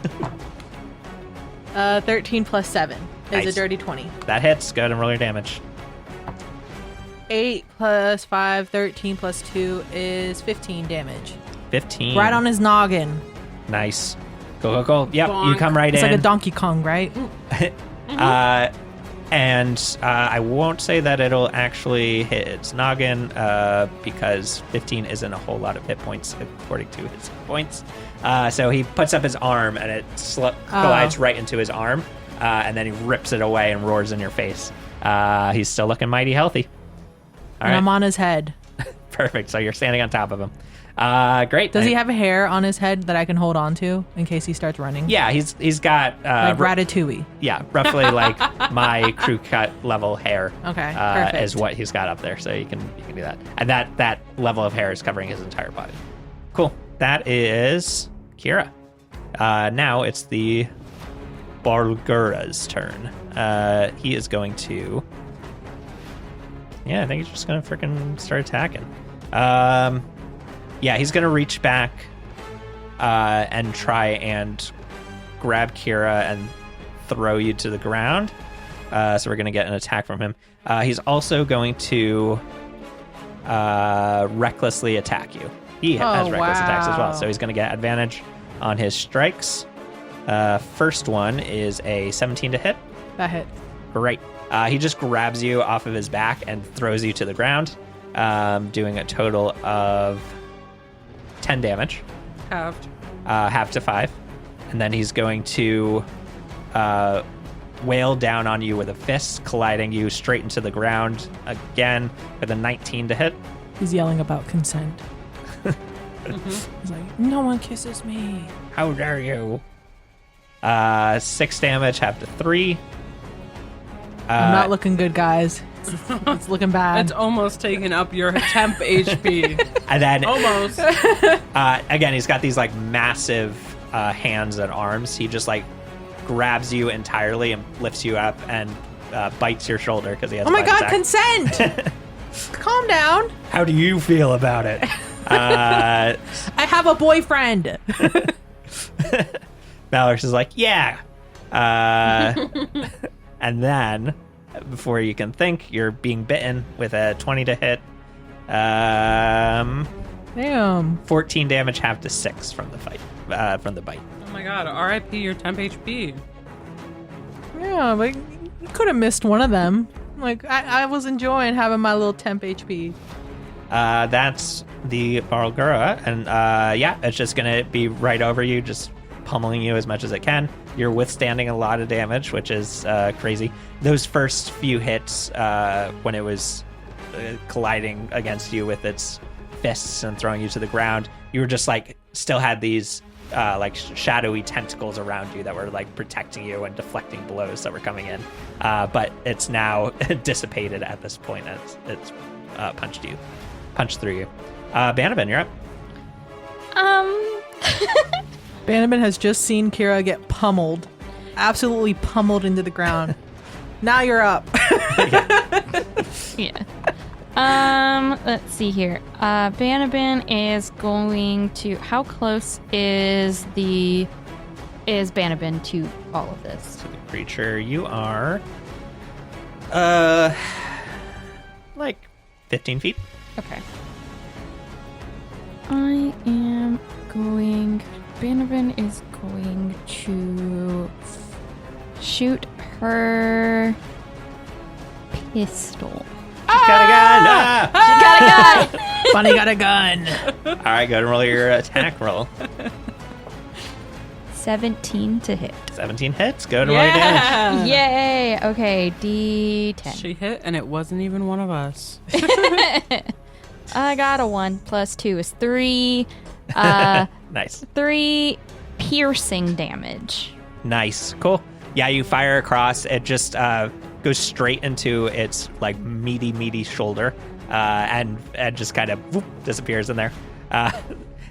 13 plus 7 is Nice. a dirty 20. That hits. Go ahead and roll your damage. 8 plus 5, 13 plus 2 is 15 damage. 15. Right on his noggin. Nice. Go. Yep, you Bonk. come right It's in. like a Donkey Kong, right? And I won't say that it'll actually hit its noggin because 15 isn't a whole lot of hit points according to his hit points. So he puts up his arm and it glides right into his arm, and then he rips it away and roars in your face. He's still looking mighty healthy. All And right, I'm on his head. perfect. So you're standing on top of him. Great. Does he have hair on his head that I can hold on to in case he starts running? Yeah, he's got Like Ratatouille. yeah, roughly like my crew cut level hair. Okay, perfect. Is what he's got up there, so you can do that. And that level of hair is covering his entire body. Cool. That is Kira. Now it's the Bargura's turn. He is going to. Yeah, I think he's just gonna freaking start attacking. Yeah, he's gonna reach back and try and grab Kira and throw you to the ground. So we're gonna get an attack from him. He's also going to recklessly attack you. He has reckless attacks as well, so he's gonna get advantage on his strikes. First one is a 17 to hit. That hit. Great. He just grabs you off of his back and throws you to the ground, doing a total of 10 damage. Halved. Half to 5. And then he's going to wail down on you with a fist, colliding you straight into the ground again with a 19 to hit. He's yelling about consent. He's like, no one kisses me. How dare you? 6 damage, half to 3. I'm not looking good, guys. It's looking bad. It's almost taken up your temp HP. And then Almost. again, he's got these like massive hands and arms. He just like grabs you entirely and lifts you up and bites your shoulder because he has. Oh my a god, attack. consent! Calm down. How do you feel about it? I have a boyfriend. Malorus is like, yeah. And then, before you can think, you're being bitten with a 20 to hit. Damn. 14 damage, half to 6 from the fight, from the bite. Oh my god, RIP your temp HP. Yeah, but you could have missed one of them. Like, I was enjoying having my little temp HP. That's the Barlgura, and yeah, it's just gonna be right over you, just pummeling you as much as it can. You're withstanding a lot of damage, which is crazy. Those first few hits, when it was colliding against you with its fists and throwing you to the ground, you were just like still had these like shadowy tentacles around you that were like protecting you and deflecting blows that were coming in. But it's now dissipated at this point. It's punched through you. Banabin, you're up. Bannerman has just seen Kira get pummeled. Absolutely pummeled into the ground. Now you're up. Yeah. Let's see here. Banabin is going to. How close is Banabin to all of this? To the creature, you are like 15 feet. Okay. I am going. Banabin is going to shoot her pistol. She's got a gun! She got a gun! Bunny got a gun. All right, go and roll your attack roll. 17 to hit. 17 hits. Go to roll your damage. Yay! Okay, D10. She hit, and it wasn't even one of us. I got a 1 plus 2 is 3. Nice. 3 piercing damage. Nice. Cool. Yeah, you fire across. It just goes straight into its like meaty shoulder, and just kind of disappears in there.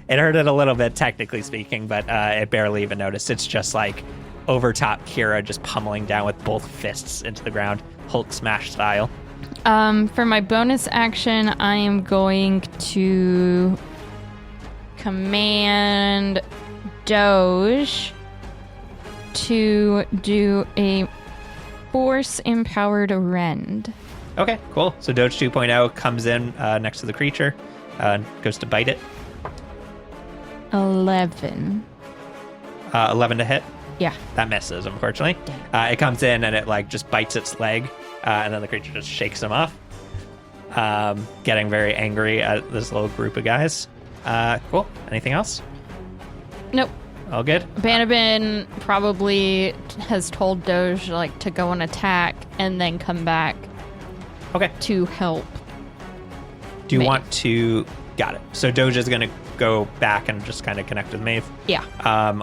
It hurt it a little bit, technically speaking, but it barely even noticed. It's just like over top Kira, just pummeling down with both fists into the ground, Hulk smash style. For my bonus action, I am going to command Doge to do a force-empowered rend. Okay, cool. So Doge 2.0 comes in next to the creature, goes to bite it. 11. 11 to hit. Yeah. That misses, unfortunately. It comes in and it like just bites its leg, and then the creature just shakes him off, getting very angry at this little group of guys. Cool. Anything else? Nope. All good? Banabin probably has told Doge like to go and attack and then come back Okay. to help. Do you Maeve. want to... Got it. So Doge is going to go back and just kind of connect with Maeve. Yeah.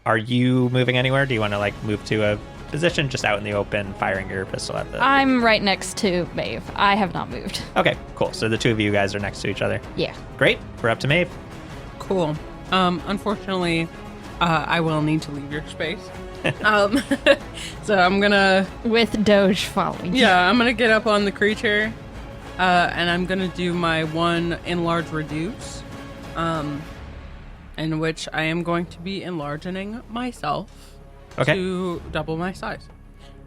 Are you moving anywhere? Do you want to like move to a position just out in the open, firing your pistol at the... I'm right next to Maeve. I have not moved. Okay, cool. So the two of you guys are next to each other. Yeah. Great. We're up to Maeve. Cool. Unfortunately, I will need to leave your space. So I'm gonna... With Doge following. Yeah, I'm gonna get up on the creature And I'm gonna do my one enlarge reduce, in which I am going to be enlarging myself Okay. to double my size.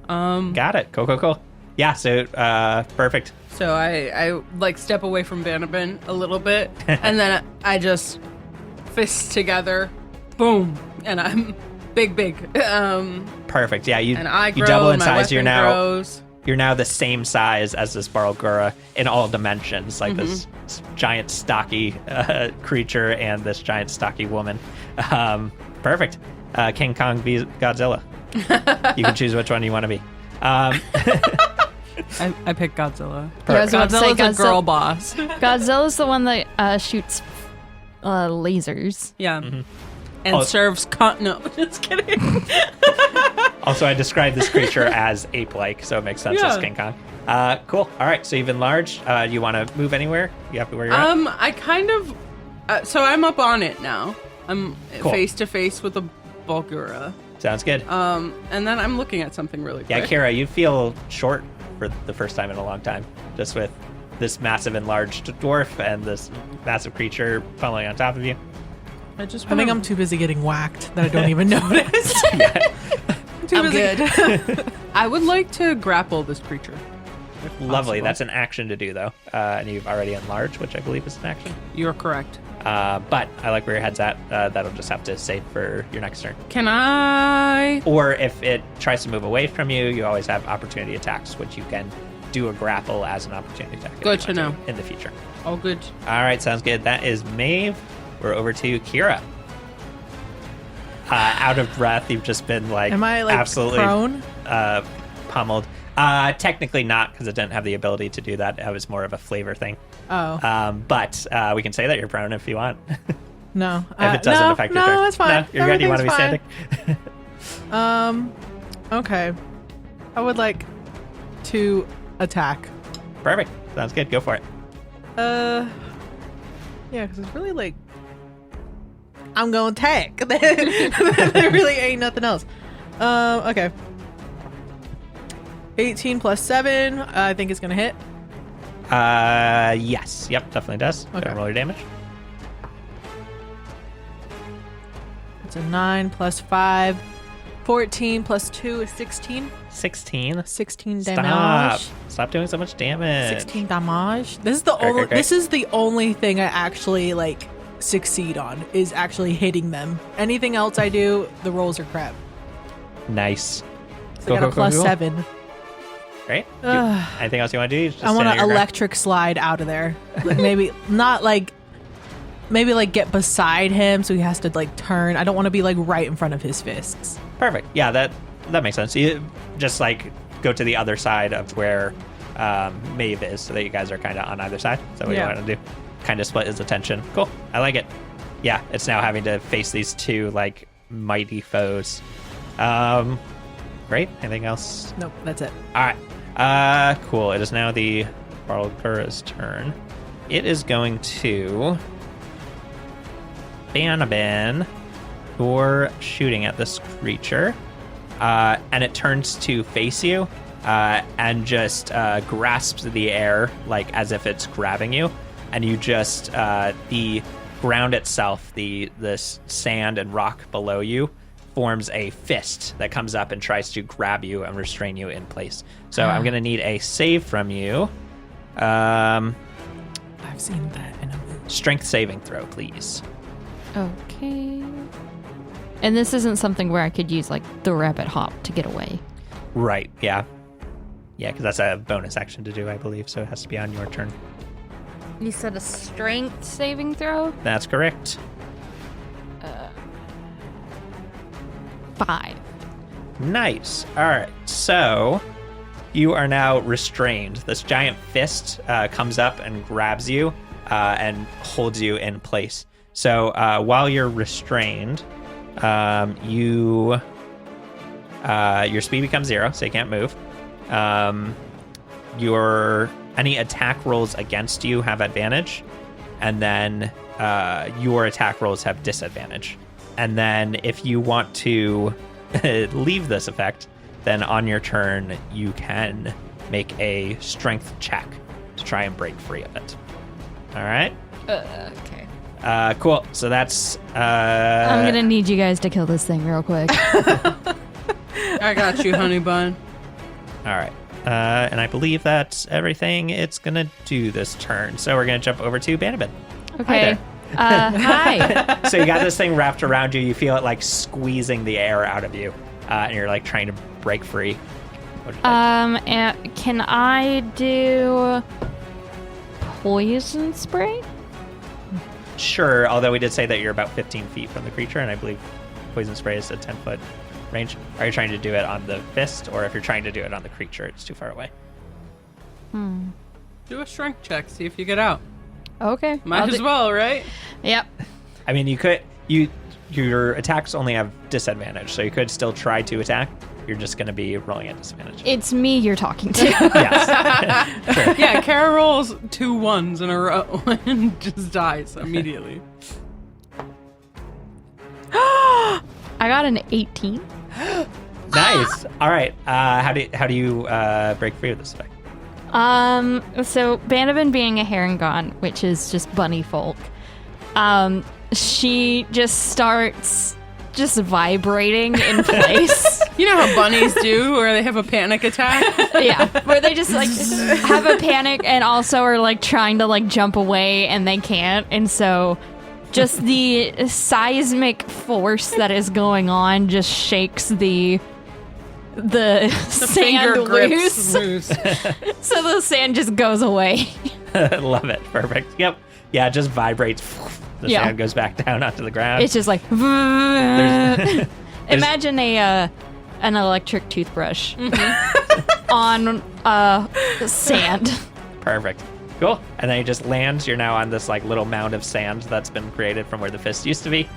Got it. Cool. Yeah, so perfect. So I like step away from Banabin a little bit, and then I just fists together, boom, and I'm big. Perfect. Yeah, And I you grow, double in and my size. You're weapon now grows. you're now the same size as this Barlgura in all dimensions, like this giant stocky creature and this giant stocky woman. Perfect. King Kong v Godzilla. You can choose which one you want to be. I pick Godzilla. Yeah, I was about to say Godzilla's a girl boss. Godzilla's the one that shoots lasers. Yeah. And serves no, just kidding. Also, I described this creature as ape-like, so it makes sense as Yeah. King Kong. Cool. All right, so you've enlarged. You want to move anywhere? You happy where you're at? I kind of so I'm up on it now. I'm Cool. face to face with a Bulgura. Sounds good. And then I'm looking at something really quick. Yeah, Kira, you feel short for the first time in a long time, just with this massive enlarged dwarf and this massive creature falling on top of you. I just I think I'm too busy getting whacked that I don't even notice. I'm good. I would like to grapple this creature. if Lovely. possible. That's an action to do, though. And you've already enlarged, which I believe is an action. You're correct. But I like where your head's at. That'll just have to save for your next turn. Can I? Or if it tries to move away from you, you always have opportunity attacks, which you can do a grapple as an opportunity attack. if Good you to want know. In the future. Oh, good. All right, sounds good. That is Maeve. We're over to Kira. Out of breath. You've just been like, Am I like absolutely prone? pummeled. Technically not, because it didn't have the ability to do that. It was more of a flavor thing. Oh. But we can say that you're prone if you want. No. If it doesn't no, affect your turn. No, it's fine. No, you're good. You want to be Everything's standing? Okay. I would like to attack. Perfect. Sounds good. Go for it. Yeah, because it's really like I'm going to attack. There really ain't nothing else. Okay. 18 plus 7, I think it's gonna hit. Yes. Yep, definitely does. Go Okay. and roll your damage. It's a 9 plus 5. 14 plus 2 is 16. 16. 16 Stop. damage. Stop doing so much damage. 16 damage. This is the Great, only. great, great. This is the only thing I actually like succeed on is actually hitting them. Anything else I do, the rolls are crap. Nice. So I got a plus 7. Great. Ugh. Anything else you want to do? You just I want stand to at your ground? electric slide out of there. Like maybe not like. Maybe like get beside him so he has to like turn. I don't want to be like right in front of his fists. Perfect. Yeah, that makes sense. You just like go to the other side of where Maeve is, so that you guys are kind of on either side. Is that what Yeah. you want to do? Kind of split his attention. Cool. I like it. Yeah, it's now having to face these two like mighty foes. Great. Anything else? Nope, that's it. All right. Cool. It is now the Barlgura's turn. It is going to Banabin. You're shooting at this creature, and it turns to face you, and just grasps the air like as if it's grabbing you, and you just the ground itself, this sand and rock below you, forms a fist that comes up and tries to grab you and restrain you in place. So I'm gonna need a save from you. I've seen that in a movie. Strength saving throw, please. Okay. And this isn't something where I could use like the rabbit hop to get away. Right. Yeah. Yeah, because that's a bonus action to do, I believe. So it has to be on your turn. You said a strength saving throw? That's correct. 5. Nice. All right. So you are now restrained. This giant fist comes up and grabs you and holds you in place. So while you're restrained, your speed becomes 0, so you can't move. Any attack rolls against you have advantage, and then your attack rolls have disadvantage. And then if you want to leave this effect, then on your turn you can make a strength check to try and break free of it. All right. Okay. Cool. So that's. I'm gonna need you guys to kill this thing real quick. I got you, honey bun. All right. And I believe that's everything it's going to do this turn. So we're going to jump over to Banabin. Okay. Hi. So you got this thing wrapped around you. You feel it like squeezing the air out of you. And you're like trying to break free. What would you like? And can I do poison spray? Sure. Although we did say that you're about 15 feet from the creature. And I believe poison spray is a 10-foot range. Are you trying to do it on the fist? Or if you're trying to do it on the creature, it's too far away? Do a strength check, see if you get out. Okay. Might as well, right? Yep. I mean, your attacks only have disadvantage, so you could still try to attack. You're just going to be rolling at disadvantage. It's me you're talking to. Yes. Sure. Yeah, Kara rolls 2 1s in a row and just dies immediately. I got an 18. Nice. All right. How do you break free of this effect? So Banabin being a Harengon, which is just bunny folk, she just starts just vibrating in place. You know how bunnies do, where they have a panic attack? Yeah, where they just like have a panic and also are like trying to like jump away and they can't, and so just the seismic force that is going on just shakes the sand loose. So the sand just goes away. Love it. Perfect. Yep. Yeah, it just vibrates. The sand goes back down onto the ground. It's just like There's- imagine an electric toothbrush on sand. Perfect. Cool. And then you just land. You're now on this like little mound of sand that's been created from where the fist used to be.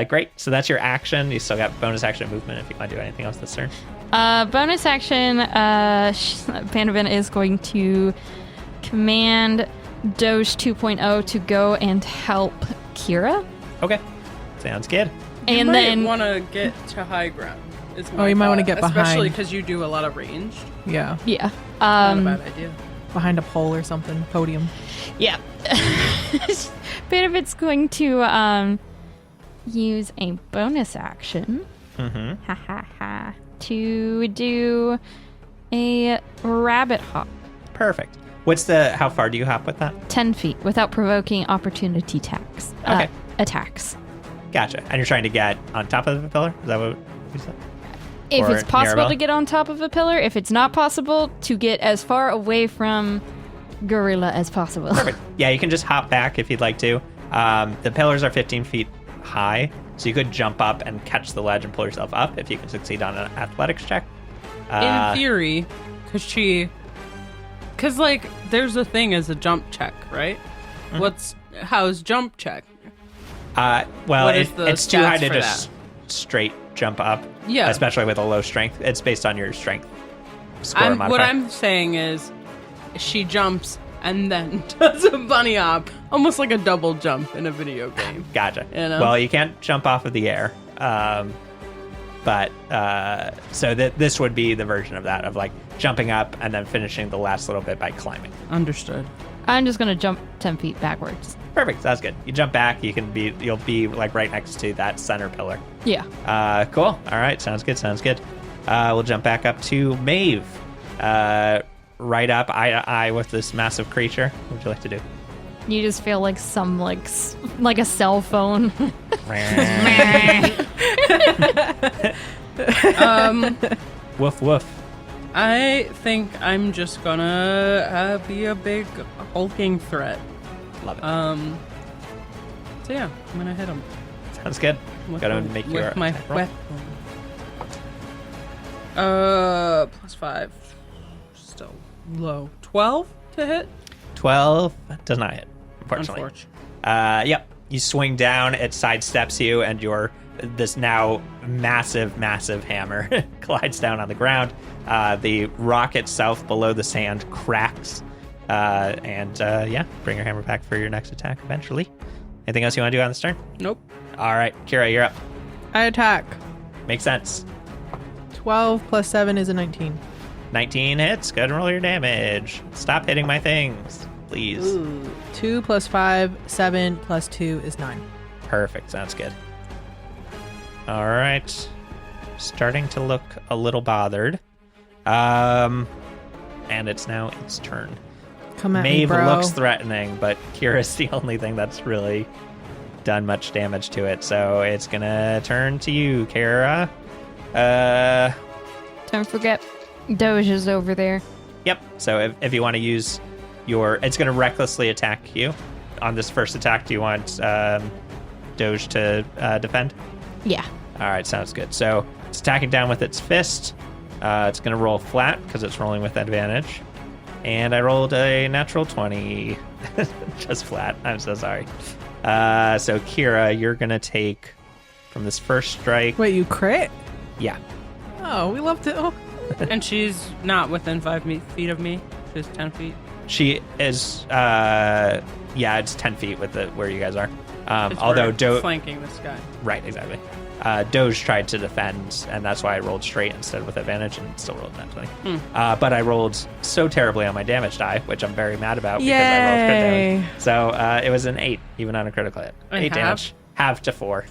Great. So that's your action. You still got bonus action movement if you want to do anything else this turn. Bonus action, Banabin is going to command Doge 2.0 to go and help Kira. Okay. Sounds good. And then want to get to high ground. Is Oh, you might wanna get especially behind. because you do a lot of ranged. Yeah. yeah. Not a bad idea. Behind a pole or something. Podium. Yeah. Banabin's going to use a bonus action. Mm-hmm. Ha ha ha. To do a rabbit hop. Perfect. How far do you hop with that? 10 feet without provoking opportunity attacks. Gotcha. And you're trying to get on top of the pillar? Is that what you said? If Or it's possible Mirabelle? to get on top of a pillar, if it's not possible, to get as far away from Gorilla as possible. Perfect. Yeah, you can just hop back if you'd like to. The pillars are 15 feet high, so you could jump up and catch the ledge and pull yourself up if you can succeed on an athletics check. In theory, because like there's a thing as a jump check, right? How's jump check? Well, What is the it's too high stats to for just straight jump up. Yeah. Especially with a low strength. It's based on your strength score modifier. What I'm saying is, she jumps and then does a bunny hop, almost like a double jump in a video game. Gotcha. You know? Well, you can't jump off of the air. So this would be the version of that, of like jumping up and then finishing the last little bit by climbing. Understood. I'm just going to jump 10 feet backwards. Perfect. That's good. You jump back. You'll be like right next to that center pillar. Yeah. Cool. All right. Sounds good. We'll jump back up to Maeve. Right up eye to eye with this massive creature. What would you like to do? You just feel like some like a cell phone. Woof woof. I think I'm just gonna be a big hulking threat. Love it. So yeah, I'm gonna hit him. Sounds good. Gotta make your with my attack roll. weapon. +5. Still low. 12 to hit. 12 does not hit, unfortunately. Yep. You swing down, it sidesteps you, and this now massive hammer glides down on the ground. The rock itself below the sand cracks. Bring your hammer back for your next attack eventually. Anything else you want to do on this turn? Nope. All right, Kira, you're up. I attack. Makes sense. 12 plus 7 is a 19. 19 hits. Go ahead and roll your damage. Stop hitting my things, please. Ooh. 2 + 5, 7 + 2 is 9. Perfect. Sounds good. All right. Starting to look a little bothered. And it's now its turn. Come at me, Maeve bro. looks threatening, but Kira's the only thing that's really done much damage to it. So it's going to turn to you, Kira. Don't forget, Doge is over there. Yep. So if you want to use it's going to recklessly attack you. On this first attack, do you want Doge to defend? Yeah. All right, sounds good. So it's attacking down with its fist. It's going to roll flat because it's rolling with advantage. And I rolled a natural 20. Just flat. I'm so sorry. So Kira, you're going to take from this first strike. Wait, you crit? Yeah. Oh, we love to. Oh. And she's not within 5 feet of me. She's 10 feet. She is, it's 10 feet with where you guys are. Although flanking this guy. Right, exactly. Doge tried to defend, and that's why I rolled straight instead with advantage and still rolled that 20. But I rolled so terribly on my damage die, which I'm very mad about because I rolled crit damage. So it was an 8, even on a critical hit. And 8 damage. Half to 4.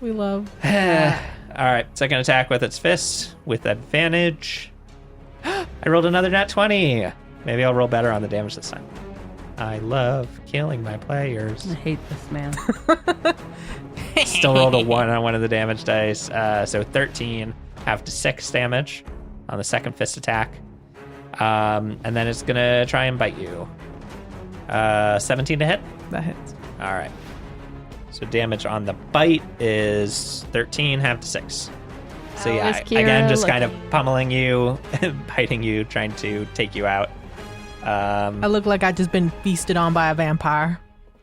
We love. All right, second attack with its fist with advantage. I rolled another nat 20. Maybe I'll roll better on the damage this time. I love killing my players. I hate this man. Still rolled a 1 on one of the damage dice. So 13, half to 6 damage on the second fist attack. And then it's going to try and bite you. 17 to hit? That hits. All right. So damage on the bite is 13, half to 6. So How yeah, is Kira again, just kind of looking? pummeling you, biting you, trying to take you out. I look like I just been feasted on by a vampire.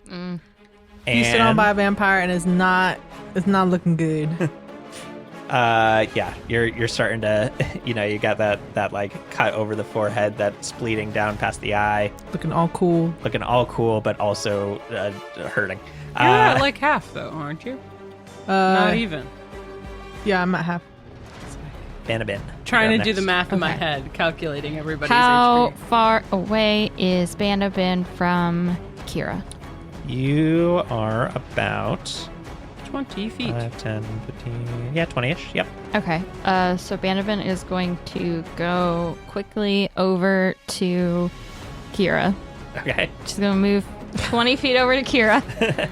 Feasted on And by a vampire, and it's not looking good. yeah, you're starting to, you got that like cut over the forehead that's bleeding down past the eye, Looking all cool. looking all cool, but also hurting. You're at like half, though, aren't you? Not even. Yeah, I'm at half. Banabin. Trying You're to up do the next. math in my Okay. head, calculating everybody's How HP. far away is Bandabin from Kira? You are about 20 feet. 5, 10, 15, 20-ish. Yep. Okay. So Bandabin is going to go quickly over to Kira. Okay. She's going to move 20 feet over to Kira.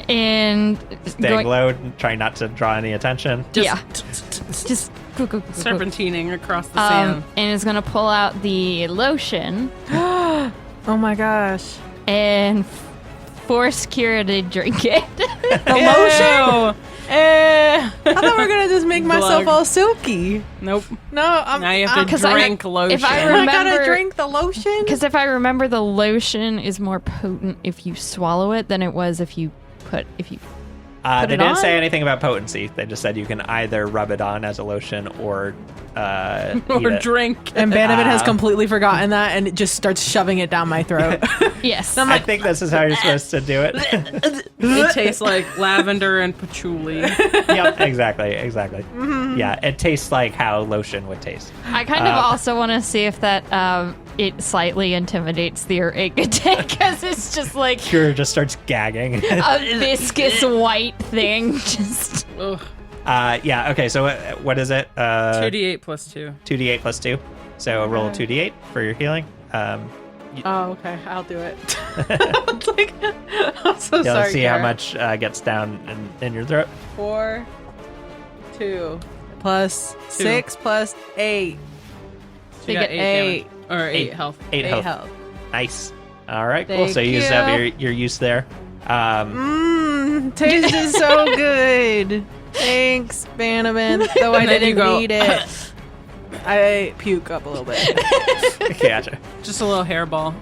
And Staying low, trying not to draw any attention. just go. Serpentining across the sand. And is going to pull out the lotion Oh my gosh. and force Kira to drink it. The lotion? I thought we were gonna just make myself Glug. all silky. Nope. No, I'm. Now you have to 'cause drink lotion. if I I gotta remember- drink the lotion. Because if I remember, the lotion is more potent if you swallow it than it was if you put They it didn't on? say anything about potency. They just said you can either rub it on as a lotion or eat or it. drink. And Banabin has completely forgotten that, and it just starts shoving it down my throat. yes. I think this is how you're supposed to do it. It tastes like lavender and patchouli. Yep, exactly. Yeah, it tastes like how lotion would taste. I kind of also want to see if that it slightly intimidates the orangutan because it's just like Kira just starts gagging. a viscous white thing. Just Ugh. Yeah, okay, so what is it? 2d8 plus 2. 2d8 plus 2. So roll 2d8 for your healing. Oh, okay. I'll do it. It's like, I'm so Yeah, sorry. let's see how Kara. much gets down in your throat. 4, 2, plus 6 plus 8. She They got get 8 damage. Or 8 health. 8 8 health. health. Nice. All right, cool. Thank So you used up you. your use there. Tastes so good. Thanks, Banabin. Though I And then you didn't go, need it. I puke up a little bit. Gotcha. Just a little hairball.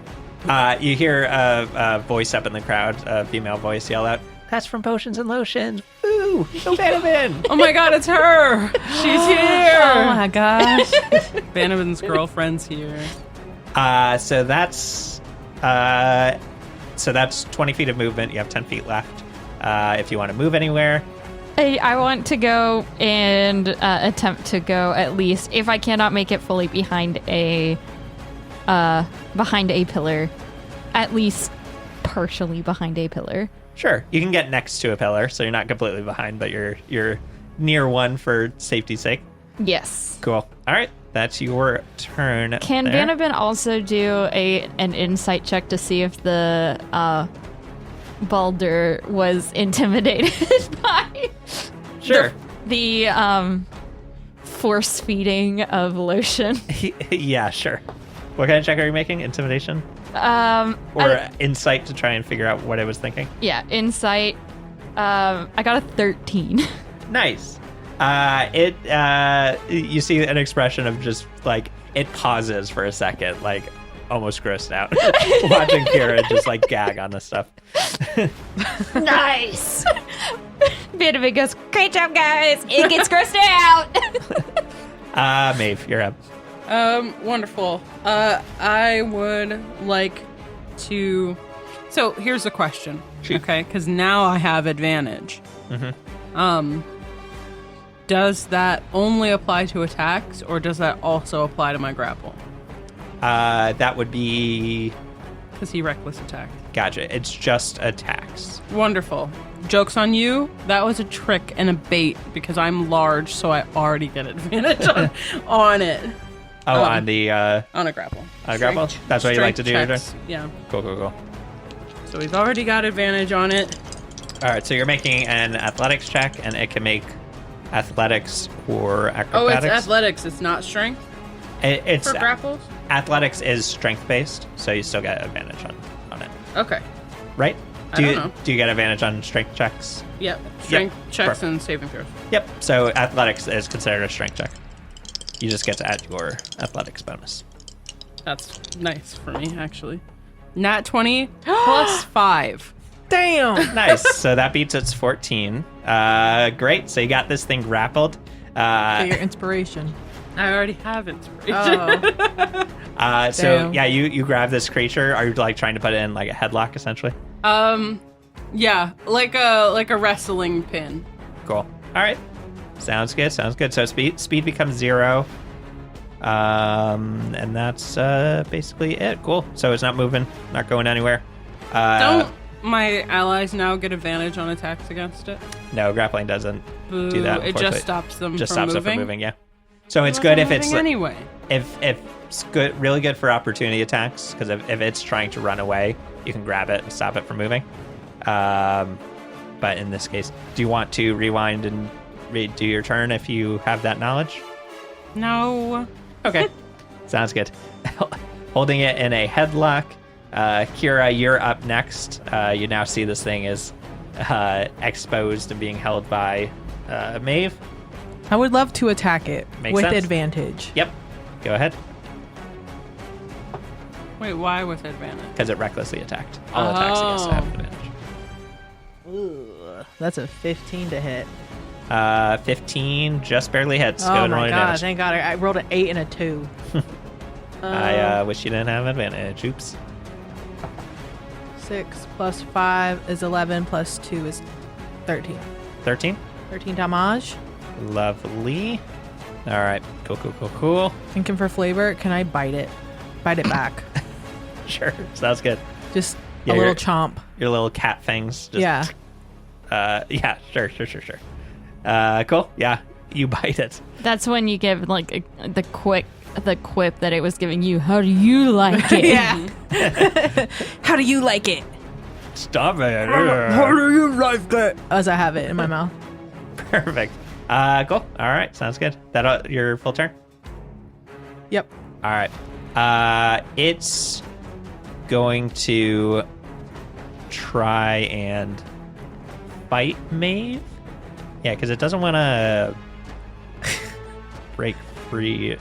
You hear a voice up in the crowd, a female voice yell out, "That's from Potions and Lotions. Woo! Go Banabin!" Oh my god, it's her! She's here! Oh my gosh. Banabin's girlfriend's here. So that's 20 feet of movement. You have 10 feet left. If you want to move anywhere, I want to go and attempt to go at least, if I cannot make it fully behind a pillar, at least partially behind a pillar. Sure, you can get next to a pillar, so you're not completely behind, but you're near one for safety's sake. Yes. Cool. All right, that's your turn. Can there. Banabin also do an insight check to see if the Baldur was intimidated by Sure. the force feeding of lotion? Yeah, sure. What kind of check are you making? Intimidation? Or insight to try and figure out what it was thinking? Yeah, insight. I got a 13. Nice. You see an expression of just like it pauses for a second, like almost grossed out, watching Kira just like gag on this stuff. Nice. Banabin goes, great job, guys. It gets grossed out. Maeve, you're up. Wonderful. I would like to. So here's the question. Shoot. Okay, because now I have advantage. Mm-hmm. Does that only apply to attacks, or does that also apply to my grapple? That would be. Because he reckless attacked. Gotcha. It's just attacks. Wonderful. Joke's on you. That was a trick and a bait because I'm large, so I already get advantage on it. Oh, on the On a grapple. on a grapple. That's what you like to do. Checks. Yeah. Cool. So we've already got advantage on it. All right, so you're making an athletics check, and it can make athletics or Oh, acrobatics. it's athletics. It's not strength It's for grapples. athletics is strength based, so you still get advantage on it, Okay. right? I don't know. Do you get advantage on strength checks? Yep. Strength checks Perfect. and saving throws. Yep. So athletics is considered a strength check. You just get to add your athletics bonus. That's nice for me, actually. Nat 20 plus 5. Damn. Nice. So that beats its 14. Great. So you got this thing grappled. Get your inspiration. I already have inspiration. Oh. So Damn. yeah, you grab this creature. Are you like trying to put it in like a headlock essentially? Yeah, like a wrestling pin. Cool. All right. Sounds good. So speed becomes 0. And that's basically it. Cool. So it's not moving, not going anywhere. Don't my allies now get advantage on attacks against it? No, grappling doesn't Boo, do that. it unfortunately. just stops them Just from stops moving. it from moving. Yeah. So it's Unless good I'm if it's moving anyway. if it's good, really good for opportunity attacks because if it's trying to run away, you can grab it and stop it from moving. But in this case, do you want to rewind and redo your turn if you have that knowledge? No. Okay. Sounds good. Holding it in a headlock. Kira, you're up next. You now see this thing is exposed and being held by Maeve. I would love to attack it Makes with sense. advantage. Yep. Go ahead. Wait, why with advantage? Because it recklessly attacked. All attacks against it have advantage. Ooh, that's a 15 to hit. 15 just barely hits. Go Oh and roll my your god, damage. thank god. I rolled an 8 and a 2. I wish you didn't have advantage. Oops. 6 plus 5 is 11 plus 2 is 13. 13. 13 damage. Lovely. All right. Cool. Thinking for flavor, can I bite it? Bite it back. Sure. Sounds good. Just Yeah, a little you're- chomp. Your little cat fangs. Just, Yeah. Yeah. Sure. Cool. Yeah. You bite it. That's when you give like the quip that it was giving you. How do you like it? Yeah. How do you like it? Stop it. do you like it? As I have it in my mouth. Perfect. Cool. All right. Sounds good. That your full turn? Yep. All right. It's going to try and fight Maeve. Yeah, because it doesn't want to break free.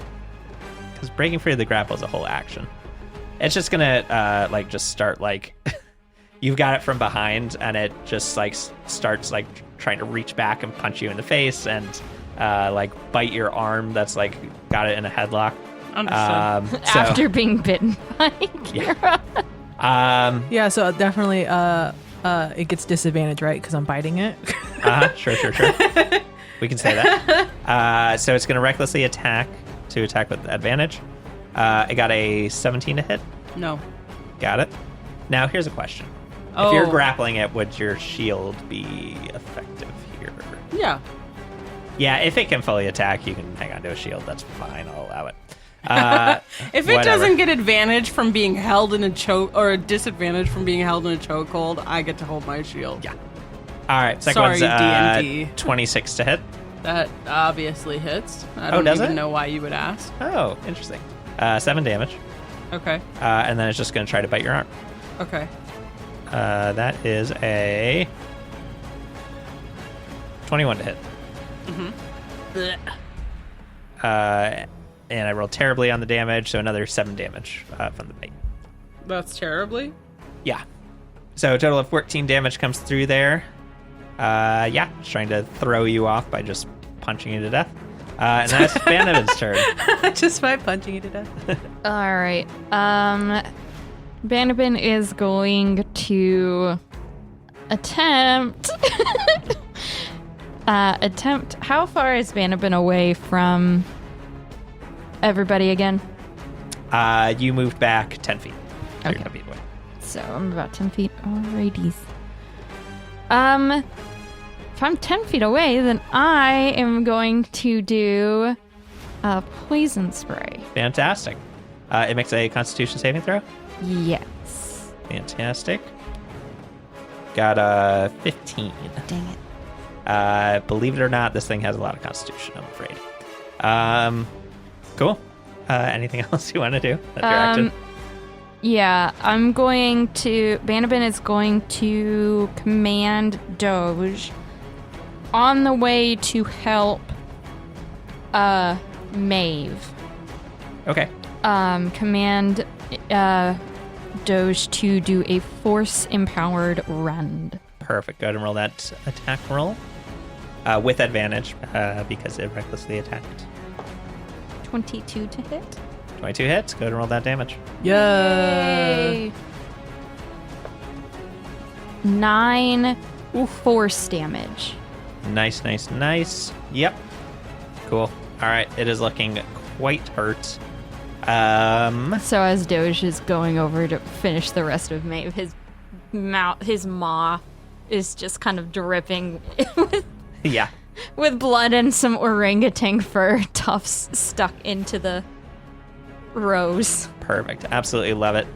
Because breaking free of the grapple is a whole action. It's just gonna just start like you've got it from behind, and it just like starts like trying to reach back and punch you in the face and like bite your arm that's like got it in a headlock. Understood. After being bitten by Kira. Yeah. Yeah, so definitely it gets disadvantage, right? Because I'm biting it. Sure. We can say that. So it's going to recklessly attack with advantage. I got a 17 to hit. No. Got it. Now here's a question. Oh. If you're grappling it, would your shield be effective here? Yeah. Yeah, if it can fully attack, you can hang on to a shield. That's fine. I'll allow it. If it Whatever. doesn't get advantage from being held in a choke, or a disadvantage from being held in a chokehold, I get to hold my shield. Yeah. All right. Second Sorry, one's D&D. 26 to hit. That obviously hits. I don't does even it? know why you would ask. Oh, interesting. 7 damage. Okay. And then it's just going to try to bite your arm. Okay. That is a 21 to hit. And I rolled terribly on the damage, so another 7 damage from the bite. That's terribly. Yeah. So a total of 14 damage comes through there. Yeah, just trying to throw you off by just punching you to death. And that's Banavin's turn. Just by punching it to death. All right. Banabin is going to attempt. How far is Banabin away from everybody again? You moved back 10 feet. So Okay. you're 10 feet away. So I'm about 10 feet. Alrighties. If I'm 10 feet away, then I am going to do a poison spray. Fantastic. It makes a Constitution saving throw. Yes. Fantastic. Got a 15. Dang it. Believe it or not, this thing has a lot of Constitution, I'm afraid. Cool. Anything else you want to do? That's your action. Yeah, I'm going to... Banabin is going to command Doge on the way to help Maeve. Okay. Command Doge to do a force-empowered rend. Perfect. Go ahead and roll that attack roll. With advantage, because it recklessly attacked. 22 to hit. 22 hits. Go ahead and roll that damage. Yeah. 9 force damage. Nice. Yep. Cool. All right. It is looking quite hurt. So as Doge is going over to finish the rest of Maeve, his maw is just kind of dripping Yeah. with blood and some orangutan fur tufts stuck into the rose. Perfect. Absolutely love it.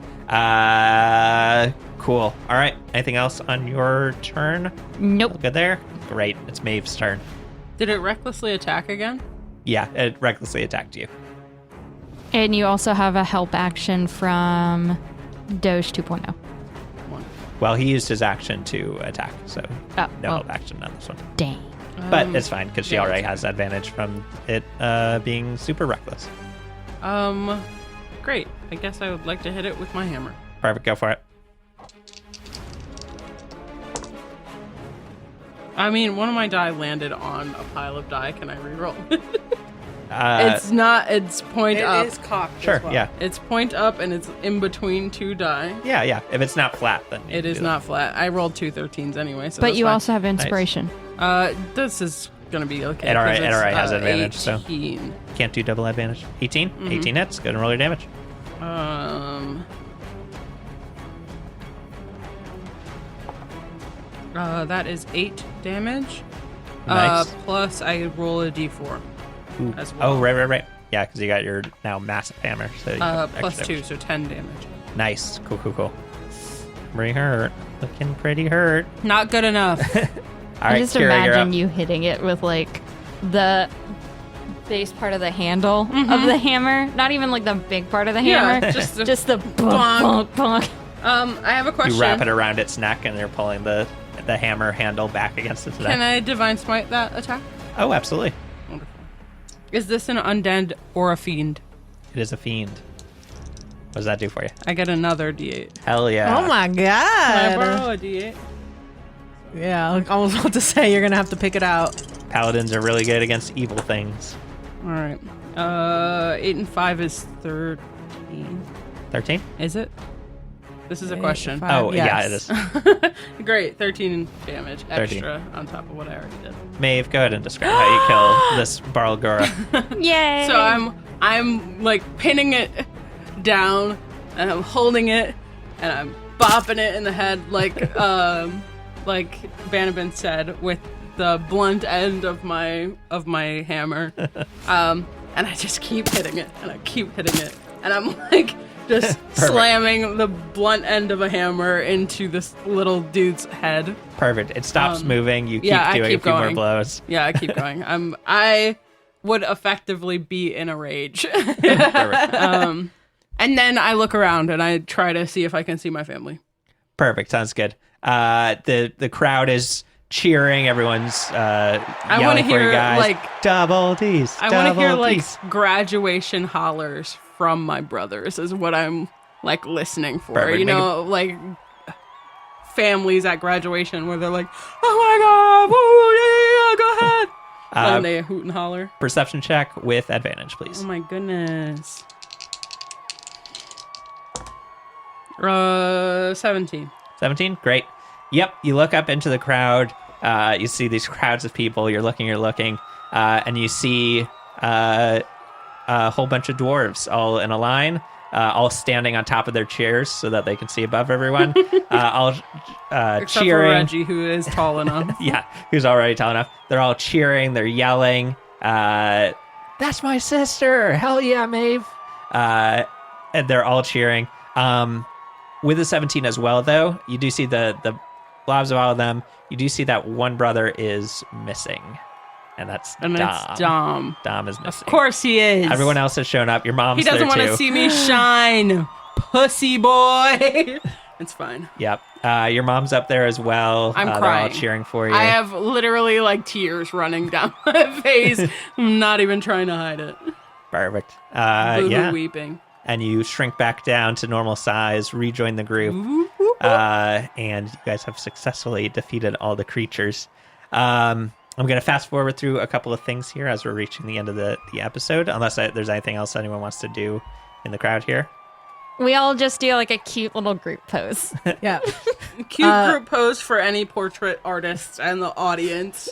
Cool. All right. Anything else on your turn? Nope. Good there? Great. It's Maeve's turn. Did it recklessly attack again? Yeah, it recklessly attacked you. And you also have a help action from Doge 2.0. Well, he used his action to attack, so Oh, no well, help action on this one. dang. But it's fine, because she yeah, already it's has advantage from it being super reckless. Great. I guess I would like to hit it with my hammer. Perfect. Go for it. I mean, one of my die landed on a pile of die. Can I reroll? It's not. It's point up. cocked. Sure, yeah. It's point up, and it's in between two die. Yeah. If it's not flat, then you It can is do not flat. I rolled 2 13s anyway, so But that's you fine. also have inspiration. This is gonna be okay. It already- 'cause it it's, already has advantage, so. 18. that. Can't do double advantage. 18? 18 hits. Go ahead and roll your damage. That is 8 damage. Nice. Plus I roll a d4 Ooh. as well. Oh, right. Yeah, because you got your now massive hammer. So you have Plus extra 2, damage. so 10 damage. Nice. Cool. Pretty hurt. Looking pretty hurt. Not good enough. All I right, just Kira, you're imagine up. you hitting it with like the base part of the handle of the hammer. Not even like the big part of the Yeah, hammer. just the just the bonk, bonk. I have a question. You wrap it around its neck, and you're pulling the hammer handle back against its neck. Can I divine smite that attack? Oh, absolutely. Wonderful. Is this an undead or a fiend? It is a fiend. What does that do for you? I get another d8. Hell yeah. Oh my Can I god. borrow a d8? Yeah, I was about to say you're gonna have to pick it out. Paladins are really good against evil things. All right. 8 and 5 is 13. 13? Is it? This is a question. Oh, yeah, it yes. is. Great, 13 damage 13. extra on top of what I already did. Maeve, go ahead and describe how you kill this Barlgura. Yay! So I'm like pinning it down, and I'm holding it, and I'm bopping it in the head like Banabin said, with the blunt end of my hammer. And I just keep hitting it, and I keep hitting it, and I'm like just slamming the blunt end of a hammer into this little dude's head. Perfect. It stops moving. You keep yeah, doing I keep a few more going. blows. Yeah, I keep going. I would effectively be in a rage. Perfect. And then I look around and I try to see if I can see my family. Perfect. Sounds good. The crowd is cheering. Everyone's I yelling want to for you hear guys. like Double D's. I want to hear double like Ds. graduation hollers from my brothers is what I'm like listening for. Perfect. You know, like families at graduation where they're like, "Oh my god, woo, yeah, go ahead." And they hoot and holler. Perception check with advantage, please. Oh my goodness. 17. 17? Great. Yep, you look up into the crowd. You see these crowds of people. You're looking, and you see a whole bunch of dwarves all in a line, all standing on top of their chairs so that they can see above everyone, all Except for cheering. Reggie, who is tall enough. Yeah, who's already tall enough. They're all cheering. They're yelling. That's my sister. Hell yeah, Maeve. And they're all cheering. With the 17 as well, though, you do see the blobs of all of them. You do see that one brother is missing. And that's And Dom. it's Dom. Dom is missing. Of course he is. Everyone else has shown up. Your mom's He doesn't there want too. to see me shine. Pussy boy. It's fine. Yep. Your mom's up there as well. I'm They're all crying. cheering for you. I have literally like tears running down my face. I'm not even trying to hide it. Perfect. Boo-hoo Yeah. weeping. And you shrink back down to normal size, rejoin the group, and you guys have successfully defeated all the creatures. I'm going to fast forward through a couple of things here as we're reaching the end of the episode, unless there's anything else anyone wants to do in the crowd here. We all just do like a cute little group pose. Yeah. Cute group pose for any portrait artists and the audience.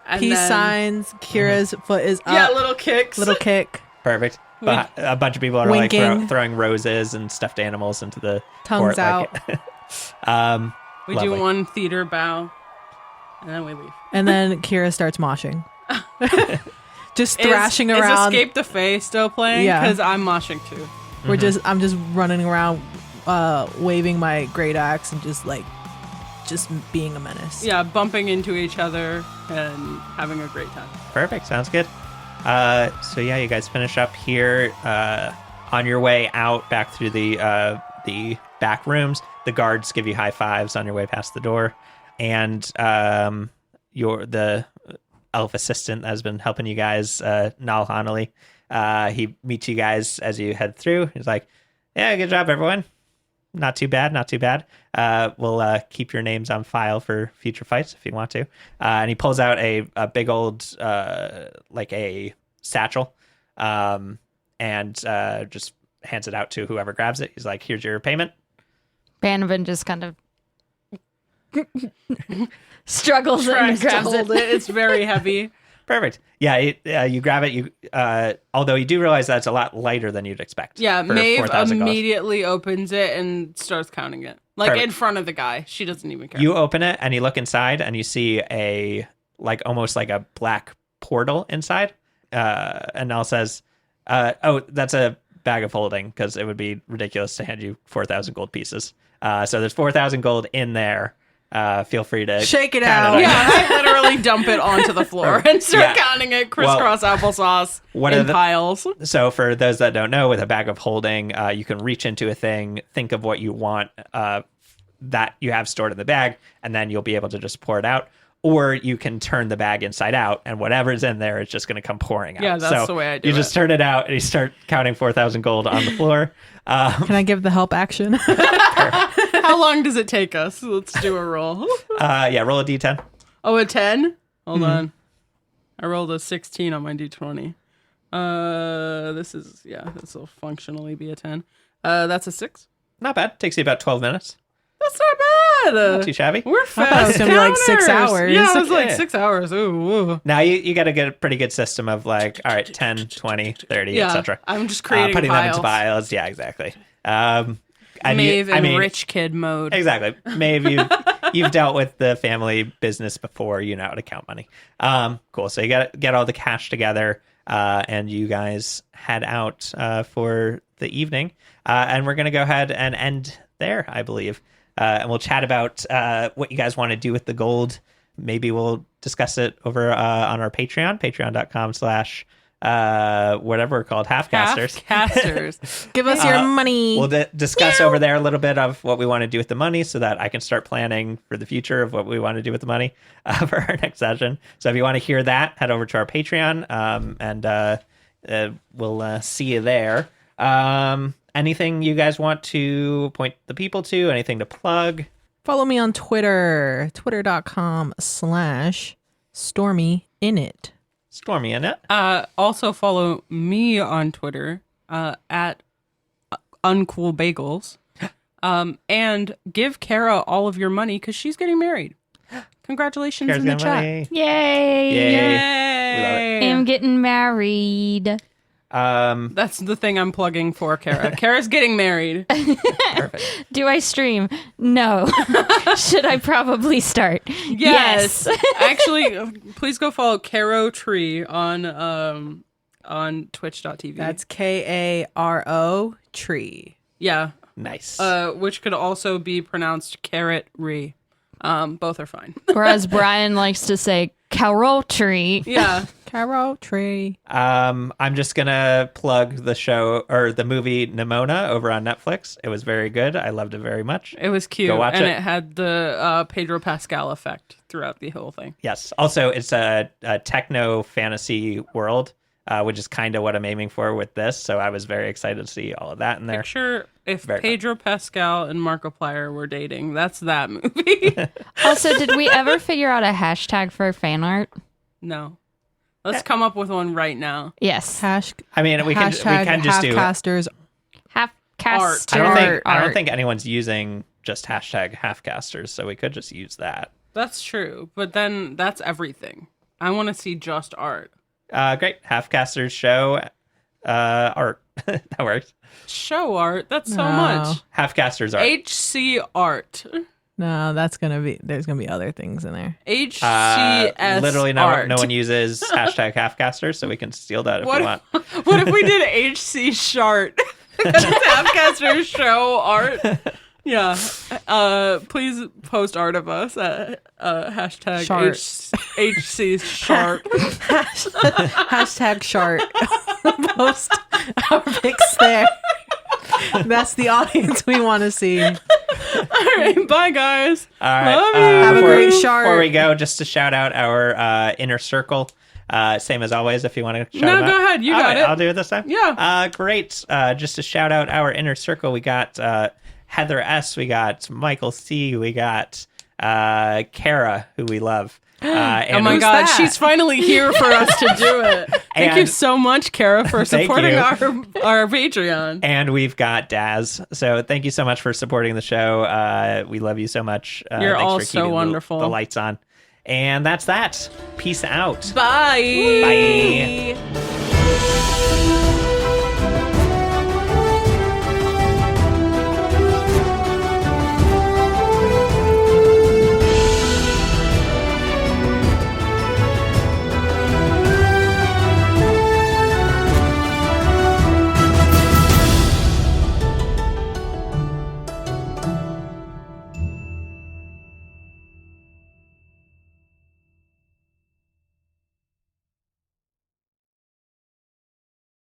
And Peace then- signs. Kira's foot is up. Yeah, little kicks. Little kick. Perfect. But a bunch of people are Winking. like throwing roses and stuffed animals into the Tongues court, out. We lovely. do one theater bow, and then we leave. And then Kira starts moshing. Just thrashing around. Is Escape the Fae still playing? Yeah. Because I'm moshing too. I'm just running around, waving my great axe and just being a menace. Yeah, bumping into each other and having a great time. Perfect. Sounds good. So yeah, you guys finish up here. On your way out, back through the back rooms, the guards give you high fives on your way past the door, and the elf assistant that has been helping you guys, Nal Hanley, he meets you guys as you head through. He's like, "Yeah, good job, everyone. Not too bad, not too bad. We'll keep your names on file for future fights if you want to." And he pulls out a big old, like a satchel, and just hands it out to whoever grabs it. He's like, "Here's your payment." Banabin just kind of struggles it Tries and to grabs hold it. It's very heavy. Perfect. Yeah, you grab it. You, although you do realize that's a lot lighter than you'd expect. Yeah, for Maeve 4,000 gold. immediately opens it and starts counting it. Like Perfect. in front of the guy. She doesn't even care. You open it and you look inside and you see almost like a black portal inside. And Nell says, "Oh, that's a bag of holding because it would be ridiculous to hand you 4,000 gold pieces. So there's 4,000 gold in there. Feel free to Shake it count out. on Yeah, I literally dump it onto the floor and start Yeah. counting it crisscross applesauce one in of the- piles. So for those that don't know, with a bag of holding, you can reach into a thing, think of what you want that you have stored in the bag, and then you'll be able to just pour it out. Or you can turn the bag inside out, and whatever's in there is just going to come pouring out. Yeah, that's So the way I do you just it. turn it out, and you start counting 4,000 gold on the floor. Can I give the help action? How long does it take us? Let's do a roll. Yeah, roll a d10. Oh, a 10? Hold on. I rolled a 16 on my d20. This will functionally be a 10. That's a 6. Not bad. Takes you about 12 minutes. That's not bad. Not too shabby. We're thought it fast was gonna be like 6 counters. hours. Yeah, it was like Yeah. 6 hours. Ooh. Now you got to get a pretty good system of like, all right, 10, 20, 30, Yeah, etc. I'm just creating putting piles. them into piles. Yeah, exactly. And Maeve I in mean, rich kid mode. exactly. Maeve, you've dealt with the family business before. You know how to count money. Cool. So you got to get all the cash together, and you guys head out for the evening. And we're going to go ahead and end there, I believe. And we'll chat about what you guys want to do with the gold. Maybe we'll discuss it over on our Patreon, patreon.com/ whatever we're called, Halfcasters. Halfcasters. Give us your money. We'll discuss over there a little bit of what we want to do with the money so that I can start planning for the future of what we want to do with the money for our next session. So if you want to hear that, head over to our Patreon, and we'll see you there. Anything you guys want to point the people to? Anything to plug? Follow me on Twitter, twitter.com/StormyInit. Stormy in it. Also follow me on Twitter at uncoolbagels. And give Kara all of your money because she's getting married. Congratulations Kara's in the got chat. money. Yay! Yay. I'm getting married. That's the thing I'm plugging for Kara. Kara's getting married. Perfect. Do I stream? No. Should I probably start? Yes. Actually, please go follow Caro Tree on twitch.tv. That's Karo tree. yeah. Nice. Which could also be pronounced carrot re. Both are fine. Or as Brian likes to say, Carol tree. Yeah. Caro tree. I'm just gonna plug the show or the movie Nimona over on Netflix. It was very good. I loved it very much. It was cute. Go watch and it. it had the Pedro Pascal effect throughout the whole thing. Yes. Also, it's a techno fantasy world, which is kind of what I'm aiming for with this. So I was very excited to see all of that in there. Picture if Very Pedro Pascal and Markiplier were dating. That's that movie. Also, did we ever figure out a hashtag for fan art? No. Let's come up with one right now. Yes. I mean, we can just do. Halfcasters. Halfcaster I don't art. think anyone's using just hashtag halfcasters, so we could just use that. That's true. But then that's everything. I want to see just art. Great. Halfcasters show art. That works. Show art? That's so No. much. Halfcasters art. HC art. No, there's gonna be other things in there. HCS Literally art. no one uses hashtag halfcasters, so we can steal that if What we want. What if we did HC shart? Halfcaster show art. Yeah. Please post art of us at hashtag Shart. HC shart. Hashtag shart. Post our pics there. That's the audience we want to see. All right, bye guys. All right. Love you. Have a before- great shart. Before we go, just to shout out our inner circle. Same as always, if you want to shout No, them out. go ahead. You All got right, it. I'll do it this time. Yeah. Great. Just to shout out our inner circle, we got Heather S. We got Michael C. We got Kara, who we love. And Oh my Who's god, that? she's finally here for us to do it. Thank you And- so much, Kara, for Thank supporting you. our Patreon. And we've got Daz. So thank you so much for supporting the show. We love you so much. You're thanks all for so keeping wonderful. the lights on. And that's that. Peace out. Bye. Bye.